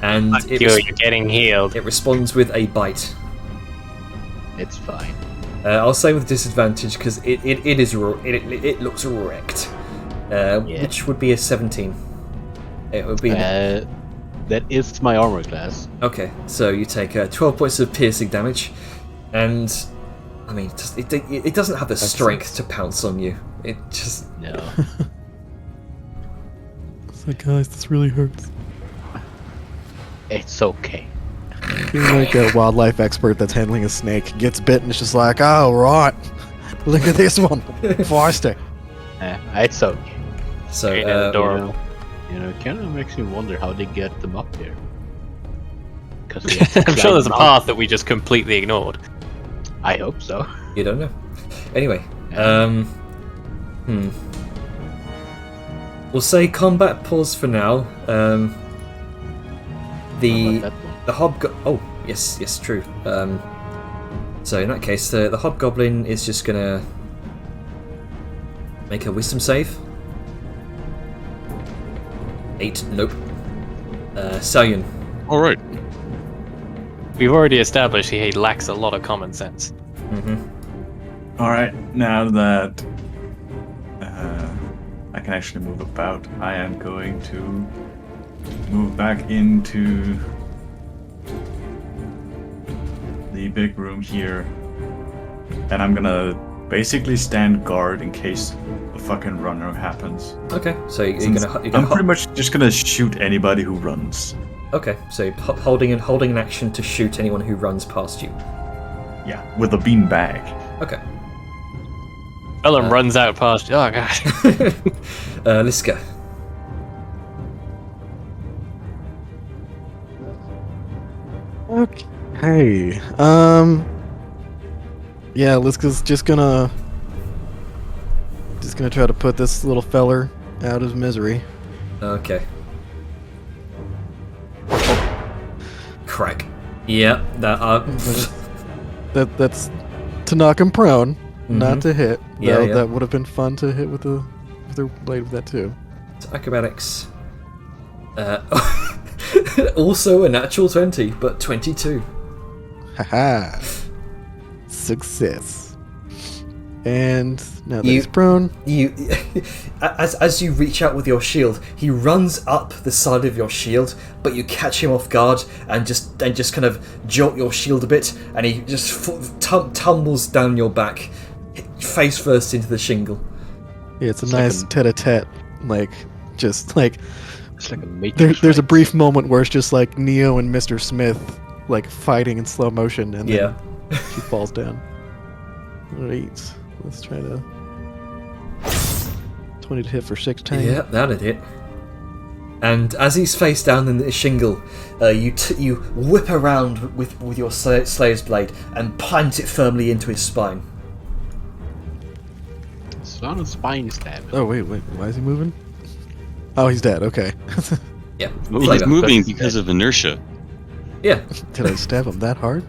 and You're getting healed. it responds with a bite. It's fine. I'll say with disadvantage because it looks wrecked, which would be a 17. It would be That is my armor class. okay. So you take 12 points of piercing damage, and I mean it doesn't have the strength to pounce on you. It just No. It's like, guys, this really hurts. It's okay. You're like a wildlife expert that's handling a snake, gets bit, and it's just like, oh, right. Look at this one. Feisty. It's okay. So, Ain't it adorable? It kind of makes me wonder how they get them up there. Because I'm sure there's a path that we just completely ignored. I hope so. you don't know. Anyway, we'll say combat pause for now. The oh yes, true. So in that case, the hobgoblin is just gonna make a wisdom save. 8, nope. Salion. All right. We've already established he lacks a lot of common sense. All right, now that I can actually move about, I am going to move back into the big room here, and I'm gonna basically stand guard in case a fucking runner happens. Okay, so you're Since gonna I'm pretty much just gonna shoot anybody who runs. okay, so you're holding an action to shoot anyone who runs past you. Yeah, with a beanbag. Okay. Ellen runs out past. Oh god. Liska. Okay. Yeah, Liska's just gonna try to put this little feller out of misery. Okay. Crack. Yeah, That's to knock him prone, not to hit. Yeah, Though yeah. that would have been fun to hit with the blade of that too. acrobatics. Also a natural 20, but 22. Haha. Success. And now that You- he's prone, You, as you reach out with your shield, he runs up the side of your shield, but you catch him off guard and just kind of jolt your shield a bit, and he just tumbles down your back, face first into the shingle. yeah, it's a It's like nice a- tete-a-tete, It's like a Matrix. there's a fight. brief moment where it's just like Neo and Mr. Smith like fighting in slow motion, and Yeah. then she falls down. Alright, let's try to 20 to hit for 16. Yeah, that'd hit. And as he's face down in the shingle, you whip around with your Slayer's blade and plant it firmly into his spine. It's not a spine stab. Oh wait, why is he moving? Oh, he's dead. Okay. Yeah, He's flavor. moving because of inertia. Yeah, Did I stab him that hard?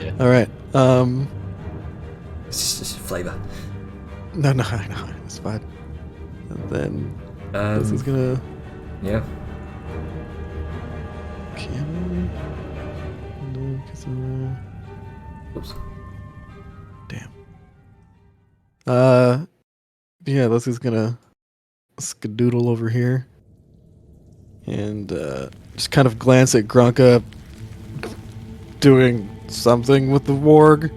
Yeah. All right. it's just flavor. No, I know, it's fine. And then this is gonna. Yeah. Can I? No, 'cause, Oops. damn. Yeah, this is gonna skadoodle over here and just kind of glance at Grunka doing something with the warg.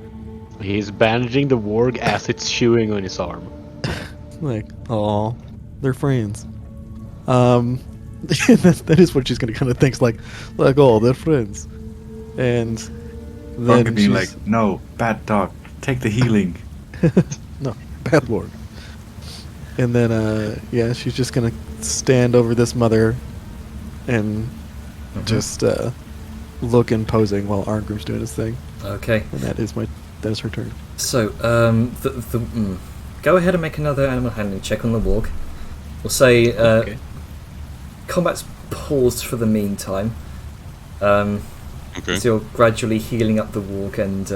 He's bandaging the warg as it's chewing on his arm. Like, oh, they're friends. That is what she's gonna kind of think, like, oh, they're friends. And then Then being like, she's- no, bad dog, take the healing. no, bad lord. And then, yeah, she's just gonna stand over this mother and just look imposing while Arngrim's doing his thing. Okay. And that is her turn. So, go ahead and make another animal handling check on the warg. We'll say Okay. combat's paused for the meantime. Okay. So you're gradually healing up the warg, and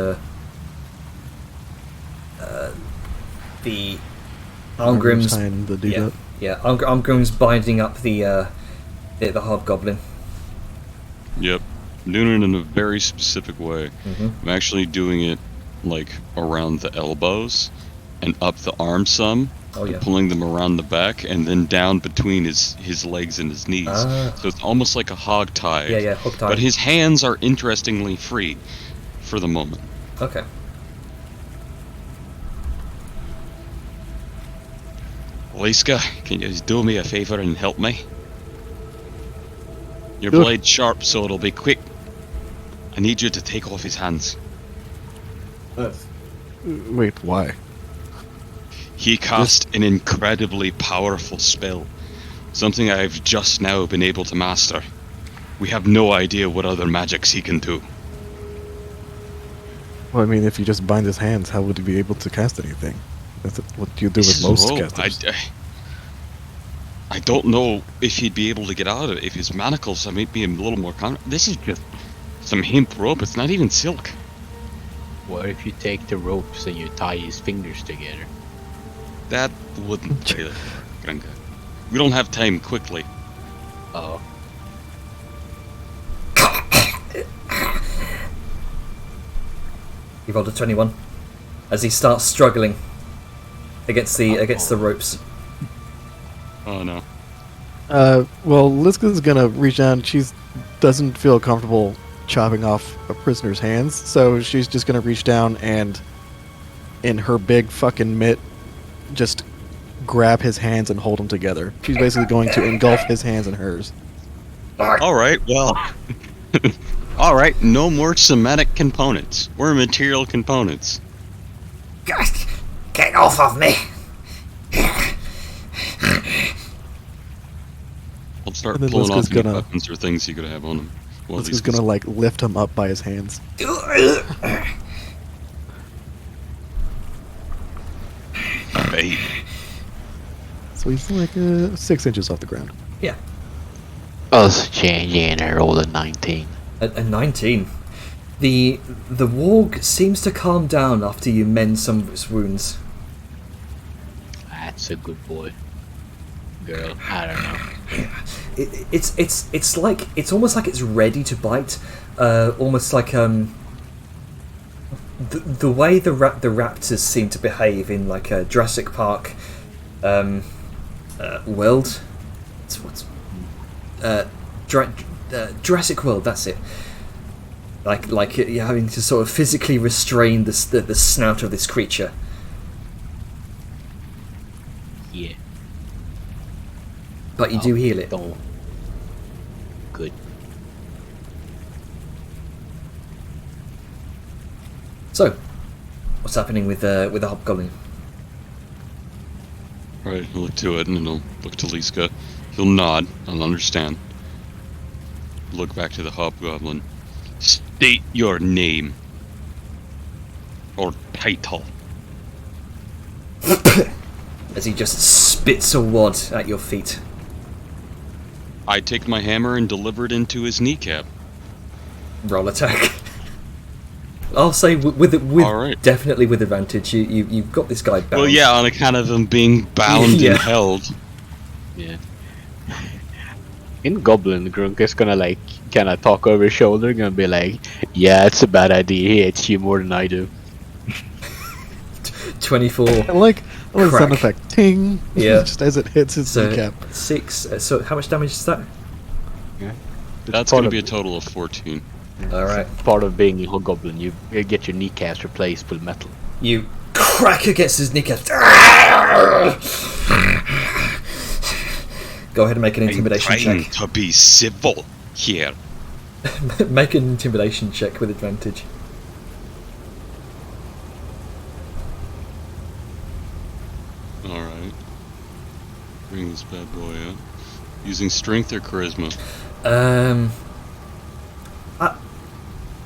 the Arngrim's tying the dude up. yeah, Arngrim's binding up the hobgoblin. Yep. I'm doing it in a very specific way. I'm actually doing it like around the elbows and up the arm some, Oh yeah. pulling them around the back and then down between his legs and his knees. Ah. So it's almost like a hog tie. Yeah, hook tie. But his hands are interestingly free for the moment. Okay. Liska, can you do me a favor and help me? Your Sure. blade's sharp, so it'll be quick. I need you to take off his hands. Wait, why? He cast an incredibly powerful spell Something I've just now been able to master. We have no idea what other magics he can do. Well, I mean, if you just bind his hands, how would he be able to cast anything? That's what you do with most casters. I don't know if he'd be able to get out of it. If his manacles, I might be a little more confident. This is just some hemp rope. It's not even silk. What if you take the ropes and you tie his fingers together? That wouldn't be it, Granka. We don't have time quickly. Oh. He rolled a 21 as he starts struggling against the ropes. Oh no. Well, Liska's gonna reach down. She doesn't feel comfortable chopping off a prisoner's hands, so she's just gonna reach down and, in her big fucking mitt, just grab his hands and hold them together. She's basically going to engulf his hands in hers. Alright, well. Alright, no more somatic components. We're material components. Get off of me! I'll start And then pulling Liska's off any gonna- weapons or things you could have on him. Well, Liska's gonna like lift him up by his hands. Bait. So he's like 6 inches off the ground. Yeah, Us changing and I rolled a 19. a 19. The warg seems to calm down after you mend some of its wounds. That's a good boy. Girl, I don't know. It's like it's almost like it's ready to bite, almost like the way the raptors seem to behave in like a Jurassic Park world. Jurassic World. That's it. Like you're having to sort of physically restrain the snout of this creature. Yeah. But you do heal it. Don't. Good. So, what's happening with the hobgoblin? Right, he'll look to it and then he'll look to Liska. He'll nod, I'll understand. Look back to the hobgoblin. State your name. Or title. As he just spits a wad at your feet. I take my hammer and deliver it into his kneecap. Roll attack. I'll say with All right. definitely with advantage. You've got this guy bound. Well, yeah, on account of him being bound Yeah. and held. Yeah. In Goblin, Grunk is gonna like kinda talk over his shoulder, gonna be like, yeah, it's a bad idea, he hates you more than I do. 24. I like the sound Crack. effect. Ting! Yeah. Just as it hits his So kneecap. 6. So how much damage is that? That's part gonna of- be a total of 14. All right. Part of being a Hobgoblin, you get your kneecaps replaced with metal. You crack against his kneecap. Go ahead and make an intimidation I'm trying check. to be civil here. Make an intimidation check with advantage. Alright. Bring this bad boy up. Using strength or charisma?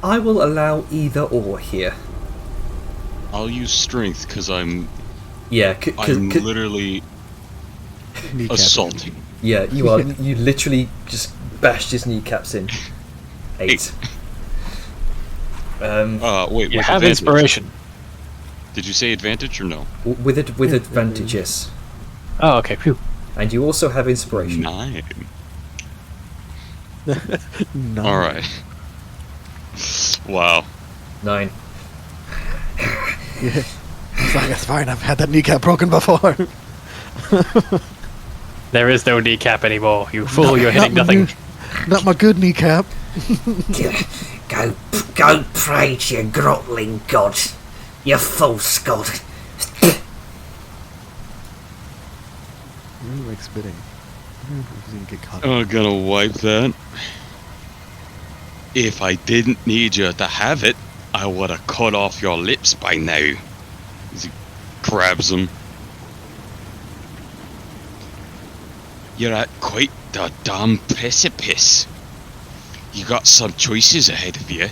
I will allow either or here. I'll use strength because I'm Yeah, literally Kneecap. assaulting. yeah, you are. You literally just bashed his kneecaps in. 8. Wait, You with have advantage. inspiration. Did you say advantage or no? With advantage, yes. Oh, okay. Phew. And you also have inspiration. 9. No. Alright. Wow. 9. Yeah. It's like, it's fine, I've had that kneecap broken before. There is no kneecap anymore. You fool, you're hitting Not my nothing. new- Not my good kneecap. Go pray to your grottling god. You false god. Ooh, like spitting. Ooh, he's gonna get caught. I'm gonna wipe that. If I didn't need you to have it, I would have cut off your lips by now. As he grabs them. You're at quite the damn precipice. You got some choices ahead of you.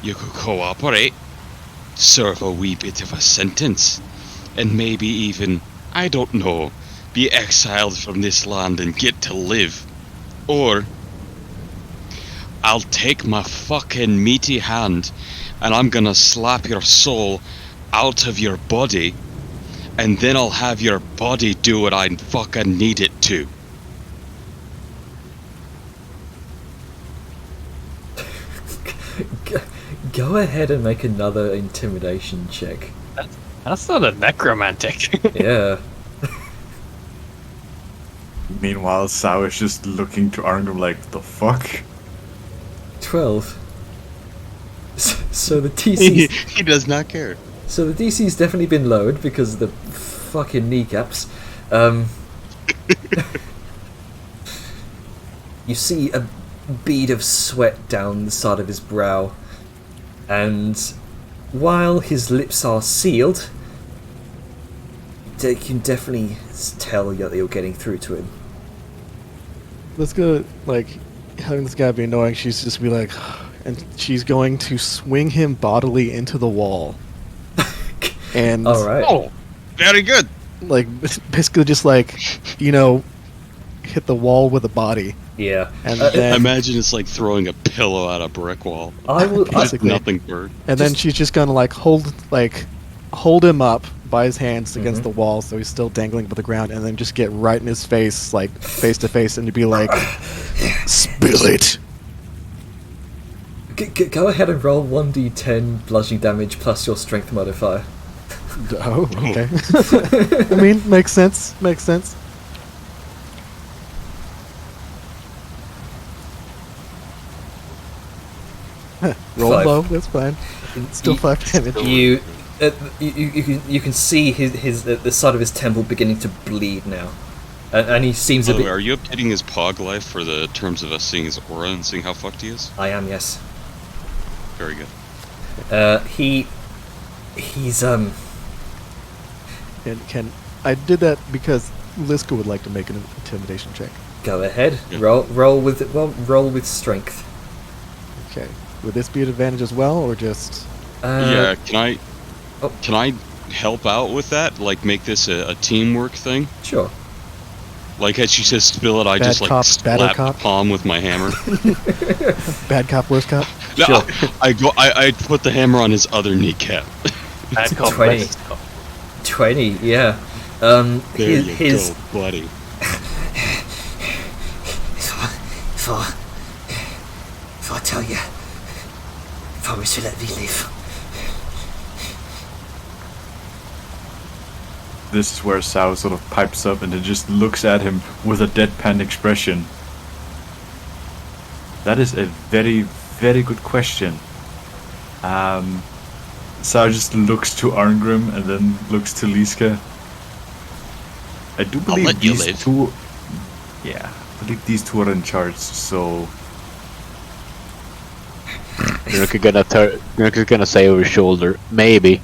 You could cooperate, serve a wee bit of a sentence, and maybe even, I don't know, be exiled from this land and get to live. Or, I'll take my fucking meaty hand and I'm gonna slap your soul out of your body, and then I'll have your body do what I fucking need it to. Go ahead and make another intimidation check. That's not a necromantic. Yeah. Meanwhile, Sao is just looking to Arngrim like, the fuck? 12. So the DC. He does not care. So the DC's definitely been lowered because of the fucking kneecaps. You see a bead of sweat down the side of his brow, and while his lips are sealed, you can definitely tell that you're getting through to him. Let's go, like, having this guy be annoying, she's just be like, and she's going to swing him bodily into the wall. And, Alright. Oh, very good. like, basically just like, you know, hit the wall with a body. Yeah. And then, Imagine it's like throwing a pillow at a brick wall. I will. Just Basically. nothing for. and then just- she's just gonna, like, hold him up by his hands against the wall so he's still dangling to the ground, and then just get right in his face, like, face to face, and to be like, spill it! Go ahead and roll 1d10 bludgeoning damage plus your strength modifier. Oh, okay. I mean, makes sense. Makes sense. Roll 5. low, that's fine. Still You- 5 damage. You can see his the side of his temple beginning to bleed now, and he seems By a the way, bit. are you updating his pog life for the terms of us seeing his aura and seeing how fucked he is? I am, yes. Very good. He's And I did that because Liska would like to make an intimidation check. Go ahead. Yeah. Roll with strength. Okay. Would this be an advantage as well, or just? Yeah, can I? oh. Can I help out with that? Like, make this a teamwork thing? Sure. Like, as she says, spill it. I Bad just like cop, badder slap cop? the palm with my hammer. Bad cop, worst cop? No, Sure. I put the hammer on his other kneecap. Bad cop, 20. racist cop. 20. Yeah. There His you go, buddy. If I tell you, promise to let me live. This is where Sao sort of pipes up and then just looks at him with a deadpan expression. That is a very, very good question. Sao just looks to Arngrim and then looks to Liska. I do I'll believe let you these live. two... Yeah, I believe these two are in charge, so... Nurka's gonna say over his shoulder, maybe.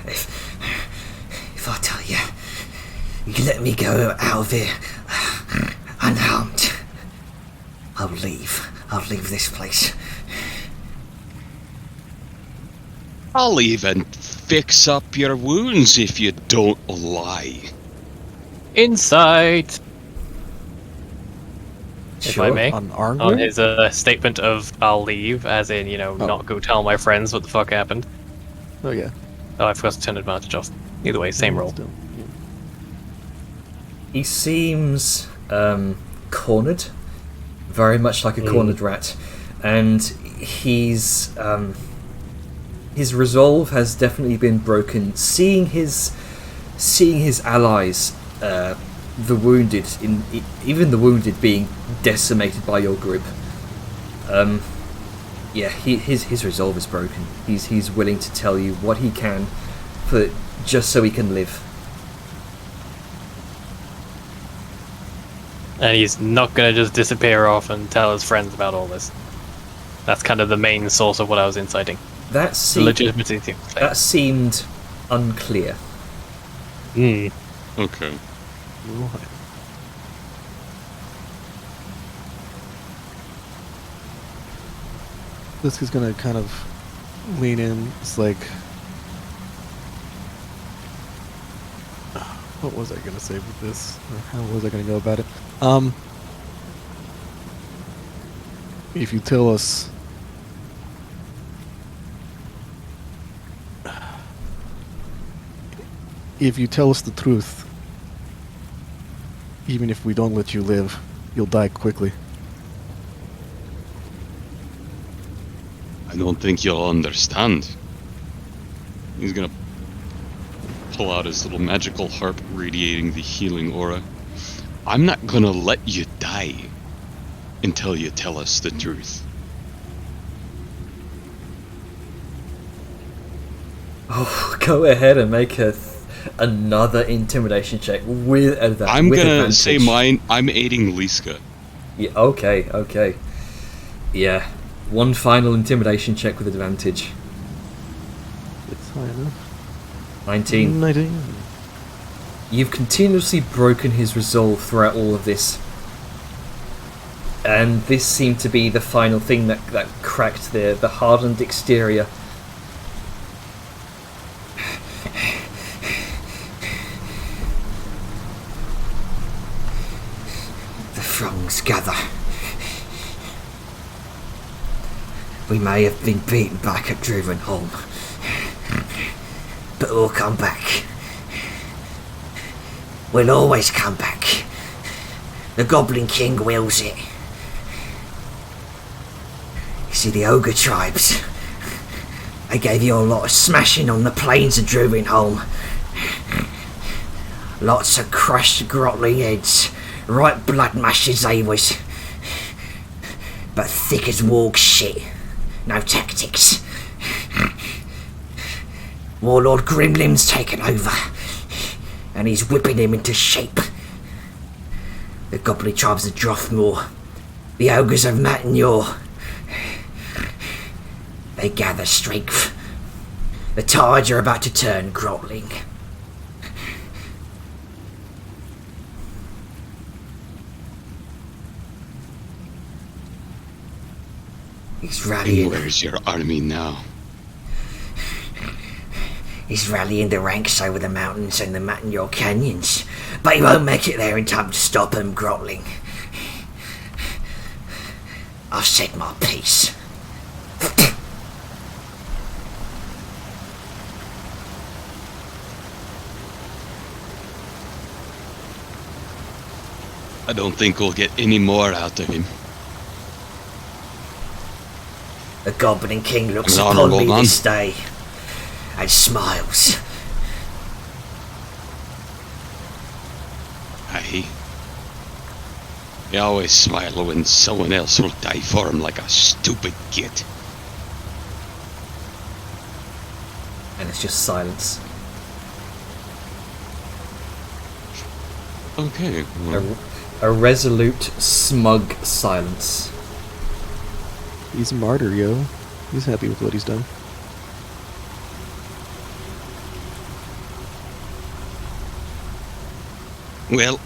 If I tell you, you let me go out of here unharmed, I'll leave. I'll leave this place. I'll even fix up your wounds if you don't lie. Insight, if I Sure. may, On on Arngrim? his statement of "I'll leave," as in, you know, Oh. not go tell my friends what the fuck happened. Oh, yeah. Oh, I forgot to turn advantage off. Either way, same roll. Still, yeah. He seems cornered, very much like a cornered rat, and his resolve has definitely been broken. Seeing his allies, the wounded, even the wounded, being decimated by your group. Yeah, his resolve is broken. He's willing to tell you what he can, for just so he can live. And he's not gonna just disappear off and tell his friends about all this. That's kind of the main source of what I was inciting. That The seemed legitimacy. unclear. Hmm. Okay. Muruhain. This is gonna kind of lean in. It's like, what was I gonna say with this? Or how was I gonna go about it? If you tell us, if you tell us the truth, even if we don't let you live, you'll die quickly. I don't think you'll understand. He's gonna pull out his little magical harp radiating the healing aura. I'm not gonna let you die until you tell us the truth. Oh, go ahead and make another intimidation check with that. I'm with gonna advantage. say mine. I'm aiding Liska. Yeah, okay. Yeah, one final intimidation check with advantage. It's high enough. 19. 19. You've continuously broken his resolve throughout all of this. And this seemed to be the final thing that cracked the hardened exterior. The throngs gather. We may have been beaten back at Drivenholm, but we'll come back. We'll always come back. The Goblin King wills it. You see, the ogre tribes, they gave you a lot of smashing on the plains of Drivenholm. Lots of crushed grotling heads, right blood mashes they was. But thick as warg shit. No tactics. Warlord Grimlim's taken over, and he's whipping him into shape. The Goblin tribes of Drothmore, the ogres of Matinor, they gather strength. The tides are about to turn, Grotling. He's And rallying. where's your army now? He's rallying the ranks over the mountains and the Matinor canyons, but he won't make it there in time to stop him, Grotling. I've said my piece. I don't think we'll get any more out of him. The Goblin King looks An upon honourable me man. this day and smiles. Aye. He always smile when someone else will die for him like a stupid git. And it's just silence. Okay. Well, A resolute, smug silence. He's a martyr, yo. He's happy with what he's done. well,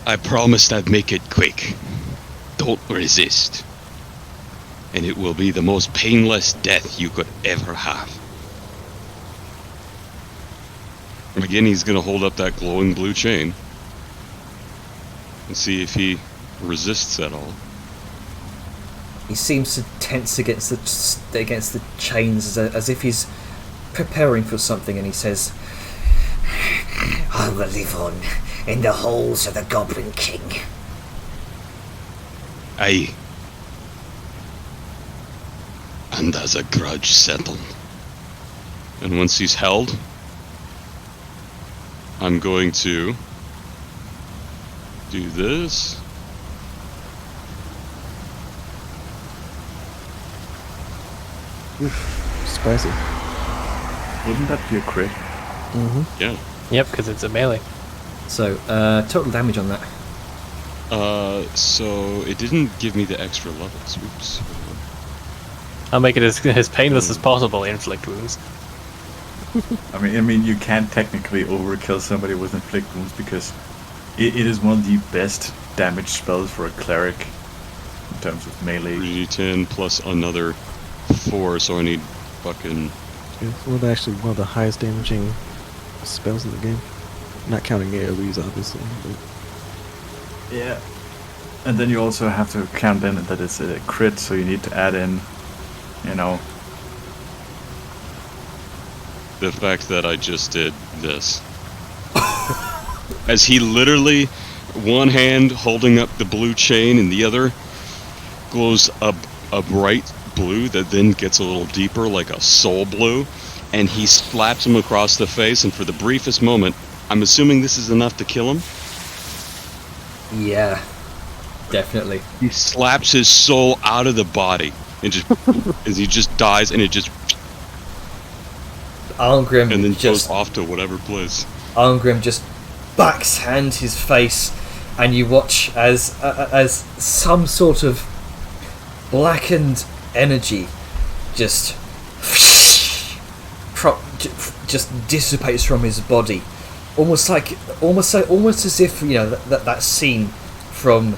I promised I'd make it quick. Don't resist. And it will be the most painless death you could ever have. And again, he's gonna hold up that glowing blue chain and see if he resists at all. He seems to tense against the chains as if he's preparing for something, and he says, I will live on in the halls of the Goblin King. Aye. And as a grudge settled. And once he's held, I'm going to do this. Spicy. Wouldn't that be a crit? Mm-hmm. Yeah. Yep, because it's a melee. so, total damage on that. So it didn't give me the extra levels. Oops. I'll make it as painless as possible, inflict wounds. I mean, you can't technically overkill somebody with inflict wounds because it is one of the best damage spells for a cleric in terms of melee. 3d10 plus another 4, so I need fucking. It's one of the highest damaging spells in the game. Not counting AoEs, obviously. But Yeah. And then you also have to count in that it's a crit, so you need to add in, you know. The fact that I just did this. As he literally, one hand holding up the blue chain and the other glows a bright blue that then gets a little deeper like a soul blue, and he slaps him across the face, and for the briefest moment, I'm assuming this is enough to kill him? Yeah, definitely. He slaps his soul out of the body, and just as he just dies, and it just Arngrim and then just goes off to whatever place. Arngrim just backhand his face, and you watch as some sort of blackened energy just dissipates from his body, almost as if, you know, that scene from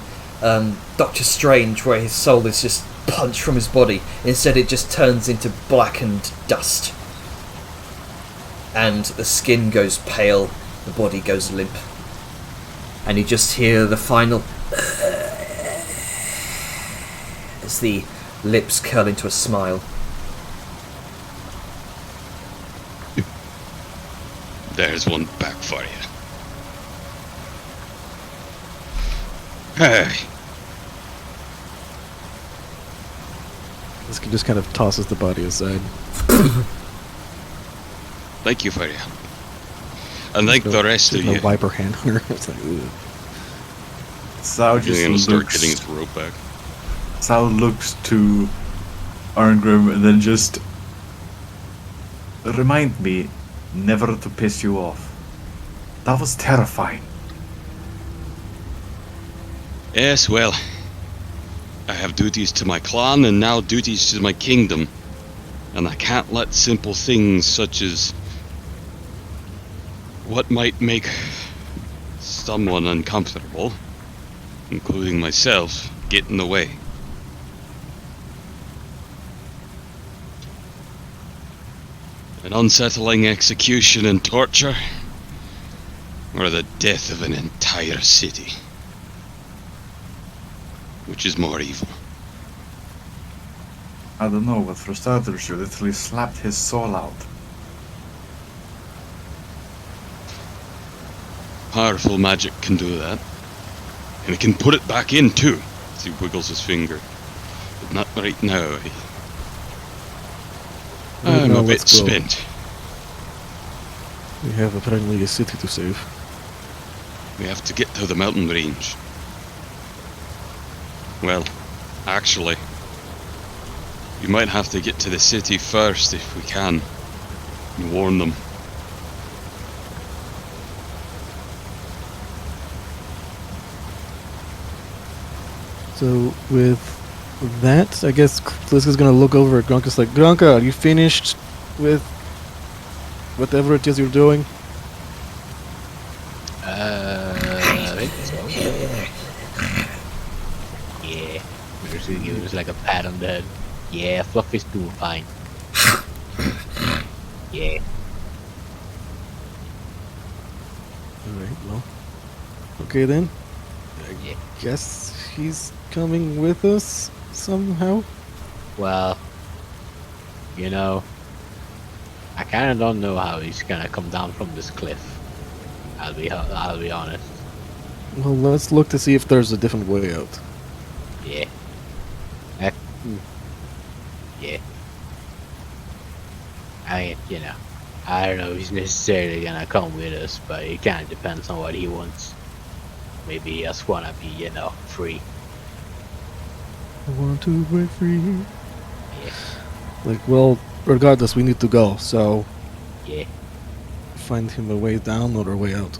Doctor Strange where his soul is just punched from his body. Instead, it just turns into blackened dust, and the skin goes pale, the body goes limp, and you just hear the final as the lips curl into a smile. There's one back for you. Hey, this kid just kind of tosses the body aside. thank you for you. And thank the rest of No you. wiper hand on her. It's like, ugh. Sal He's gonna just start looks. getting his rope back. Sal looks to Arngrim and then just remind me never to piss you off. That was terrifying. Yes, well, I have duties to my clan and now duties to my kingdom. And I can't let simple things such as what might make someone uncomfortable, including myself, get in the way. An unsettling execution and torture, or the death of an entire city. Which is more evil? I don't know, but for starters, you literally slapped his soul out. Powerful magic can do that. And it can put it back in too, as he wiggles his finger. But not right now. I'm No, a bit let's go. spent. We have apparently a city to save. We have to get to the mountain range. Well, actually, we might have to get to the city first if we can, and warn them. So with that, I guess Kaliska's gonna look over at Grunka's like, Grunka, are you finished with whatever it is you're doing? I think so. Yeah. It was like a pat on the head. Yeah, Fluffy's doing fine. Yeah. Alright, well. Okay then. Yeah. Guess he's coming with us somehow? Well, you know, I kind of don't know how he's gonna come down from this cliff. I'll be honest. Well, let's look to see if there's a different way out. Yeah. Yeah. I mean, you know, I don't know if he's necessarily gonna come with us, but it kind of depends on what he wants. Maybe he just wanna be, you know, free. I want to break free. Yeah. Like, well, regardless, we need to go, so Yeah. find him a way down or a way out.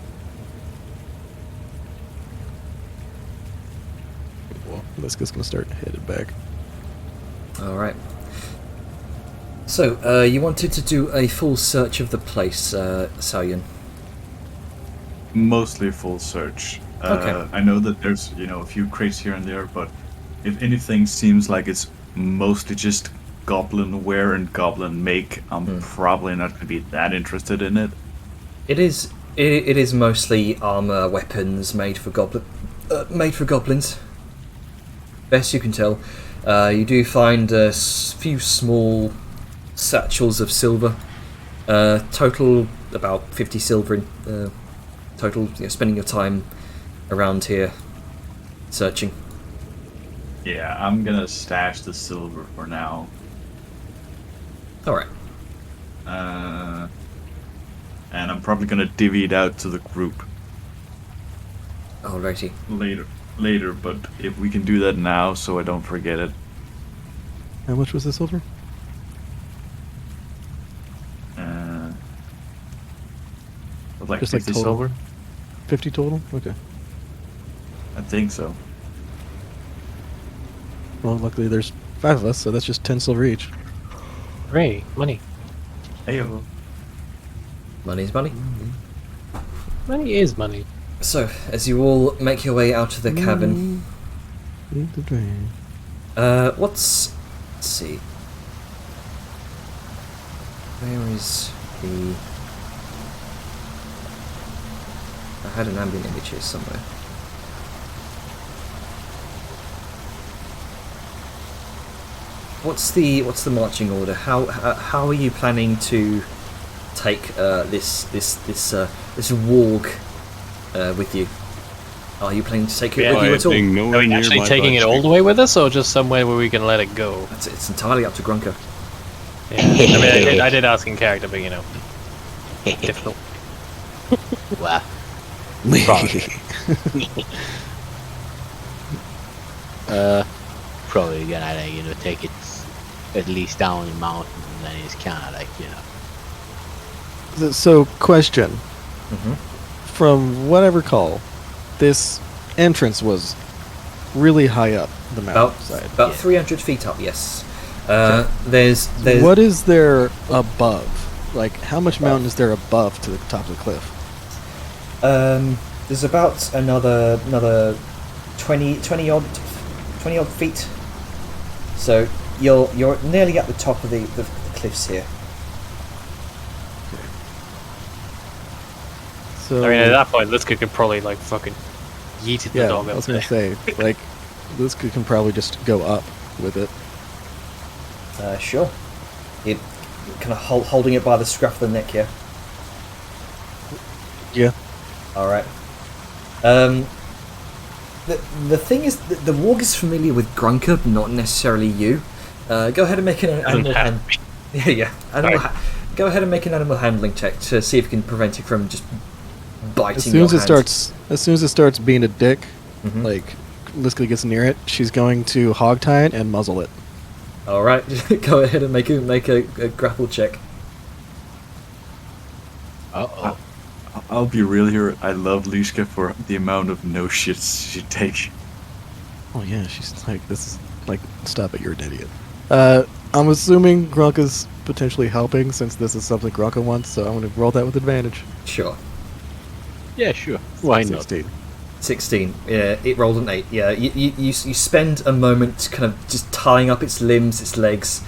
Well, Kaliska's gonna start headed back. All right. So, you wanted to do a full search of the place, Saoyun? Mostly full search. Okay. I know that there's, a few crates here and there, but if anything seems like it's mostly just goblin wear and goblin make, I'm probably not going to be that interested in it. It is mostly armor, weapons made for goblins. Best you can tell. You do find a few small satchels of silver. Total about 50 silver in total. Spending your time around here searching. Yeah, I'm gonna stash the silver for now. Alright. And I'm probably gonna divvy it out to the group Alrighty. later, but if we can do that now so I don't forget it. How much was the silver? Like Just like 50 total? silver? 50 total? Okay. I think so. Well, luckily there's 5 of us, so that's just 10 silver each. Hooray, money. Hey-o. Money's money. Money is money. So, as you all make your way out of the cabin, Eat the drain. let's see. Where is the... I had an ambient image here somewhere. What's the marching order? How are you planning to take this warg with you? Are you planning to take it with you at all? Are we actually taking it all the way with us, or just somewhere where we can let it go? It's entirely up to Grunker. Yeah. I mean, I did ask in character, but difficult. Wow. Probably gonna take it at least down the mountain, and then it's kind of like So, question. Mm-hmm. From what I recall, this entrance was really high up the mountainside. About 300 feet up. Yes. There's What is there above? Like, how much mountain is there above to the top of the cliff? There's about another 20 odd feet. So you're nearly at the top of the cliffs here. So, I mean, at that point, Liska could probably fucking yeet the yeah, dog I up was there. gonna say, like, this can probably just go up with it. Sure. You're kind of holding it by the scruff of the neck here. Yeah. All right. The thing is, the warg is familiar with Grunker, not necessarily you. Go ahead and make an animal Go ahead and make an animal handling check to see if you can prevent it from just biting As soon as your it hand. starts being a dick, Mhm. like Liska gets near it, she's going to hog tie it and muzzle it. All right. Go ahead and make a grapple check. Uh-oh. I'll be real here. I love Lishka for the amount of no shits she takes. Oh yeah, she's like, this is like, stop it, you're an idiot. I'm assuming Grunka's potentially helping since this is something Grunka wants, so I'm gonna roll that with advantage. Sure. Yeah, sure. Why not? 16. 16. Yeah, it rolled an 8. Yeah, you spend a moment kind of just tying up its limbs, its legs.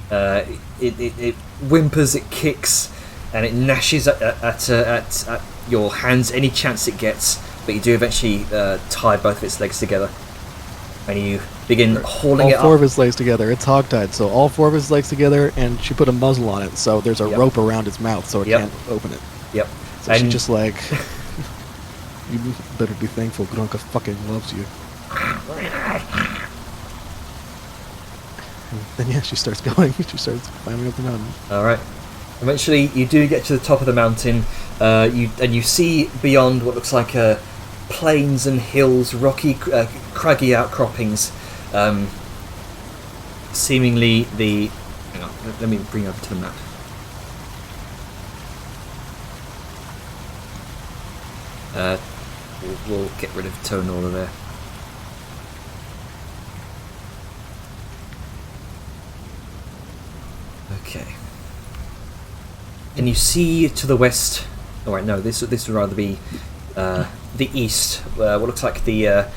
It whimpers, it kicks, and it gnashes at your hands any chance it gets. But you do eventually tie both of its legs together, and you begin hauling All it four up. of his legs together. It's hogtied, so all 4 of his legs together, and she put a muzzle on it, so there's a Yep. rope around its mouth, so it Yep. can't open it. Yep. So she's And- just like, you better be thankful Grunka fucking loves you. And then yeah, she starts going. She starts climbing up the mountain. All right. Eventually, you do get to the top of the mountain. You see beyond what looks like plains and hills, rocky, craggy outcroppings. Seemingly the. Hang on, let me bring over to the map. We'll get rid of Tonora there. Okay. And you see to the west. All right, no, this would rather be the east. What looks like the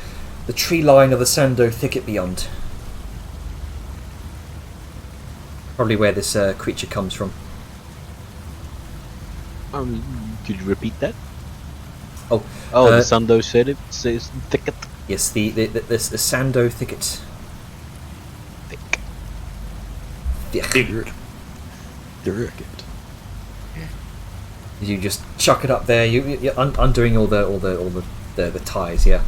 tree line of the Sando thicket beyond. Probably where this creature comes from. Could you repeat that? Oh, the Sando said it says thicket. yes, the Sando thicket. Thick. Thick. Direct. You just chuck it up there. You're undoing all the ties. Yeah.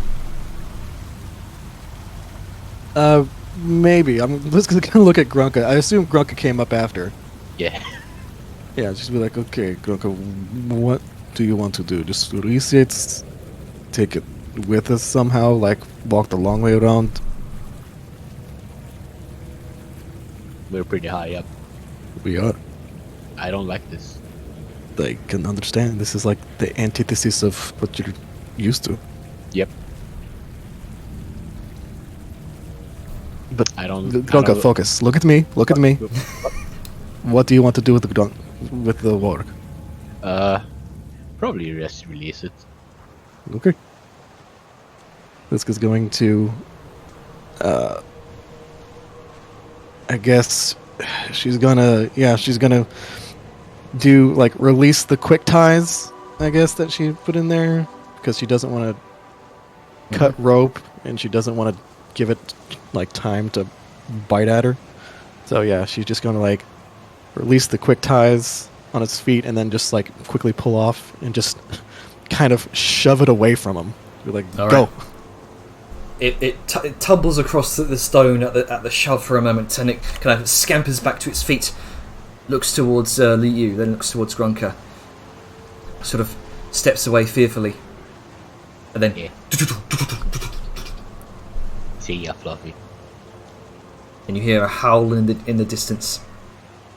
Maybe. I'm just gonna look at Grunka. I assume Grunka came up after. Yeah. Yeah, just be like, okay, Grunka, what do you want to do? Just reset, take it with us somehow, like walk the long way around. We're pretty high up. We are. I don't like this. I can understand. This is like the antithesis of what you're used to. Yep. But I don't. Grunka, focus. Look at me. Look at me. What do you want to do with the work? Probably just release it. Okay. This is going to. I guess she's gonna. Yeah, she's gonna do like release the quick ties. I guess that she put in there because she doesn't want to cut rope and she doesn't want to give it like time to bite at her. So yeah, she's just gonna like release the quick ties on its feet and then just like quickly pull off and just kind of shove it away from him. Be like, All go. right. It tumbles across the stone at the shove for a moment, and it kind of scampers back to its feet, looks towards Liu, then looks towards Grunka, sort of steps away fearfully, and then Yeah. See ya, Fluffy. and you hear a howl in the distance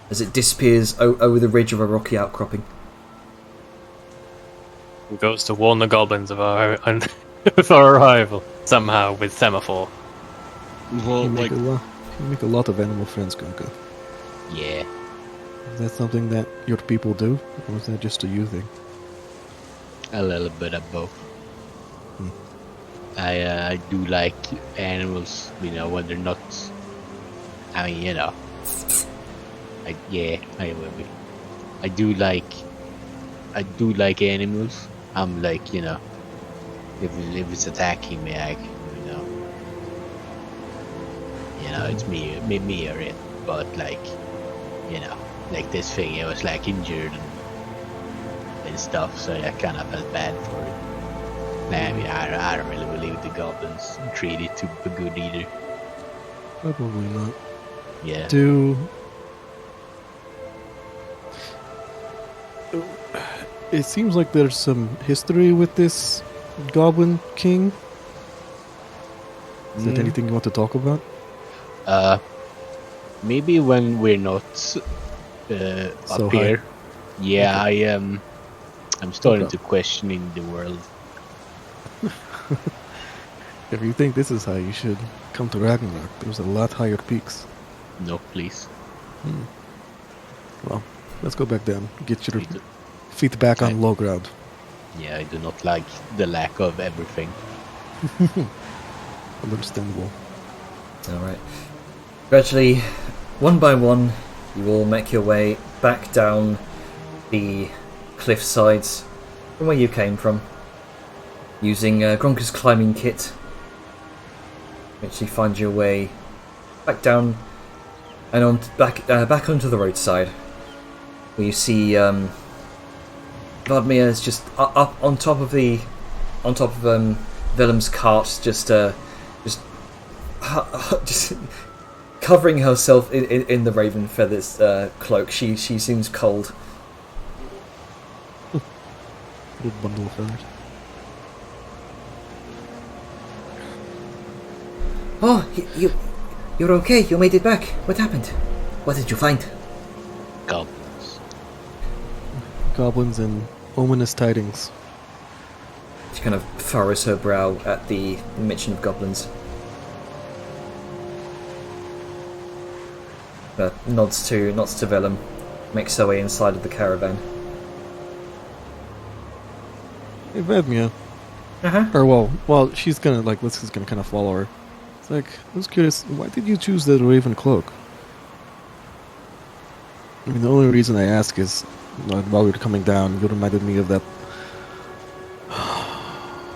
as it disappears over the ridge of a rocky outcropping. Who goes to warn the goblins of our of our arrival somehow with semaphore. Well, You like, make a lot of animal friends, Grunka. Yeah. Is that something that your people do, or is that just a you thing? A little bit of both. Hmm. I do like animals, you know, when they're not. I mean, you know. I do like animals. I'm like, you know, if it's attacking me, it's me or it. But like, you know, like this thing, it was like injured and stuff, so I kind of felt bad for it. I mean, I don't really believe the goblins treat it too good either. Probably not. Yeah. It seems like there's some history with this Goblin King. Is that anything you want to talk about? Maybe when we're not So up high. here. Yeah, Okay. I'm starting Okay. to questioning the world. If you think this is high, you should come to Ragnarok. There's a lot higher peaks. No, please. Well, let's go back down. Get your I do- feet back on Okay. low ground. Yeah, I do not like the lack of everything. Understandable. Alright. Gradually, one by one, you all make your way back down the cliff sides from where you came from, using Gronka's climbing kit. Eventually find your way back down and on back onto the roadside, where you see Vladimir is just up on top of Willem's cart, just covering herself in the raven feathers cloak. She seems cold. Little bundle of feathers. Oh, you're okay. You made it back. What happened? What did you find? Goblins. Goblins and ominous tidings. She kind of furrows her brow at the mention of goblins. Nods to Vellum, makes her way inside of the caravan. Hey, Vedmia. Or well, she's gonna like Liska's gonna kind of follow her. It's like, I was curious, why did you choose the Raven Cloak? I mean, the only reason I ask is while we were coming down, you reminded me of that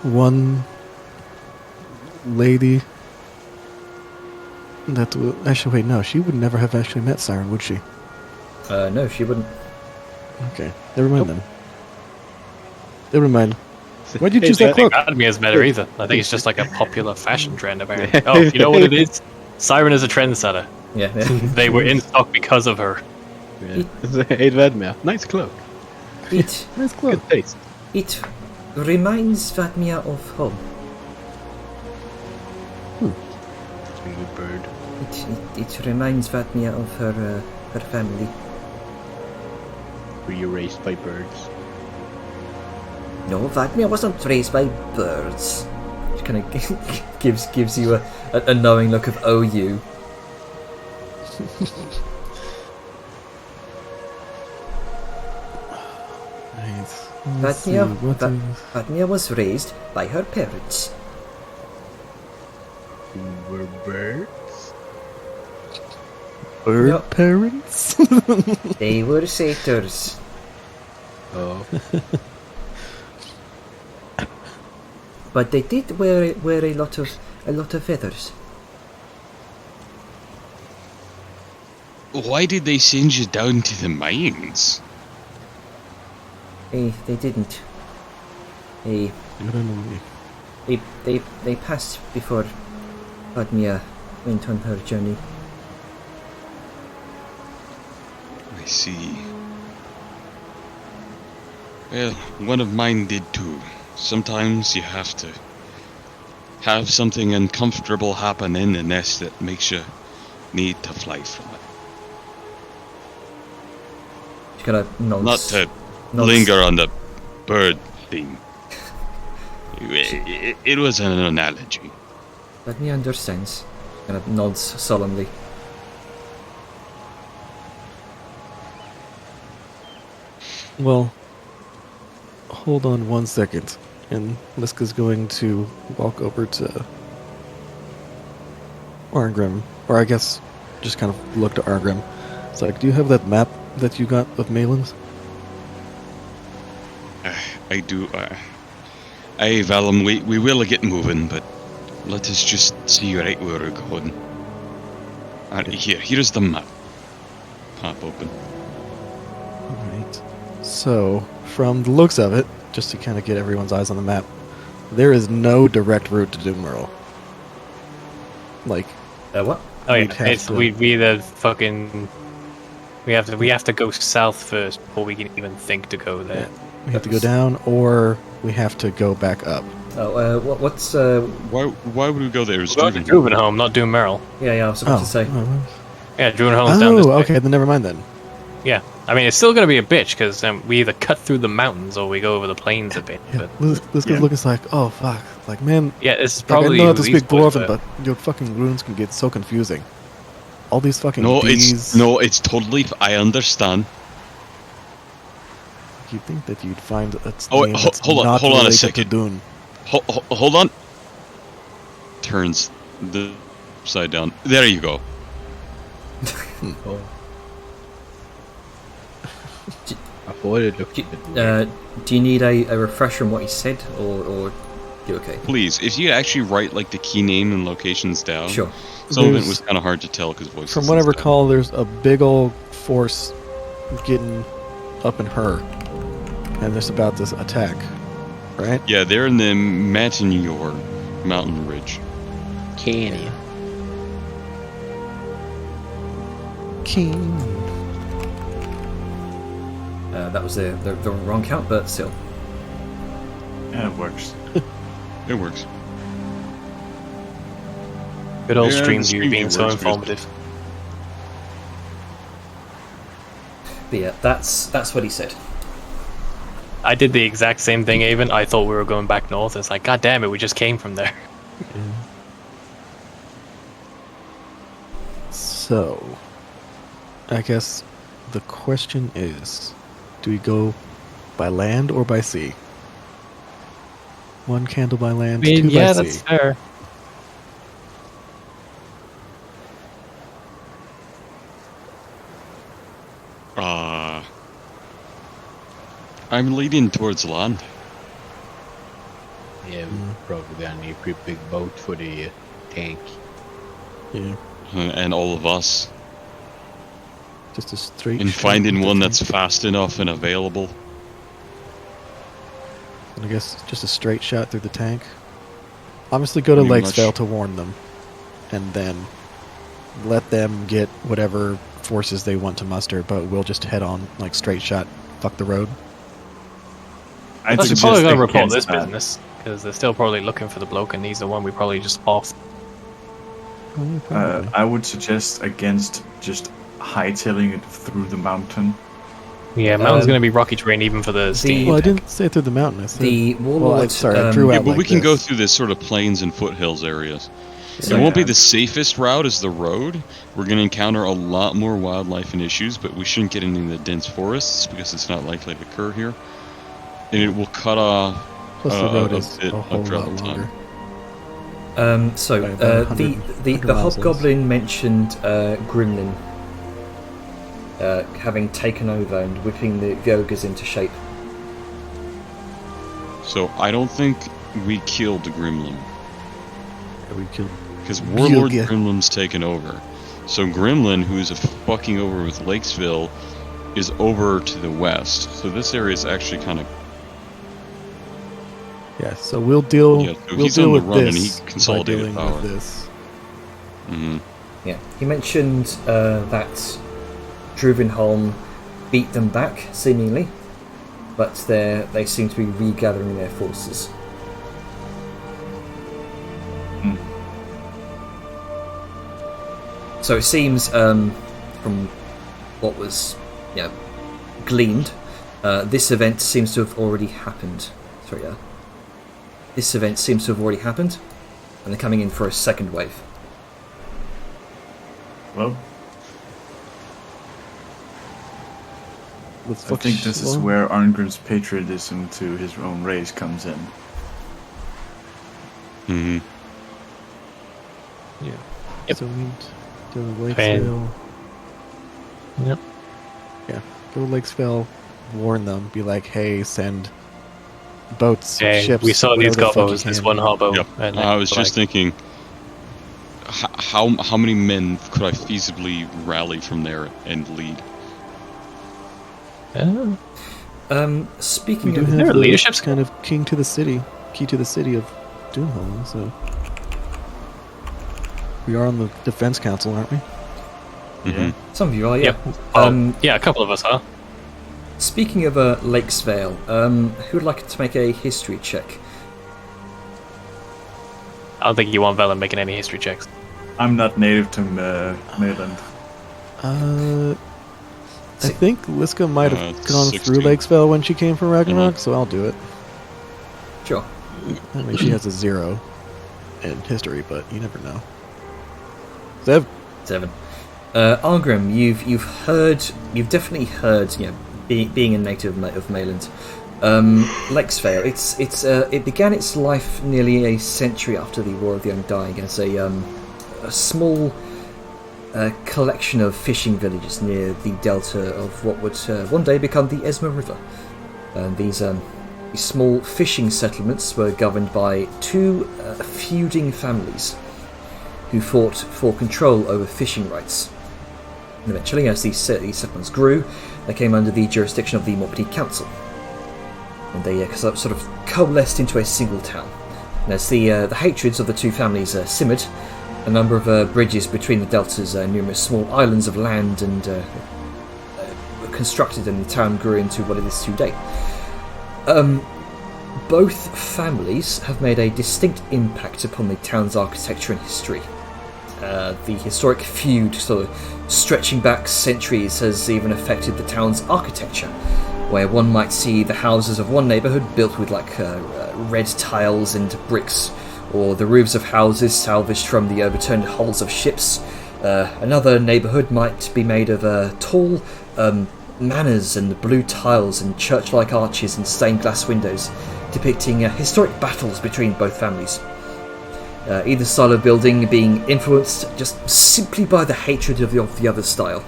one lady. That actually, wait, no, she would never have actually met Siren, would she? No, she wouldn't. Okay, never mind then. Never mind. Why'd you choose I that think cloak? Admi is better either. I think it's just like a popular fashion trend apparently. Oh, you know what it is? Siren is a trendsetter. Yeah. They were in stock because of her. Yeah. Hey, Vedmia. Nice cloak. It Nice cloak. Good taste. it reminds Vedmia of home. Good bird. It reminds Vedmia of her family. Were you raised by birds? No, Vedmia wasn't raised by birds. She kind of gives you a knowing look of OU. Vedmia was raised by her parents. Who were birds? Bird No. parents? They were satyrs. Oh. But they did wear a lot of feathers. Why did they send you down to the mines? They didn't. They passed before Vedmia went on her journey. I see. Well, one of mine did too. Sometimes you have to have something uncomfortable happen in the nest that makes you need to fly from it. She kind of nods. Not to nods. linger on the bird thing. It was an analogy. Vedmia understands. Kind of nods solemnly. Well, hold on 1 second. And Liska's going to walk over to Arngrim. Or I guess just kind of look to Arngrim. It's like, do you have that map that you got of Malin's? I do. Aye, Vellum, we will get moving, but let us just see right where we're going. Here's the map. Pop open. Alright. So, from the looks of it, just to kind of get everyone's eyes on the map, there is no direct route to Doommerl. Like, What? Oh yeah, We'd have it's to- we the fucking we have to go south first before we can even think to go there. we have to go down, or we have to go back up. Oh, what's Why would we go there? We're going to Druvenholm, not Doom Merrill. yeah, I was about to say. Yeah, Druvenholm's down this way. Okay, then never mind then. Yeah, I mean it's still going to be a bitch because we either cut through the mountains or we go over the plains a bit. Yeah, But Liska's looking like, oh fuck, like man, yeah, it's like, probably. I know how to least speak Dwarven, worth it. but your fucking runes can get so confusing. All these fucking No, bees. it's totally. I understand. You'd think that you'd find a Oh, name wait, that's hold on not a related to second. Dune. Hold on. Turns the upside down. There you go. I thought it looked Do you need a refresher on what he said, or you okay? Please, if you actually write like the key name and locations down. Sure. Some of it There's- was kind of hard to tell because voices. From what I and stuff. recall, there's a big old force getting up in her, and there's about this attack, right? Yeah, they're in the Matignon mountain ridge. canyon. King. That was the wrong count, but still. Yeah, it works. It works. Good old Yeah, stream the view stream being view so works good. informative. But yeah, that's what he said. I did the exact same thing, Avon. I thought we were going back north. It's like, god damn it, we just came from there. So, I guess the question is, do we go by land or by sea? One candle by land, two yeah, by that's sea. fair. I'm leaning towards land. Yeah, probably gonna need a pretty big boat for the tank. Yeah, And all of us. just a straight. And shot finding with the one tank. that's fast enough and available. And I guess just a straight shot through the tank. Obviously, go to Pretty Lakesvale much. to warn them, and then let them get whatever forces they want to muster. But we'll just head on, like straight shot. Fuck the road. I'd Plus, you're suggest probably going to report against this that. business, because they're still probably looking for the bloke, and he's the one we probably just off. Oh, yeah, probably. I would suggest against just hightailing it through the mountain. Yeah, mountain's going to be rocky terrain even for the steam. Well, I didn't say through the mountain. I said, The warlord. sorry, I drew Yeah, out but like we can go this. through this sort of plains and foothills areas. So, It won't be yeah. the safest route as the road. We're going to encounter a lot more wildlife and issues, but we shouldn't get into the dense forests because it's not likely to occur here. And it will cut off Plus, the road a is bit a of whole travel lot time. longer. So By about 100 the 100 miles hobgoblin mentioned Gremlin having taken over and whipping the ogres into shape. So I don't think we killed the Gremlin. Yeah, we killed. Because Warlord Gilga. Gremlin's taken over. So Gremlin, who's fucking over with Lakesville, is over to the west. So this area is actually kind of... Yeah, so we'll deal. Yeah, so we'll he's deal on the with run and this he by consolidated dealing power. with this. Mhm. Yeah, he mentioned that Druvenholm beat them back, seemingly, but they seem to be regathering their forces. So it seems, from what was gleaned, this event seems to have already happened. This event seems to have already happened, and they're coming in for a second wave. Well, Let's I think this is slow. where Arngrim's patriotism to his own race comes in. Mhm. Yeah. Yep. So we need to Lakesville. Fan. Yep. Yeah. Go to Lakesville, warn them, be like, hey, send boats, Hey, ships. we saw these whatever the fuck you gobos, this can. one hobo. Yep. And I was just like, thinking, how many men could I feasibly rally from there and lead? Speaking We do of have Their the leadership's- kind of key to the city of Doomholm, so we are on the defense council, aren't we? Mhm. some of you are, yeah. Yep. Yeah, a couple of us are. Speaking of Lakesvale, who would like to make a history check? I don't think you want Velen making any history checks. I'm not native to Mayland. I think Liska might have gone 16. through Lakesvale when she came from Ragnarok, so I'll do it. Sure. I mean, she has a 0 in history, but you never know. Zev, 7. Argrim, you've definitely heard, being a native of Mayland, Lakesvale. It began its life nearly a century after the War of the Undying as a small collection of fishing villages near the delta of what would one day become the Esma River. And these small fishing settlements were governed by two feuding families who fought for control over fishing rights. And eventually, as these settlements grew, they came under the jurisdiction of the Morpety Council. And they sort of coalesced into a single town. And as the hatreds of the two families simmered, a number of bridges between the deltas, numerous small islands of land, and were constructed, and the town grew into what it is today. Both families have made a distinct impact upon the town's architecture and history. The historic feud, sort of stretching back centuries, has even affected the town's architecture, where one might see the houses of one neighbourhood built with red tiles and bricks, or the roofs of houses salvaged from the overturned hulls of ships, Another neighbourhood might be made of tall manors and blue tiles and church-like arches and stained glass windows, depicting historic battles between both families. Either style of building being influenced just simply by the hatred of the other style.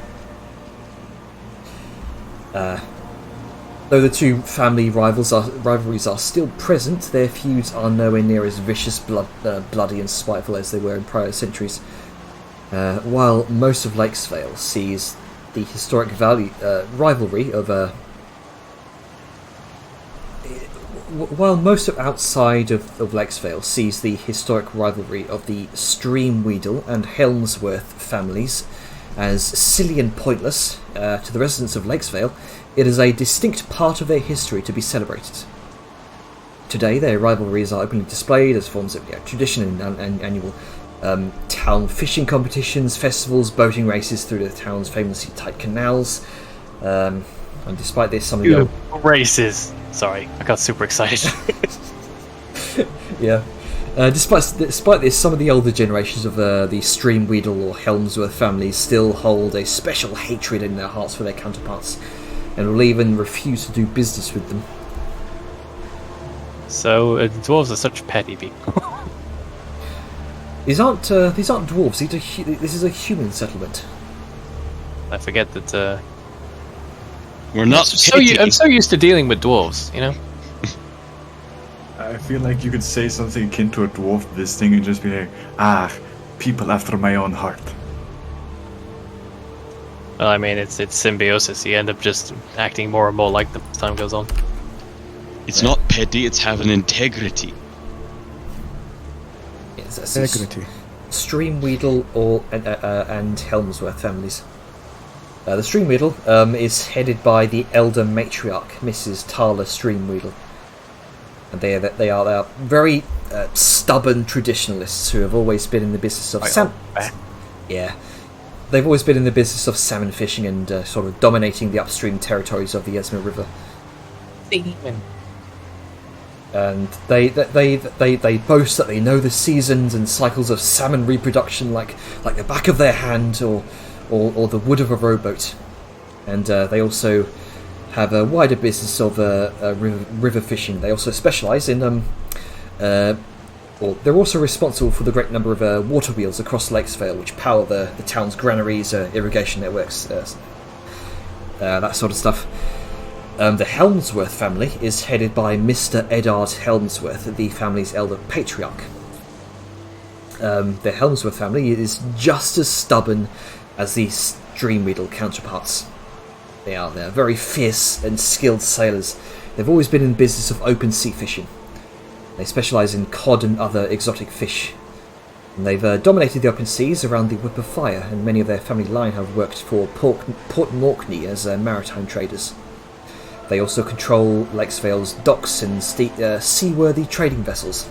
Though the two family rivalries are still present, their feuds are nowhere near as vicious, bloody and spiteful as they were in prior centuries. While most of Lakesvale sees the historic rivalry of while most of outside of Lakesvale sees the historic rivalry of the Streamweedle and Helmsworth families as silly and pointless, to the residents of Lakesvale, it is a distinct part of their history to be celebrated. Today, their rivalries are openly displayed as forms of tradition and annual town fishing competitions, festivals, boating races through the town's famously tight canals. And despite this, some of the races. Sorry, I got super excited. yeah. Despite this, some of the older generations of the Streamweedle or Helmsworth families still hold a special hatred in their hearts for their counterparts, and will even refuse to do business with them. So dwarves are such petty people. These aren't dwarves. This is a human settlement. I forget that. We're not. I'm so used to dealing with dwarves, you know. I feel like you could say something akin to a dwarf visiting and just be like, people after my own heart. Well, I mean, it's symbiosis. You end up just acting more and more like them as time goes on. It's not petty, it's having integrity. Yes, that's Integrity. Streamweedle and Helmsworth families. The Streamweedle is headed by the elder matriarch, Mrs. Tala Streamweedle. And they are very stubborn traditionalists who have always been in the business of they've always been in the business of salmon fishing and sort of dominating the upstream territories of the Esma River. And they boast that they know the seasons and cycles of salmon reproduction like the back of their hand or the wood of a rowboat. And they also have a wider business of river fishing. They also specialise in they're also responsible for the great number of water wheels across Lakesvale, which power the town's granaries, irrigation networks, that sort of stuff. The Helmsworth family is headed by Mr. Eddard Helmsworth, the family's elder patriarch. The Helmsworth family is just as stubborn as the Streamweedle counterparts. They're very fierce and skilled sailors. They've always been in the business of open sea fishing. They specialise in cod and other exotic fish. And they've dominated the open seas around the Whip of Fire, and many of their family line have worked for Port Morkney as maritime traders. They also control Lakesvale's docks and seaworthy trading vessels.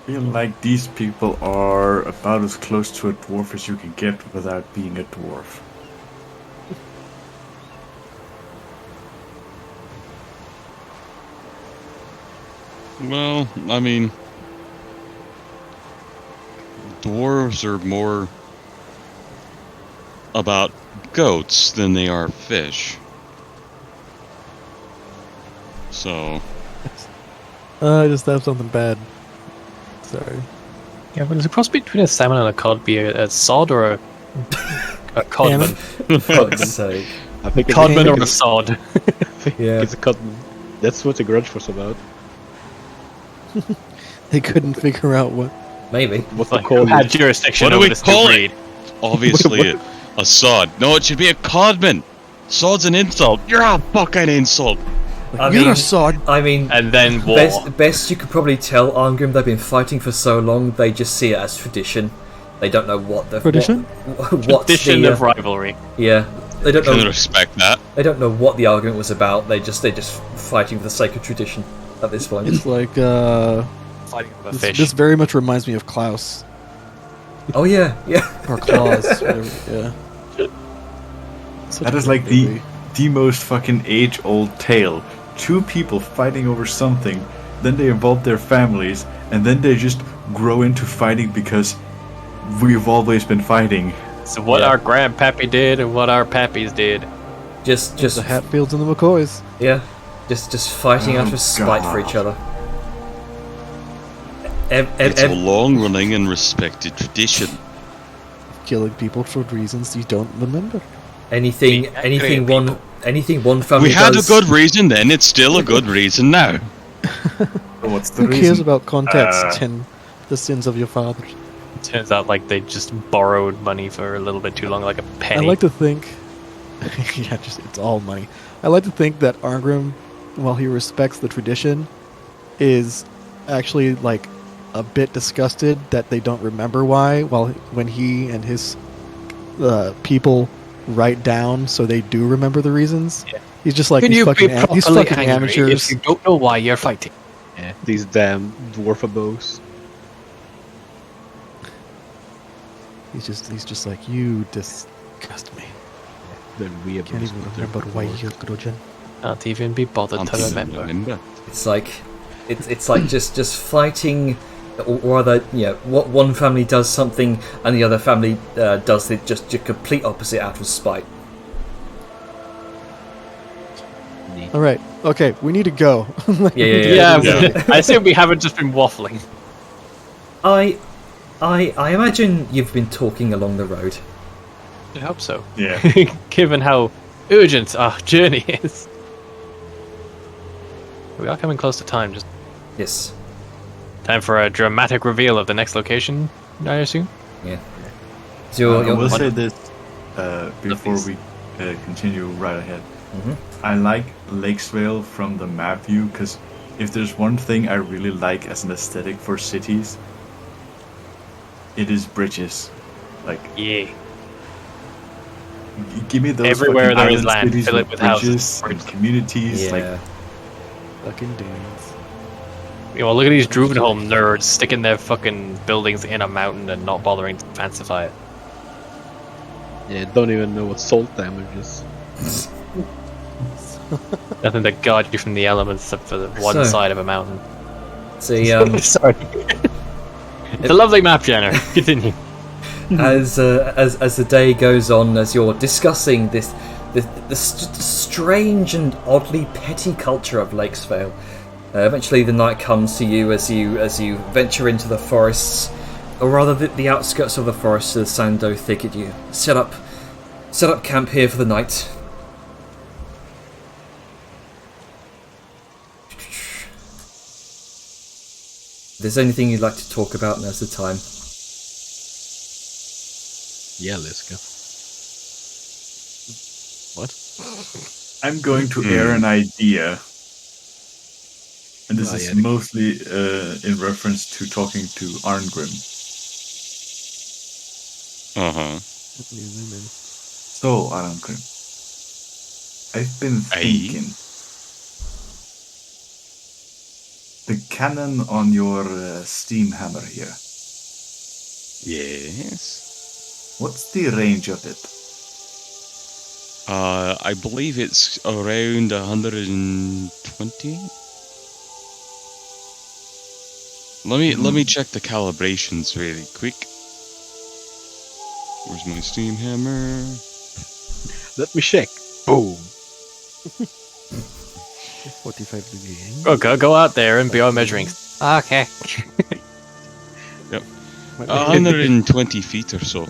I feel like these people are about as close to a dwarf as you can get without being a dwarf. Well, I mean, dwarves are more about goats than they are fish. So. I just have something bad. Sorry. Yeah, but does a cross between a salmon and a cod be a sod or a codman? Fuck's sake. I think it's Codman or a sod? Yeah. It's a codman. That's what the grudge was about. They couldn't figure out what. Maybe. What Like, to call who had it. jurisdiction What do over we this call it? breed? Obviously, a sod. No, it should be a codman. Sod's an insult. You're a fucking insult. You're a sword. I mean, And then war. best you could probably tell Arngrim they've been fighting for so long, they just see it as tradition. They don't know what the Tradition? What Tradition the, of rivalry. yeah. They don't Can know. respect that. They don't know what the argument was about. They're just fighting for the sake of tradition at this point. It's like Fighting with a this, fish. this very much reminds me of Klaus Oh yeah. or Klaus. Whatever, yeah. Such That a is great like the movie. most fucking age-old tale. Two people fighting over something then they involve their families, and then they just grow into fighting because we've always been fighting. So what our grandpappy did and what our pappies did. Just The Hatfields and the McCoys. yeah, just fighting out Oh, of spite for each other. It's a long-running and respected tradition. Killing people for reasons you don't remember. anything one family We had a does. good reason then, it's still a good reason now. So what's the Who reason? cares about context and the sins of your fathers? Turns out like they just borrowed money for a little bit too long, like a penny. I like to think, yeah, just it's all money. I like to think that Arngrim, while he respects the tradition, is actually like a bit disgusted that they don't remember why. When he and his people write down, so they do remember the reasons. Yeah. He's just like Can these you be fucking, these properly fucking angry amateurs. if you don't know why you're fighting? Yeah, these damn dwarfabos. He's just like, you disgust me. Then we have Can't even remember why you're grudging. Can't even be bothered to remember. It's like just fighting, or rather, what one family does something and the other family does the just complete opposite out of spite. All right, okay, we need to go. Yeah, I assume we haven't just been waffling. I imagine you've been talking along the road. I hope so. Yeah. Given how urgent our journey is. We are coming close to time. Just Yes. time for a dramatic reveal of the next location, I assume. Yeah. So I will you're- say this before we continue right ahead. I like Lakesvale from the map view because if there's one thing I really like as an aesthetic for cities, it is bridges. Like, Yeah. give me those Everywhere fucking there is island land, cities fill it with with houses, bridges and bridges. communities. yeah. Like, Fucking dudes. You know, look at these Druvenholm nerds sticking their fucking buildings in a mountain and not bothering to fancify it. Yeah, don't even know what salt damage is. Nothing to guard you from the elements except for the one So- side of a mountain. See, Sorry. It's a lovely map, Jenner. Continue. as the day goes on, as you're discussing this strange and oddly petty culture of Lakesvale, eventually the night comes to you as you venture into the forests, or rather the outskirts of the forest, the Sando thicket. You set up camp here for the night. If there's anything you'd like to talk about, now's the time. Yeah, let's go. What? I'm going to air an idea. And this Oh, is yeah. mostly in reference to talking to Arngrim. Uh-huh. So, Arngrim, I've been thinking. The cannon on your steam hammer here, Yes. what's the range of it? I believe it's around 120. Let me check the calibrations really quick. Where's my steam hammer? Let me check. Boom. 45 degrees. Go out there and be our measuring. Okay. Yep. 120 feet or so.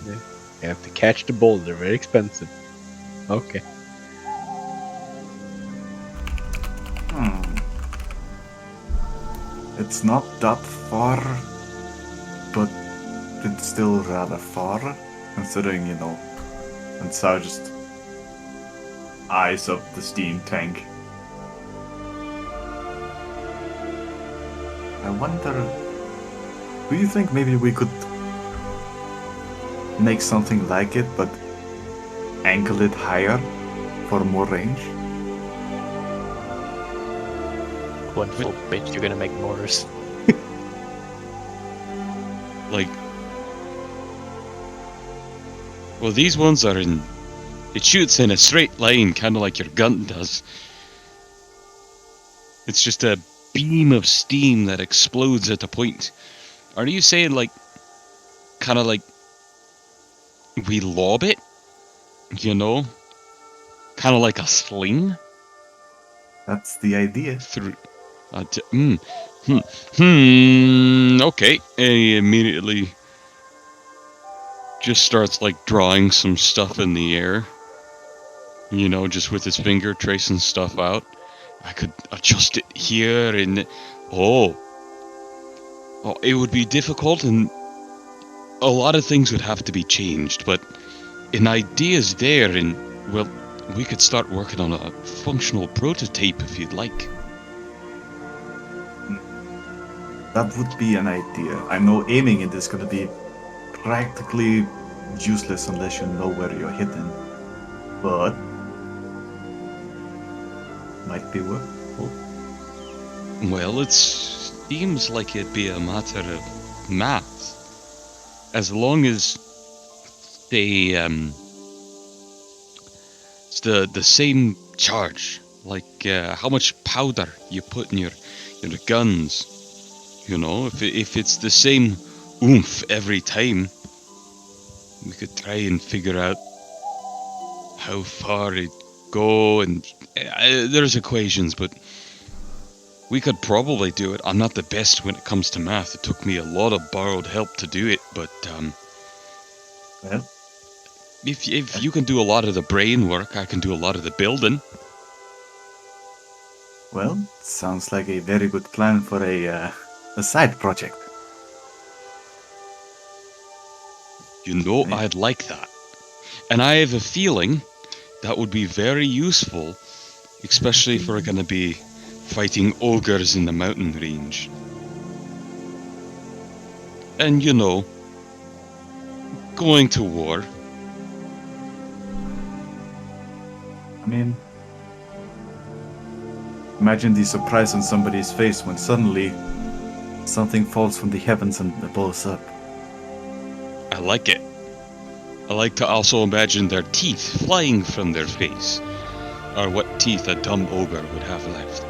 You have to catch the boulder. Very expensive. Okay. It's not that far, but it's still rather far, considering, and so just eyes up the steam tank. I wonder, do you think maybe we could make something like it, but angle it higher for more range? Wonderful bitch, you're gonna make mortars. Like, well, these ones are in. It shoots in a straight line, kind of like your gun does. It's just a beam of steam that explodes at a point. Are you saying like, kind of like, we lob it? You know? Kind of like a sling? That's the idea. Through... okay. And he immediately just starts like drawing some stuff in the air. You know, just with his finger tracing stuff out. I could adjust it here and... Oh, it would be difficult and a lot of things would have to be changed, but an idea's there and, well, we could start working on a functional prototype if you'd like. That would be an idea. I know aiming it is going to be practically useless unless you know where you're hitting, but might be worthwhile. Well, it seems like it'd be a matter of math. As long as they, it's the same charge, like how much powder you put in your guns. You know, if it's the same oomph every time, we could try and figure out how far it go, and there's equations, but we could probably do it. I'm not the best when it comes to math. It took me a lot of borrowed help to do it, but Well, if you can do a lot of the brain work, I can do a lot of the building. well, sounds like a very good plan for a side project. You know, I'd like that. And I have a feeling that would be very useful, especially if we're going to be fighting ogres in the mountain range. And, you know, going to war. I mean, imagine the surprise on somebody's face when suddenly something falls from the heavens and blows up. I like it. I like to also imagine their teeth flying from their face, or what teeth a dumb ogre would have left.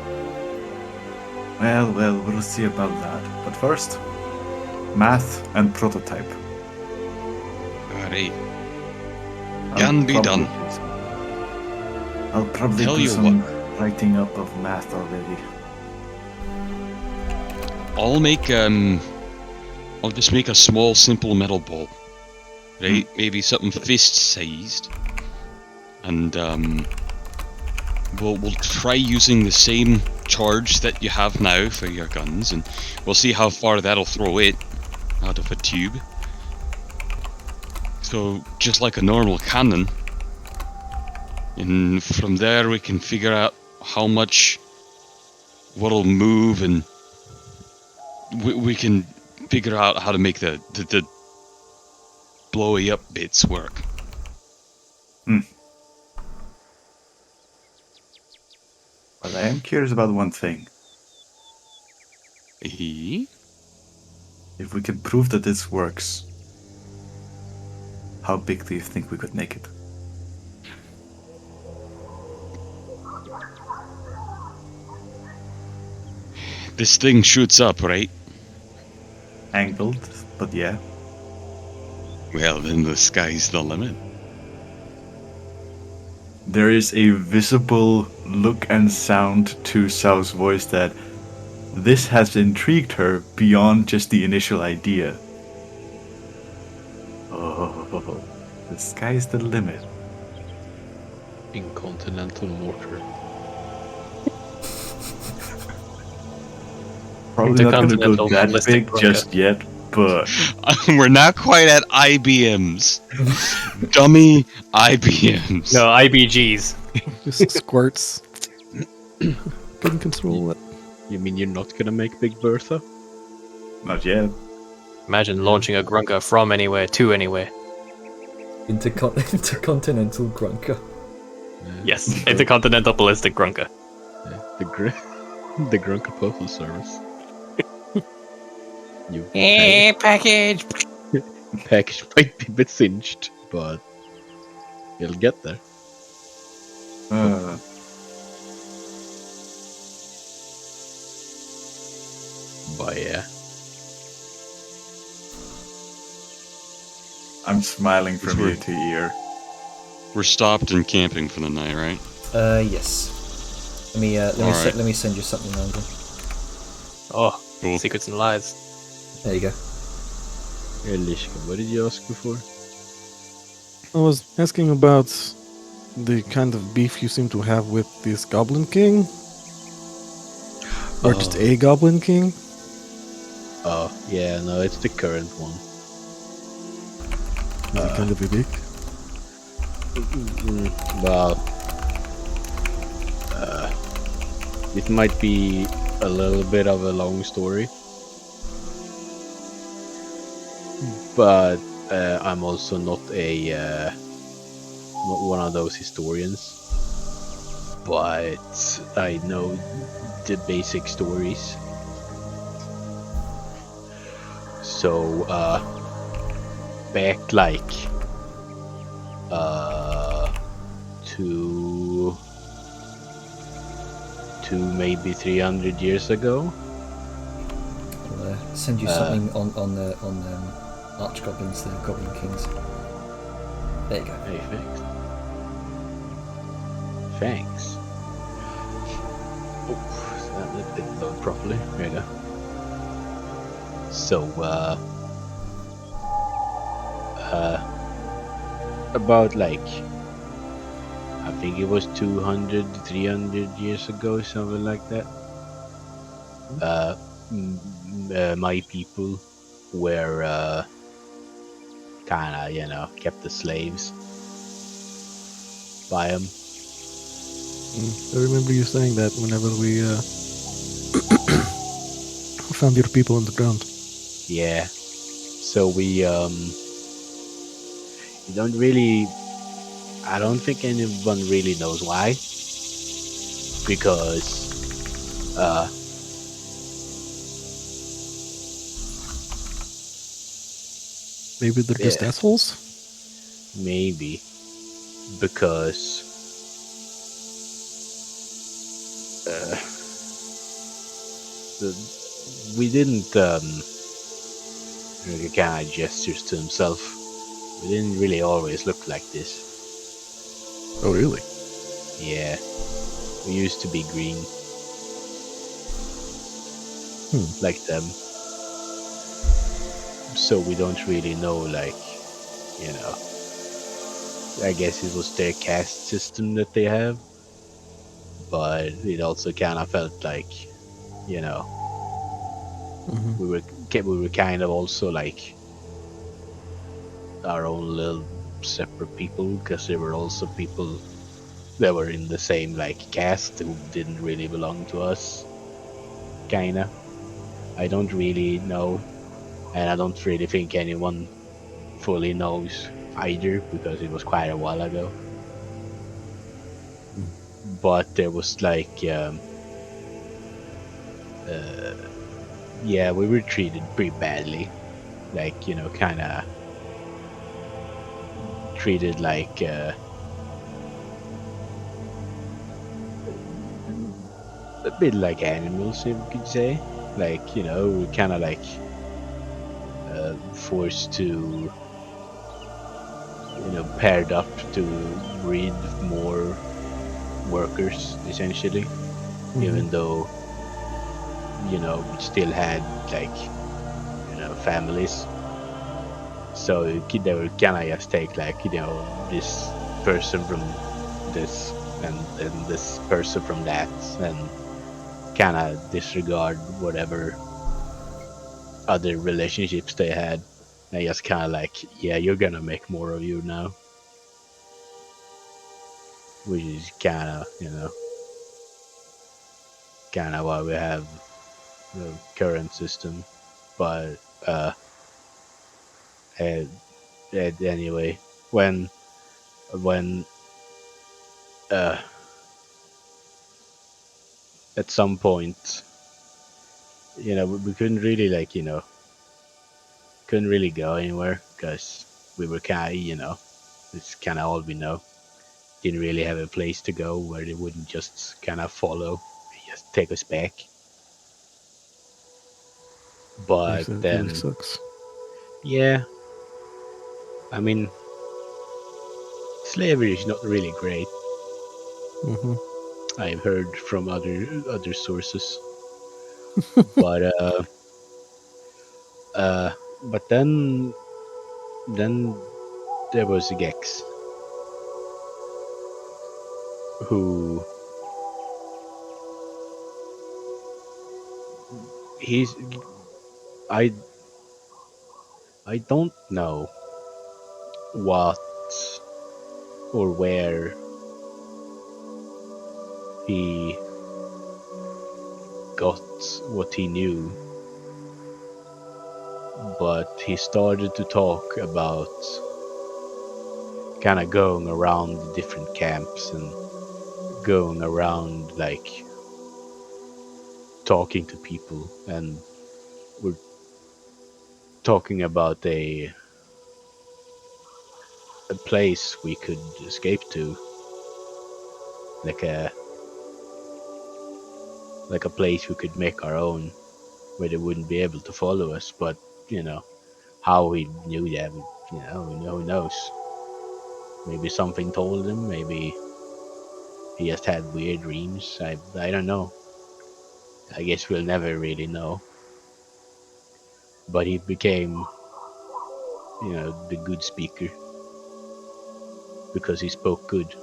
Well, we'll see about that. But first, math and prototype. Alright. Can be done. I'll probably Tell do you some writing up of math already. I'll just make a small, simple metal ball. Right? Maybe something fist-sized. And, we'll try using the same charge that you have now for your guns, and we'll see how far that'll throw it out of a tube. So, just like a normal cannon. And from there we can figure out how much what'll move, and we can figure out how to make the blowy up bits work. But I am curious about one thing. If we can prove that this works, how big do you think we could make it? This thing shoots up, right? Angled, but yeah. Well, then the sky's the limit. There is a visible look and sound to Sal's voice that this has intrigued her beyond just the initial idea. Oh, the sky's the limit. Incontinental mortar. Probably not gonna go Intercontinental that ballistic big rocket. just yet, but We're not quite at IBMs. Dummy IBMs. No, IBGs. Just squirts. Couldn't control it. You mean you're not gonna make Big Bertha? not yet. Imagine launching a grunker from anywhere to anywhere. Intercontinental grunker. Yes, intercontinental ballistic grunker. The Grunker Postal Service. You Package. package might be a bit singed, but it'll get there. yeah. I'm smiling from It's ear to ear. We're stopped and camping for the night, right? Yes. Let me Alright. let me send you something, Nigel. Oh, Cool. secrets and lies. There you go. Lishka, what did you ask before? I was asking about the kind of beef you seem to have with this Goblin King. Or just a Goblin King. Oh, yeah, no, it's the current one. Is he kind of a dick? Well, it might be a little bit of a long story, but I'm also not not one of those historians. But I know the basic stories. So back like two maybe 300 years ago. I'll send you something on Archgoblins, the Goblin Kings. There you go. Hey, thanks. Oh, that didn't load properly. There you go. So, about like, I think it was 200, 300 years ago, something like that. My people were kinda, kept as slaves by them. I remember you saying that whenever we found your people on the ground. Yeah. So we don't really. I don't think anyone really knows why. Because Maybe they're just Yeah. assholes? maybe because we didn't really kind of gestures to himself. We didn't really always look like this. Oh, really? Yeah, we used to be green, like them. So we don't really know, like, I guess it was their caste system that they have, but it also kind of felt like, we were kind of also like our own little separate people, because there were also people that were in the same like caste who didn't really belong to us. Kinda. I don't really know, and I don't really think anyone fully knows either, because it was quite a while ago. But there was like, yeah, we were treated pretty badly. Like, kind of treated like a bit like animals, if you could say. Like, we kind of like forced to, paired up to breed more workers, essentially. Even though, we still had like, families. So they would kind of just take like, this person from this and this person from that, and kind of disregard whatever other relationships they had. And just kind of like, yeah, you're gonna make more of you now. Which is kind of, kind of why we have the current system. But anyway, when at some point, we couldn't really like, couldn't really go anywhere, because we were kind of, it's kind of all we know. Didn't really have a place to go where they wouldn't just kind of follow, just take us back. But That then, really sucks. yeah, I mean, slavery is not really great. Hmm. I've heard from other sources, but uh, but then there was Gex who he's I I don't know what or where he got what he knew, but he started to talk about kind of going around the different camps and going around like talking to people, and we're talking about a place we could escape to, like a place we could make our own where they wouldn't be able to follow us. But you know how he knew that, who knows. Maybe something told him, maybe he just had weird dreams. I don't know. I guess we'll never really know. But he became, the good speaker because he spoke good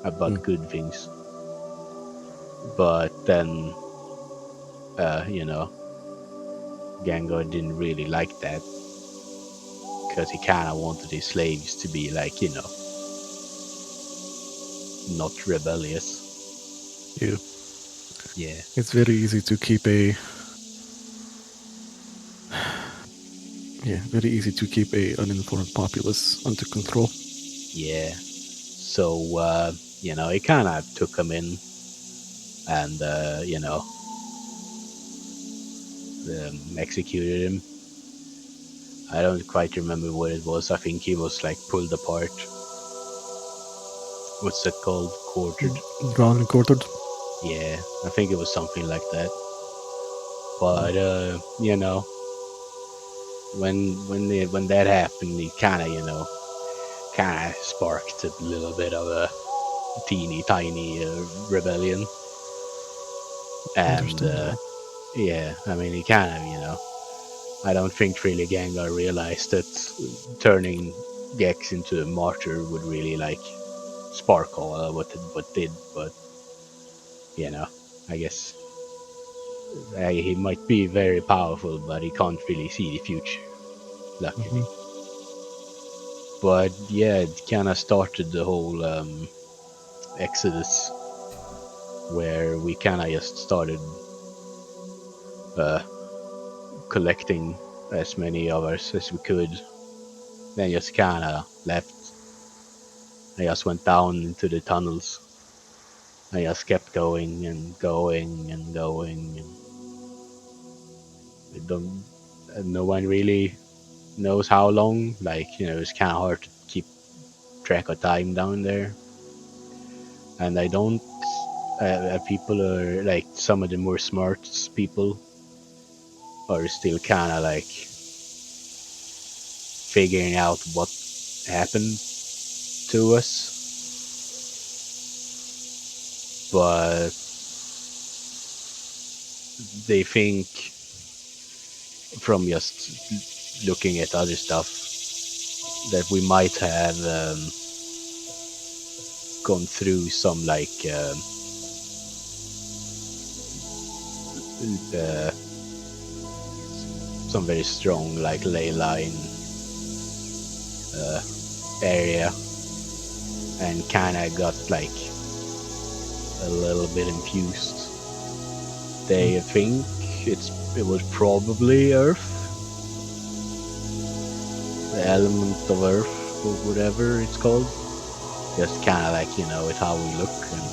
about good things. But then, Gengar didn't really like that because he kind of wanted his slaves to be like, not rebellious. Yeah. Yeah. It's very easy to keep very easy to keep a uninformed populace under control. Yeah. So, he kind of took him in and, executed him. I don't quite remember what it was. I think he was like pulled apart. What's that called? Quartered. Drawn and quartered. Yeah, I think it was something like that. But when that happened, it kind of sparked a little bit of a teeny tiny rebellion. And Understandable. yeah, I mean, he kind of I don't think really Gengar realized that turning Gex into a martyr would really like spark all what did, but I guess he might be very powerful, but he can't really see the future, luckily. But yeah, it kind of started the whole exodus, where we kind of just started collecting as many of us as we could, then just kind of left. I just went down into the tunnels. I just kept going and going and going, and I don't. No one really knows how long. Like it's kind of hard to keep track of time down there, and I don't. People are like some of the more smart people are still kind of like figuring out what happened to us, but they think from just looking at other stuff that we might have gone through some like some very strong like ley line area, and kind of got like a little bit infused. They think it was probably Earth, the element of Earth or whatever it's called. Just kind of like with how we look, and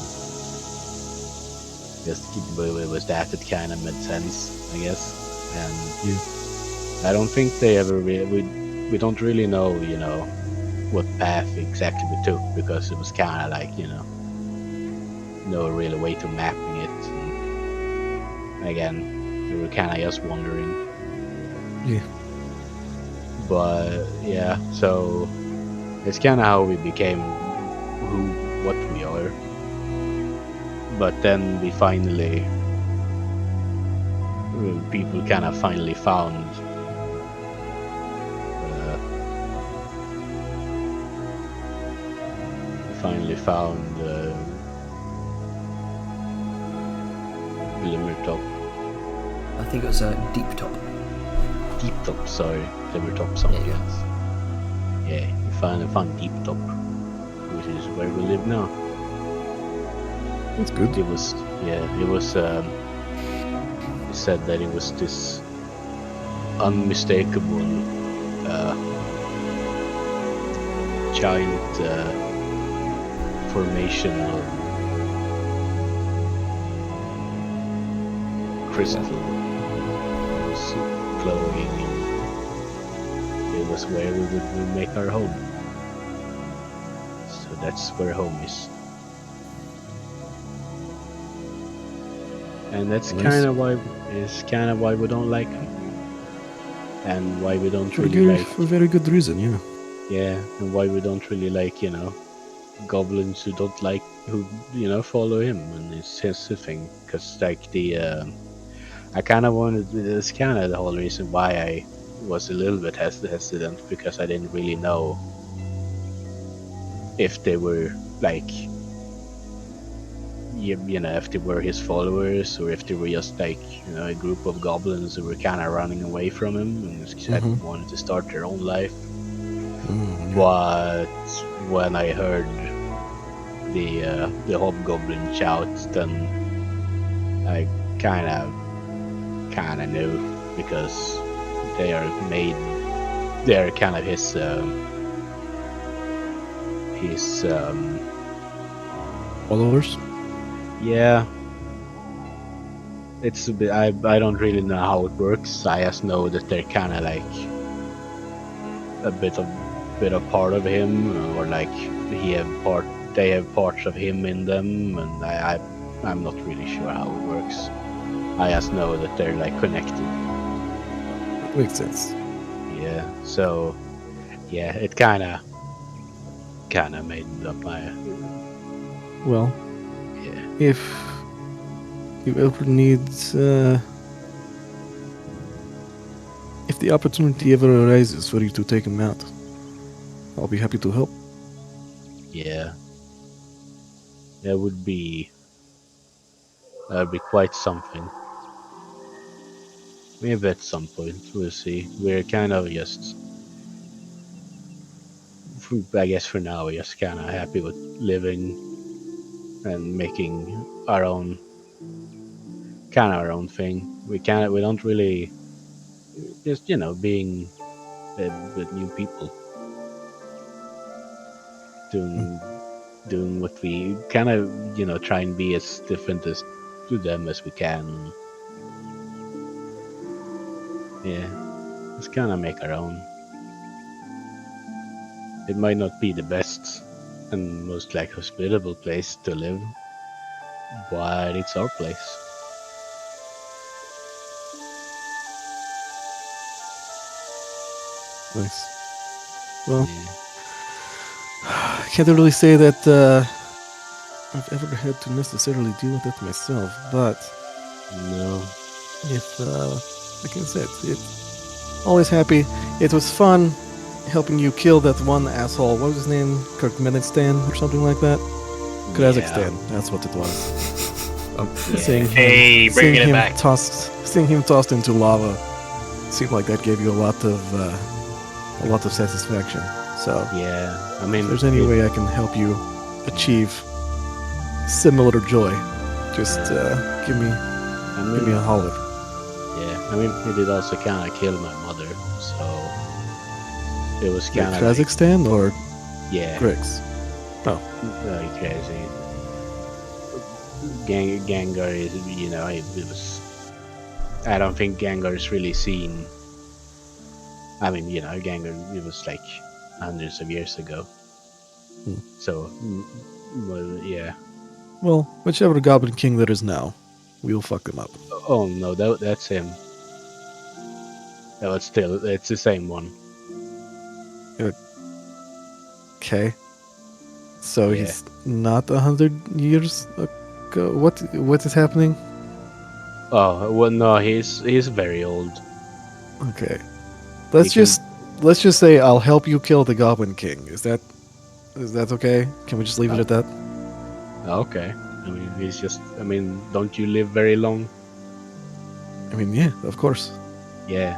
just it was that it kind of made sense, I guess. And I don't think they ever we don't really know what path exactly we took, because it was kind of like no real way to mapping it. And again, we were kind of just wondering. Yeah. But yeah, so it's kind of how we became what we are. But then we finally, people kind of finally found Glimmertop. I think it was Deep Top. Deep Top, sorry, Glimmertop something Yeah, yeah. else. Yeah, we finally found Deep Top, which is where we live now. That's good. It was, he said that it was this unmistakable giant formation of crystal. It was glowing, and it was where we would make our home. So that's where home is. And that's Nice. kind of why we don't like him, and why we don't really like, For very good reason, yeah. yeah, and why we don't really like, goblins who don't like, who follow him, and it's his thing. Because like I kind of wanted, it's kind of the whole reason why I was a little bit hesitant, because I didn't really know if they were like, if they were his followers, or if they were just like, a group of goblins who were kind of running away from him and just wanted to start their own life. But when I heard the hobgoblin shout, then I kind of knew, because they are kind of his Followers? yeah. It's a bit, I don't really know how it works. I just know that they're kind of like a bit of part of him, or like they have parts of him in them, and I'm not really sure how it works. I just know that they're like connected. Makes sense. Yeah. So yeah, it kind of made up my, Well, yeah. if you ever need, if the opportunity ever arises for you to take him out, I'll be happy to help. Yeah. That would be quite something. Maybe at some point, we'll see. We're kind of just, I guess for now, we're just kind of happy with living and making our own thing. We don't really, just being with new people, doing what we kind of try and be as different as to them as we can. Yeah, just kind of make our own. It might not be the best and most like hospitable place to live, but it's our place. Nice. Well, Yeah. I can't really say that I've ever had to necessarily deal with it myself, but No. if, like I said, it's always happy. It was fun helping you kill that one asshole. What was his name? Kirkmenistan or something like that? Kazakhstan, that's what it was. Seeing Hey, bringing it back. Seeing him tossed into lava seemed like that gave you a lot of satisfaction. So, Yeah. I mean, if there's any way I can help you achieve similar joy, just give me a holler. Yeah. I mean, he did also kind of kill my mother, so it was kind of Kazakhstan or yeah. Grix? Oh, Very crazy. Gengar is, it was. I don't think Gengar is really seen. I mean, Gengar, it was like hundreds of years ago. So, well, yeah. well, whichever Goblin King there is now, we'll fuck them up. Oh no, that's him. No, it's the same one. Okay. So Yeah. he's not 100 years ago. What is happening? Oh well, no, he's very old. Okay. Let's You let's just say I'll help you kill the Goblin King. Is that okay? Can we just leave it at that? Okay. I mean, he's just. I mean, don't you live very long? I mean, yeah, of course. Yeah.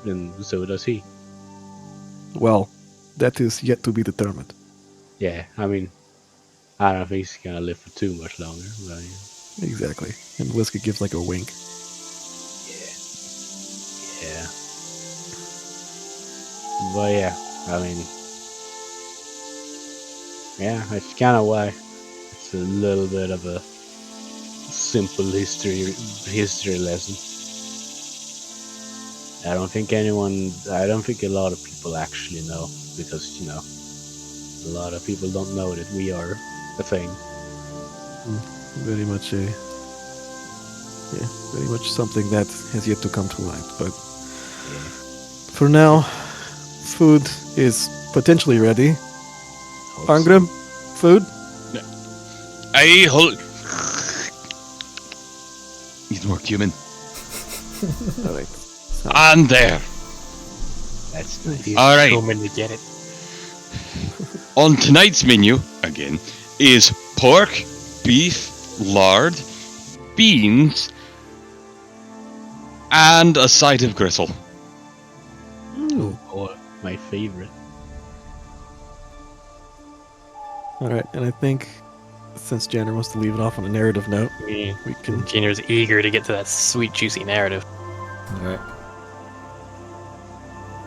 And so does he. Well, that is yet to be determined. Yeah. I mean, I don't think he's gonna live for too much longer. But, Exactly. And Whiskey gives like a wink. yeah. But yeah, I mean, yeah, that's kind of why it's a little bit of a simple history lesson. I don't think a lot of people actually know, because a lot of people don't know that we are a thing. Very much very much something that has yet to come to light. But for now, food is potentially ready. Arngrim, food? I hold. He's more human. All right. And there. That's All right. Human to get it. On tonight's menu, again, is pork, beef, lard, beans, and a side of gristle. oh, my favorite. All right, and I think since Janner wants to leave it off on a narrative note, Yeah. we can. Junior's eager to get to that sweet, juicy narrative. Alright.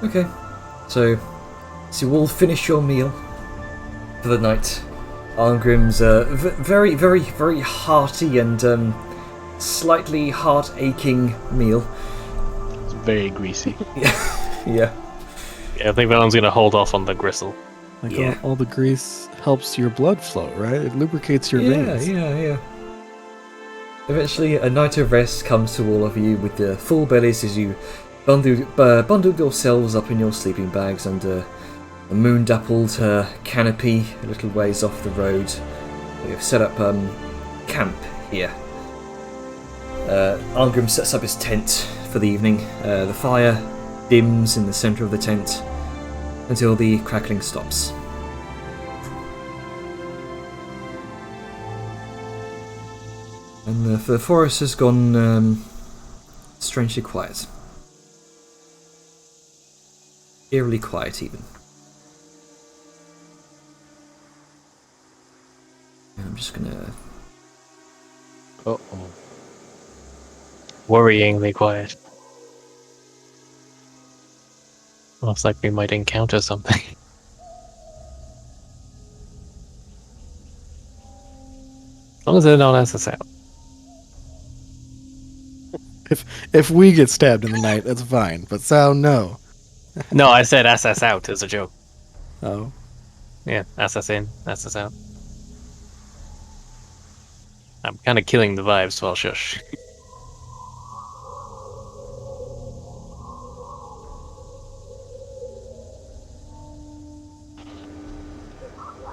Okay. So you all finish your meal for the night. Arngrim's very, very, very hearty and slightly heart-aching meal. It's very greasy. Yeah. Yeah, I think Velen's gonna hold off on the gristle. Like Yeah. all the grease helps your blood flow, right? It lubricates your Yeah, veins. yeah. Eventually, a night of rest comes to all of you with full bellies as you bundle yourselves up in your sleeping bags under a moon-dappled canopy a little ways off the road. We have set up camp here. Arngrim sets up his tent for the evening. The fire dims in the centre of the tent until the crackling stops. And the forest has gone strangely quiet. Eerily quiet, even. And I'm just gonna. Oh. Worryingly quiet. Looks like we might encounter something. As long as they don't ask us out. If we get stabbed in the night, that's fine. But Sal, no. No, I said ask us out as a joke. Oh, Yeah, ask us in, ask us out. I'm kind of killing the vibes, so I'll shush.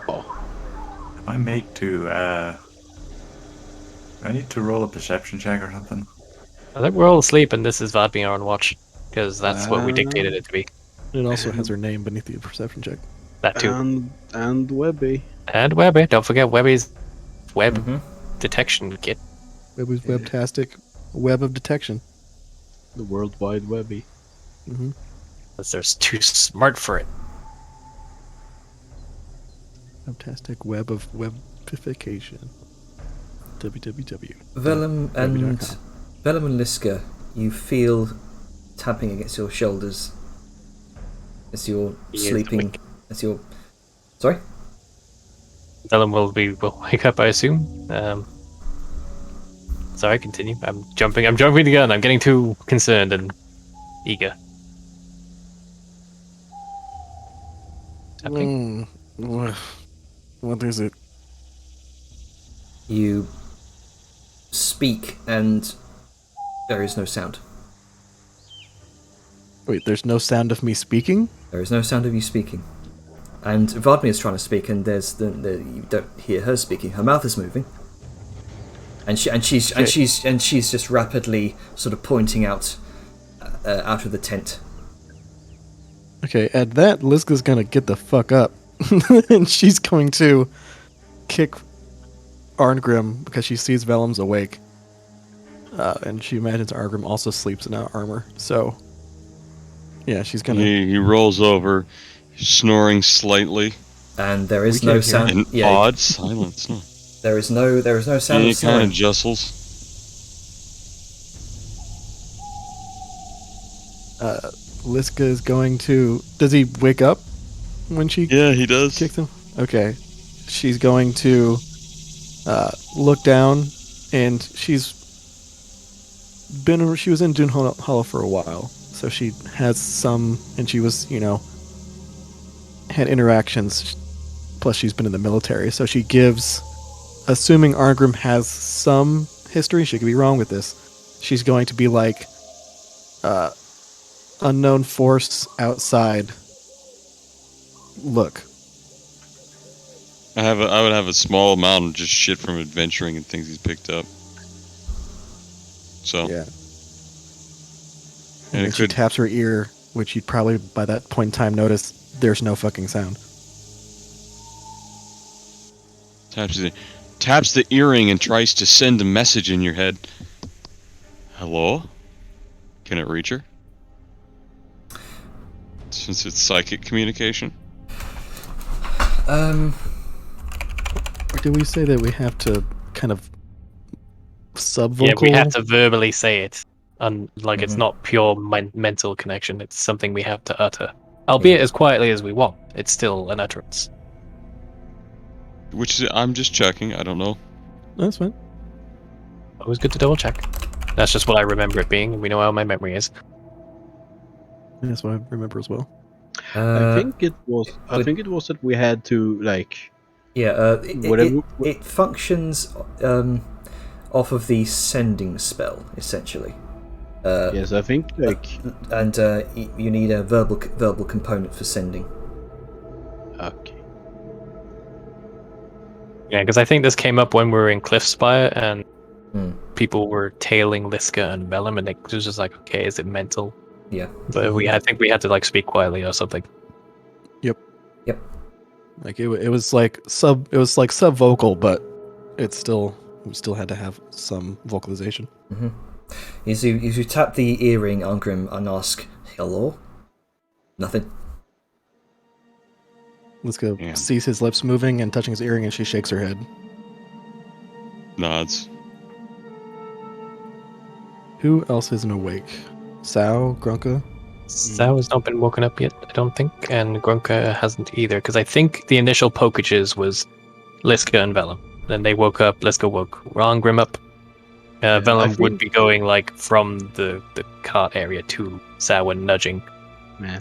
If I make to, do I need to roll a perception check or something? I think we're all asleep and this is Vadmir on watch, because that's what we dictated it to be. it also has her name beneath the perception check. That too. And Webby. And Webby, don't forget Webby's web Mhm. detection kit. Webby's webtastic web of detection. The World Wide Webby. Mm-hmm. Because they're too smart for it. Webtastic web of webification. www. Velum and Webby.com. Velum and Liska, you feel tapping against your shoulders as you're He is sleeping. awake. As you're. Sorry? Dylan will wake up, I assume. Sorry, continue. I'm jumping the gun. I'm getting too concerned and eager. Tapping. What is it? You speak, and there is no sound. Wait, there's no sound of me speaking? There is no sound of you speaking. And Vladimir is trying to speak, and you don't hear her speaking. Her mouth is moving, and she's just rapidly sort of pointing out of the tent. Okay, at that, Liska's gonna get the fuck up. And she's going to kick Arngrim because she sees Vellum's awake. And she imagines Arngrim also sleeps in armor. So, yeah, she's gonna... He rolls over, snoring slightly. And there is We no can't hear sound. An odd silence. No. There is no sound He of kind snoring. of jostles. Liska is going to... Does he wake up when she Yeah, he does. kicks him? Okay. She's going to look down, and she was in Dune Hollow for a while, so she has some, and she was, had interactions, plus she's been in the military, so she gives, assuming Arngrim has some history, she could be wrong with this, she's going to be like, unknown force outside, look. I would have a small amount of just shit from adventuring and things he's picked up. So Yeah. And And it then she could- taps her ear, which you'd probably by that point in time notice there's no fucking sound. taps the earring and tries to send a message in your head. Hello? Can it reach her? Since it's psychic communication. Or do we say that we have to kind of subvocal? Yeah, we have to verbally say it. Like it's Mhm. not pure mental connection. It's something we have to utter. Albeit as quietly as we want. It's still an utterance. Which is, I'm just checking, I don't know. That's fine. Always good to double check. That's just what I remember it being, and we know how my memory is. That's what I remember as well. I think it was. I but- think it was that we had to like. Yeah, Whatever- it functions off of the sending spell, essentially. Yes, I think like. And you need a verbal component for sending. Okay. Yeah, because I think this came up when we were in Cliffspire, and Hmm. people were tailing Liska and Vellum, and it was just like, okay, is it mental? Yeah. But I think we had to like speak quietly or something. Like it was like subvocal, but we still had to have some vocalization. As you tap the earring, Arngrim, and ask, "Hello?" Nothing. Liska Yeah. sees his lips moving and touching his earring, and she shakes her head. Nods. Who else isn't awake? Sao, Grunka? Sao has not been woken up yet, I don't think, and Grunka hasn't either, because I think the initial pokages was Liska and Vellum. Then they woke up, Liska woke Arngrim up. Vellum I would think- be going like from the cart area to Sao and nudging. Yeah.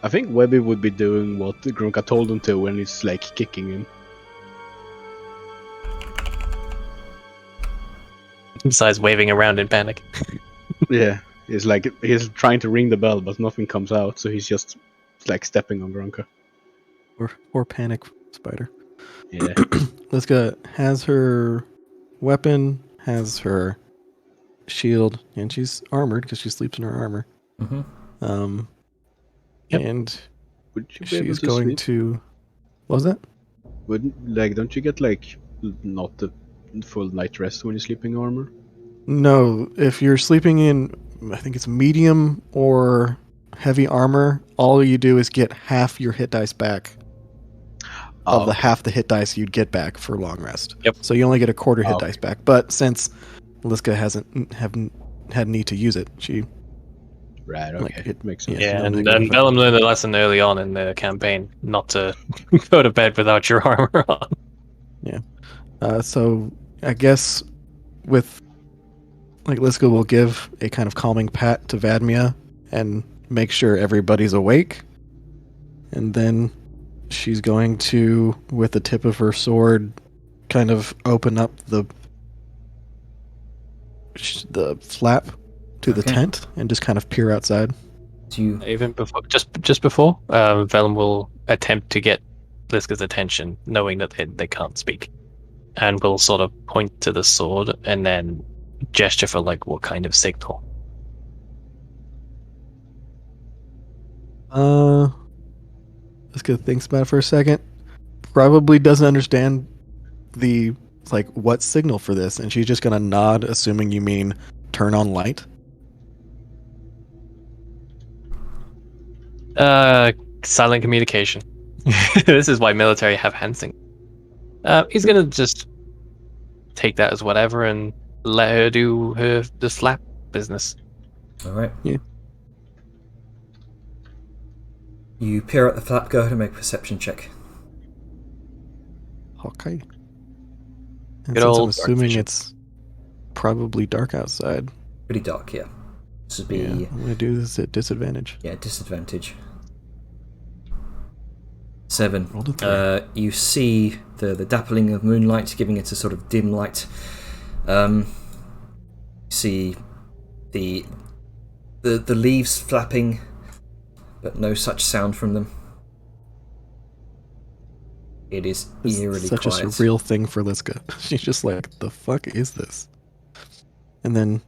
I think Webby would be doing what Grunka told him to when he's like kicking him. Besides waving around in panic. Yeah. He's trying to ring the bell, but nothing comes out, so he's just like stepping on Grunka. Or panic spider. Yeah. Liska has her weapon, has her shield, and she's armored because she sleeps in her armor. Mm-hmm. Yep. And Would you be able she's to going sleep? to. What was that? Don't you get like not the full night rest when you sleep in armor? No, if you're sleeping in, I think it's medium or heavy armor, all you do is get half your hit dice back of the half the hit dice you'd get back for long rest. Yep. So you only get a quarter hit Okay. dice back. But since Liska haven't had need to use it, she Right, like, okay. it- Makes sense. yeah. Yeah, no and negative Vellum learned a lesson early on in the campaign not to go to bed without your armor on. So I guess with like Liska will give a kind of calming pat to Vadmia and make sure everybody's awake. And then she's going to, with the tip of her sword, kind of open up the the flap to the Okay. tent and just kind of peer outside. Do you? Even before, just before, Velen will attempt to get Liska's attention, knowing that they can't speak, and will sort of point to the sword and then gesture for like what kind of signal. Liska thinks about it for a second. Probably doesn't understand the like what signal for this, and she's just gonna nod, assuming you mean turn on light. Silent communication. This is why military have hand sync. He's gonna just take that as whatever and let her do the slap business. All right. Yeah. You peer at the flap. Go ahead and make a perception check. Okay. And Good since I'm old dark assuming vision. it's probably dark outside, Pretty dark, yeah. This would be yeah, I'm gonna do this at disadvantage. yeah, disadvantage. 7. Rolled a 3. You see the dappling of moonlight, giving it a sort of dim light. See the leaves flapping, but no such sound from them. It is It's eerily such quiet. a surreal thing for Liska. She's just like, the fuck is this? And then,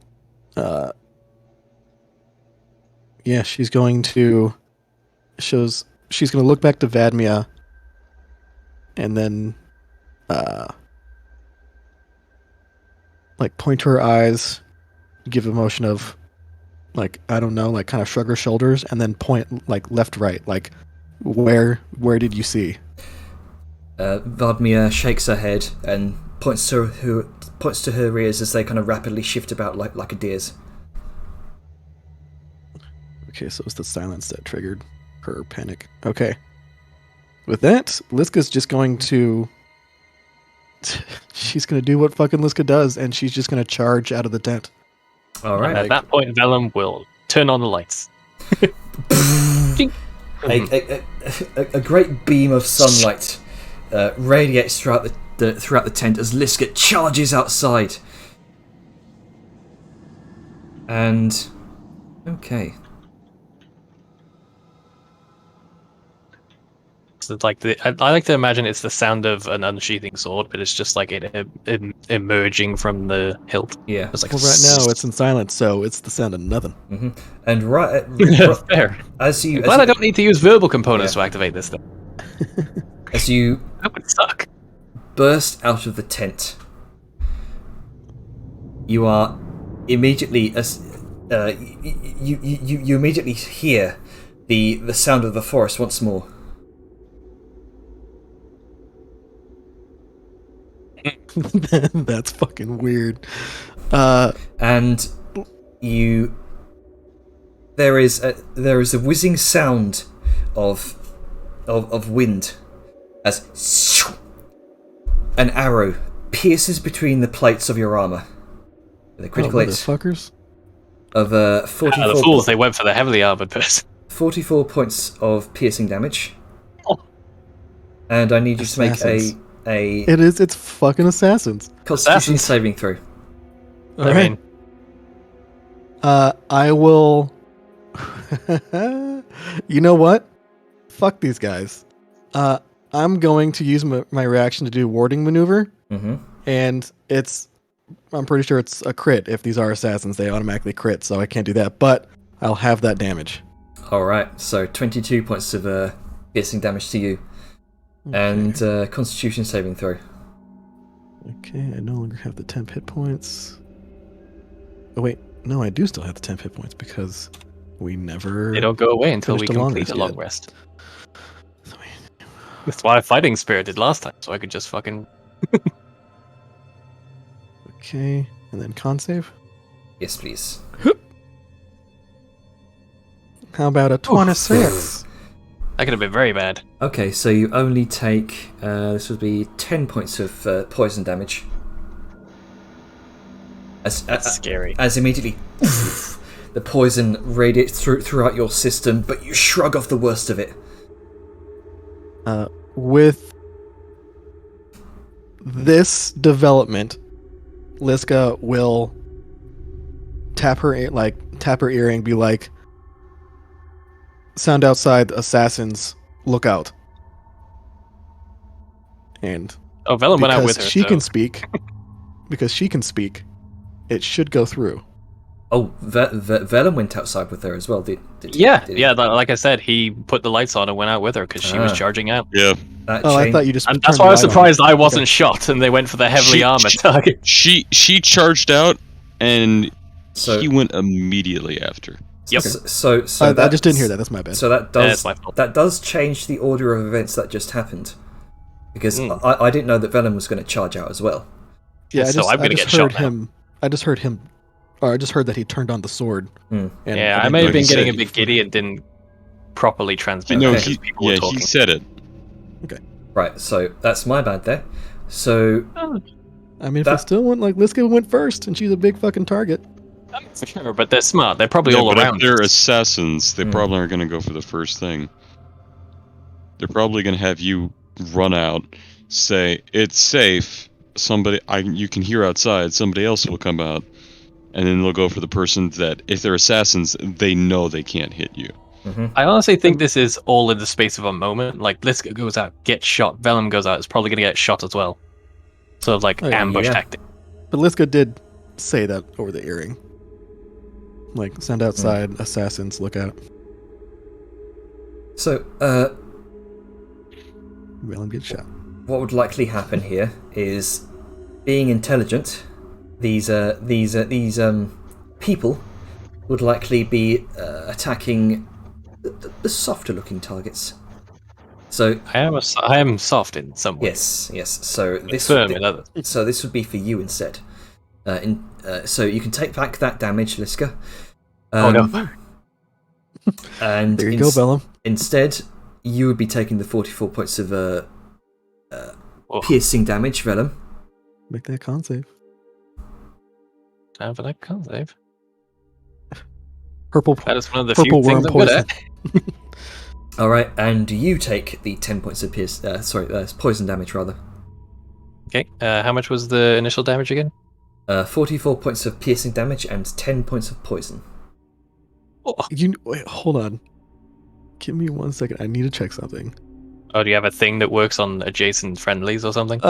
yeah, she's going to look back to Vadmia, and then, like point to her eyes, give a motion of, like, I don't know, like kind of shrug her shoulders, and then point like left, right, like where did you see? Vadmir shakes her head and points to her ears as they kind of rapidly shift about like a deer's. Okay, so it's the silence that triggered her panic. Okay. With that, Liska's just going to... she's going to do what fucking Liska does, and she's just going to charge out of the tent. All right. And at that point, Velen will turn on the lights. A great beam of sunlight radiates throughout the tent as Liska charges outside. And okay. So it's like I like to imagine it's the sound of an unsheathing sword, but it's just like it emerging from the hilt. Yeah. It's like Well, right now it's in silence, so it's the sound of nothing. Mm-hmm. And right fair. as you Glad I don't need to use verbal components to activate this thing. as you That would suck. burst out of the tent, you are immediately you immediately hear the sound of the forest once more. That's fucking weird. And there is a whizzing sound of wind as an arrow pierces between the plates of your armor with a critical hit Motherfuckers. of The 44, fools, they went for the heavily armored person. 44 points of piercing damage. Oh. And I need you to make Assassins. a It's fucking assassins. Constitution Assassins. saving throw. I mean, I will... You know what? Fuck these guys. I'm going to use my reaction to do warding maneuver, Mm-hmm. and I'm pretty sure it's a crit. If these are assassins, they automatically crit, so I can't do that, but I'll have that damage. Alright, so 22 points of piercing damage to you. And Constitution saving throw. Okay, I no longer have the temp hit points. Oh wait, no, I do still have the temp hit points because we never... they don't go away until we finished a long complete a rest long yet. rest. That's why Fighting Spirit did last time, so I could just fucking... Okay, and then con save. Yes, please. How about a 26? That could have been very bad. Okay, so you only take this would be 10 points of poison damage. That's scary. As immediately the poison radiates throughout your system, but you shrug off the worst of it. With this development, Liska will tap her ear and be like, "Sound outside, assassins, look out." And Oh, Velen went out with her. she so- can speak, because she can speak, it should go through. Oh, Velen went outside with her as well. Did Yeah, did- yeah. Like I said, he put the lights on and went out with her because she was Ah. charging out. Yeah. That Oh, I changed- thought you just. And turned that's the why I was light on. surprised I wasn't shot and they went for the heavily She- armored she- target. She charged out, and So- he went immediately after. Yep. So I that's- just didn't hear that. That's my bad. So that Yeah, does it's my fault. that does change the order of events that just happened, because Mm. I didn't know that Velen was going to charge out as well. Yeah, So I'm gonna get shot now. I just heard him, or I just heard that he turned on the sword. Hmm. And Yeah, I I didn't may know have been he getting said a bit giddy and didn't properly transmit. No, Okay. because people were he talking. said it. Right, so that's my bad there. So I mean, if That- it still went like Liska went first, and she's a big fucking target. For sure, but they're smart. They're probably Yeah, all but around. if they're assassins, they Hmm. probably aren't going to go for the first thing. They're probably going to have you run out, say it's safe. You can hear outside. Somebody else will come out, and then they'll go for the person that, if they're assassins, they know they can't hit you. I honestly think this is all in the space of a moment. Like, Liska goes out, gets shot. Velen goes out, is probably going to get shot as well. Sort of like Oh, yeah. ambush Yeah. tactic. But Liska did say that over the earring. Like, send outside, Hmm. assassins, look out. so Velen gets shot. what would likely happen here is, being intelligent, these people would likely be attacking the softer looking targets. So I am soft in some ways. yes. So this Firm in others. so this would be for you instead. So you can take back that damage, Liska. Oh no. And There you go, Velen. instead, you would be taking the 44 points of Oh, piercing damage, Velen. Make that con save. time for that con save. Purple. That is one of the Purple few things worm I'm good poison. at. All right, and you take the 10 points of poison damage rather. Okay, how much was the initial damage again? 44 points of piercing damage and 10 points of poison. Wait, hold on. Give me 1 second. I need to check something. Oh, do you have a thing that works on adjacent friendlies or something?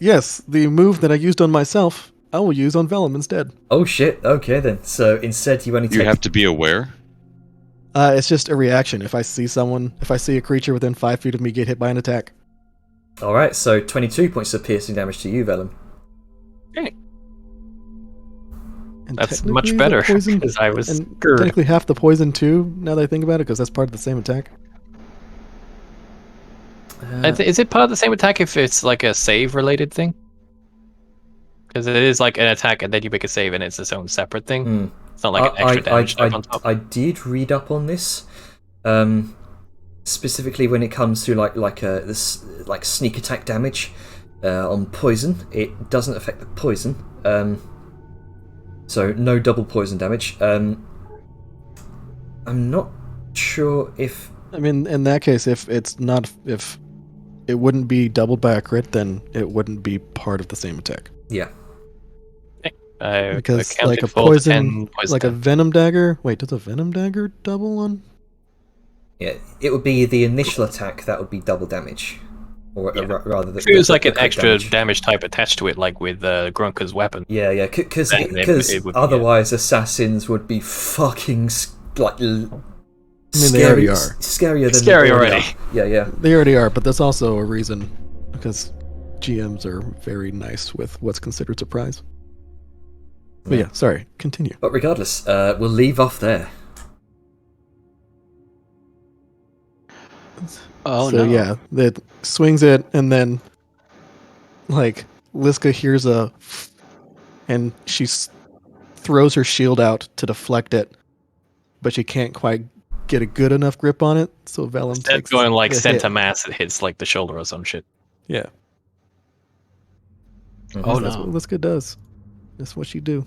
Yes, the move that I used on myself, I will use on Velen instead. Oh shit! Okay then. So instead, you only take. You have to be aware. It's just a reaction. If I see a creature within 5 feet of me get hit by an attack. All right, so 22 points of piercing damage to you, Velen. Okay. And That's technically much the better, poison- 'cause I was and scared. technically half the poison too. Now that I think about it, because that's part of the same attack. Is it part of the same attack if it's like a save related thing? Because it is like an attack and then you make a save and it's its own separate thing. Hmm. It's not like an extra damage type on top. I did read up on this, specifically when it comes to this sneak attack damage on poison. It doesn't affect the poison, so no double poison damage. I'm not sure if. I mean, in that case, if it wouldn't be doubled by a crit, then it wouldn't be part of the same attack. Yeah. I Because accounted like a for the poison, 10 poison like a damage. venom dagger. Wait, does a venom dagger double on? Yeah, it would be the initial attack that would be double damage, or rather than. If it was like the an crit extra damage type attached to it, like with Grunker's weapon. Yeah, because Then it would be, otherwise assassins would be fucking they already are. Scarier than Scary they already. are. Yeah. They already are, but that's also a reason because GMs are very nice with what's considered surprise. But yeah, sorry. Continue. But regardless, we'll leave off there. Oh So no. yeah, that swings it, and then like Liska hears and she throws her shield out to deflect it, but she can't quite get a good enough grip on it. So Velen Instead of takes going like the center hit. mass, it hits like the shoulder or some shit. Yeah. Oh That's no. what Liska does. That's what she do.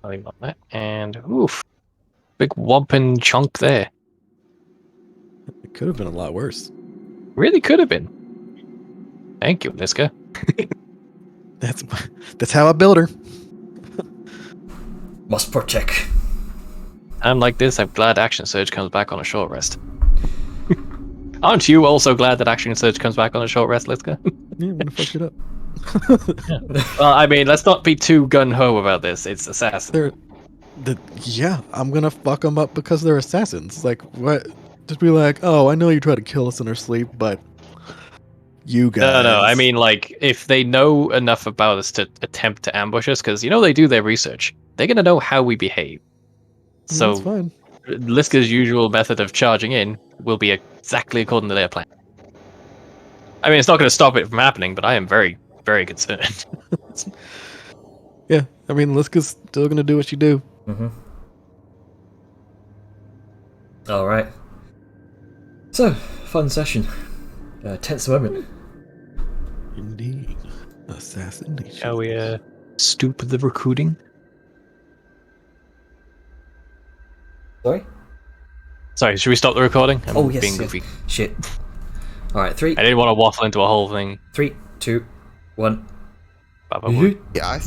I'll leave it on that. And oof. Big whomping chunk there. It could have been a lot worse. Really could have been. Thank you, Liska. That's how I build her. Must protect. And like this, I'm glad Action Surge comes back on a short rest. Aren't you also glad that Action Surge comes back on a short rest, Liska? Yeah, I'm gonna fuck it up. Well, I mean, let's not be too gun-ho about this. It's Assassin. Yeah, I'm gonna fuck them up because they're assassins. Like, what? Just be like, oh, I know you try to kill us in our sleep, but you guys. No, I mean, like, if they know enough about us to attempt to ambush us, because, you know, they do their research, they're gonna know how we behave. So, that's fine. Liska's usual method of charging in will be exactly according to their plan. I mean, it's not going to stop it from happening, but I am very, very concerned. Yeah, I mean, Liska's still gonna do what you do. Alright. So, fun session. Tense moment. Indeed. Assassination. Shall we stoop the recruiting? Sorry? Should we stop the recording? I'm Oh, yes. being yes. goofy. Shit. Alright, 3, I didn't want to waffle into a whole thing. 3, 2, 1. Bye-bye. Yeah, I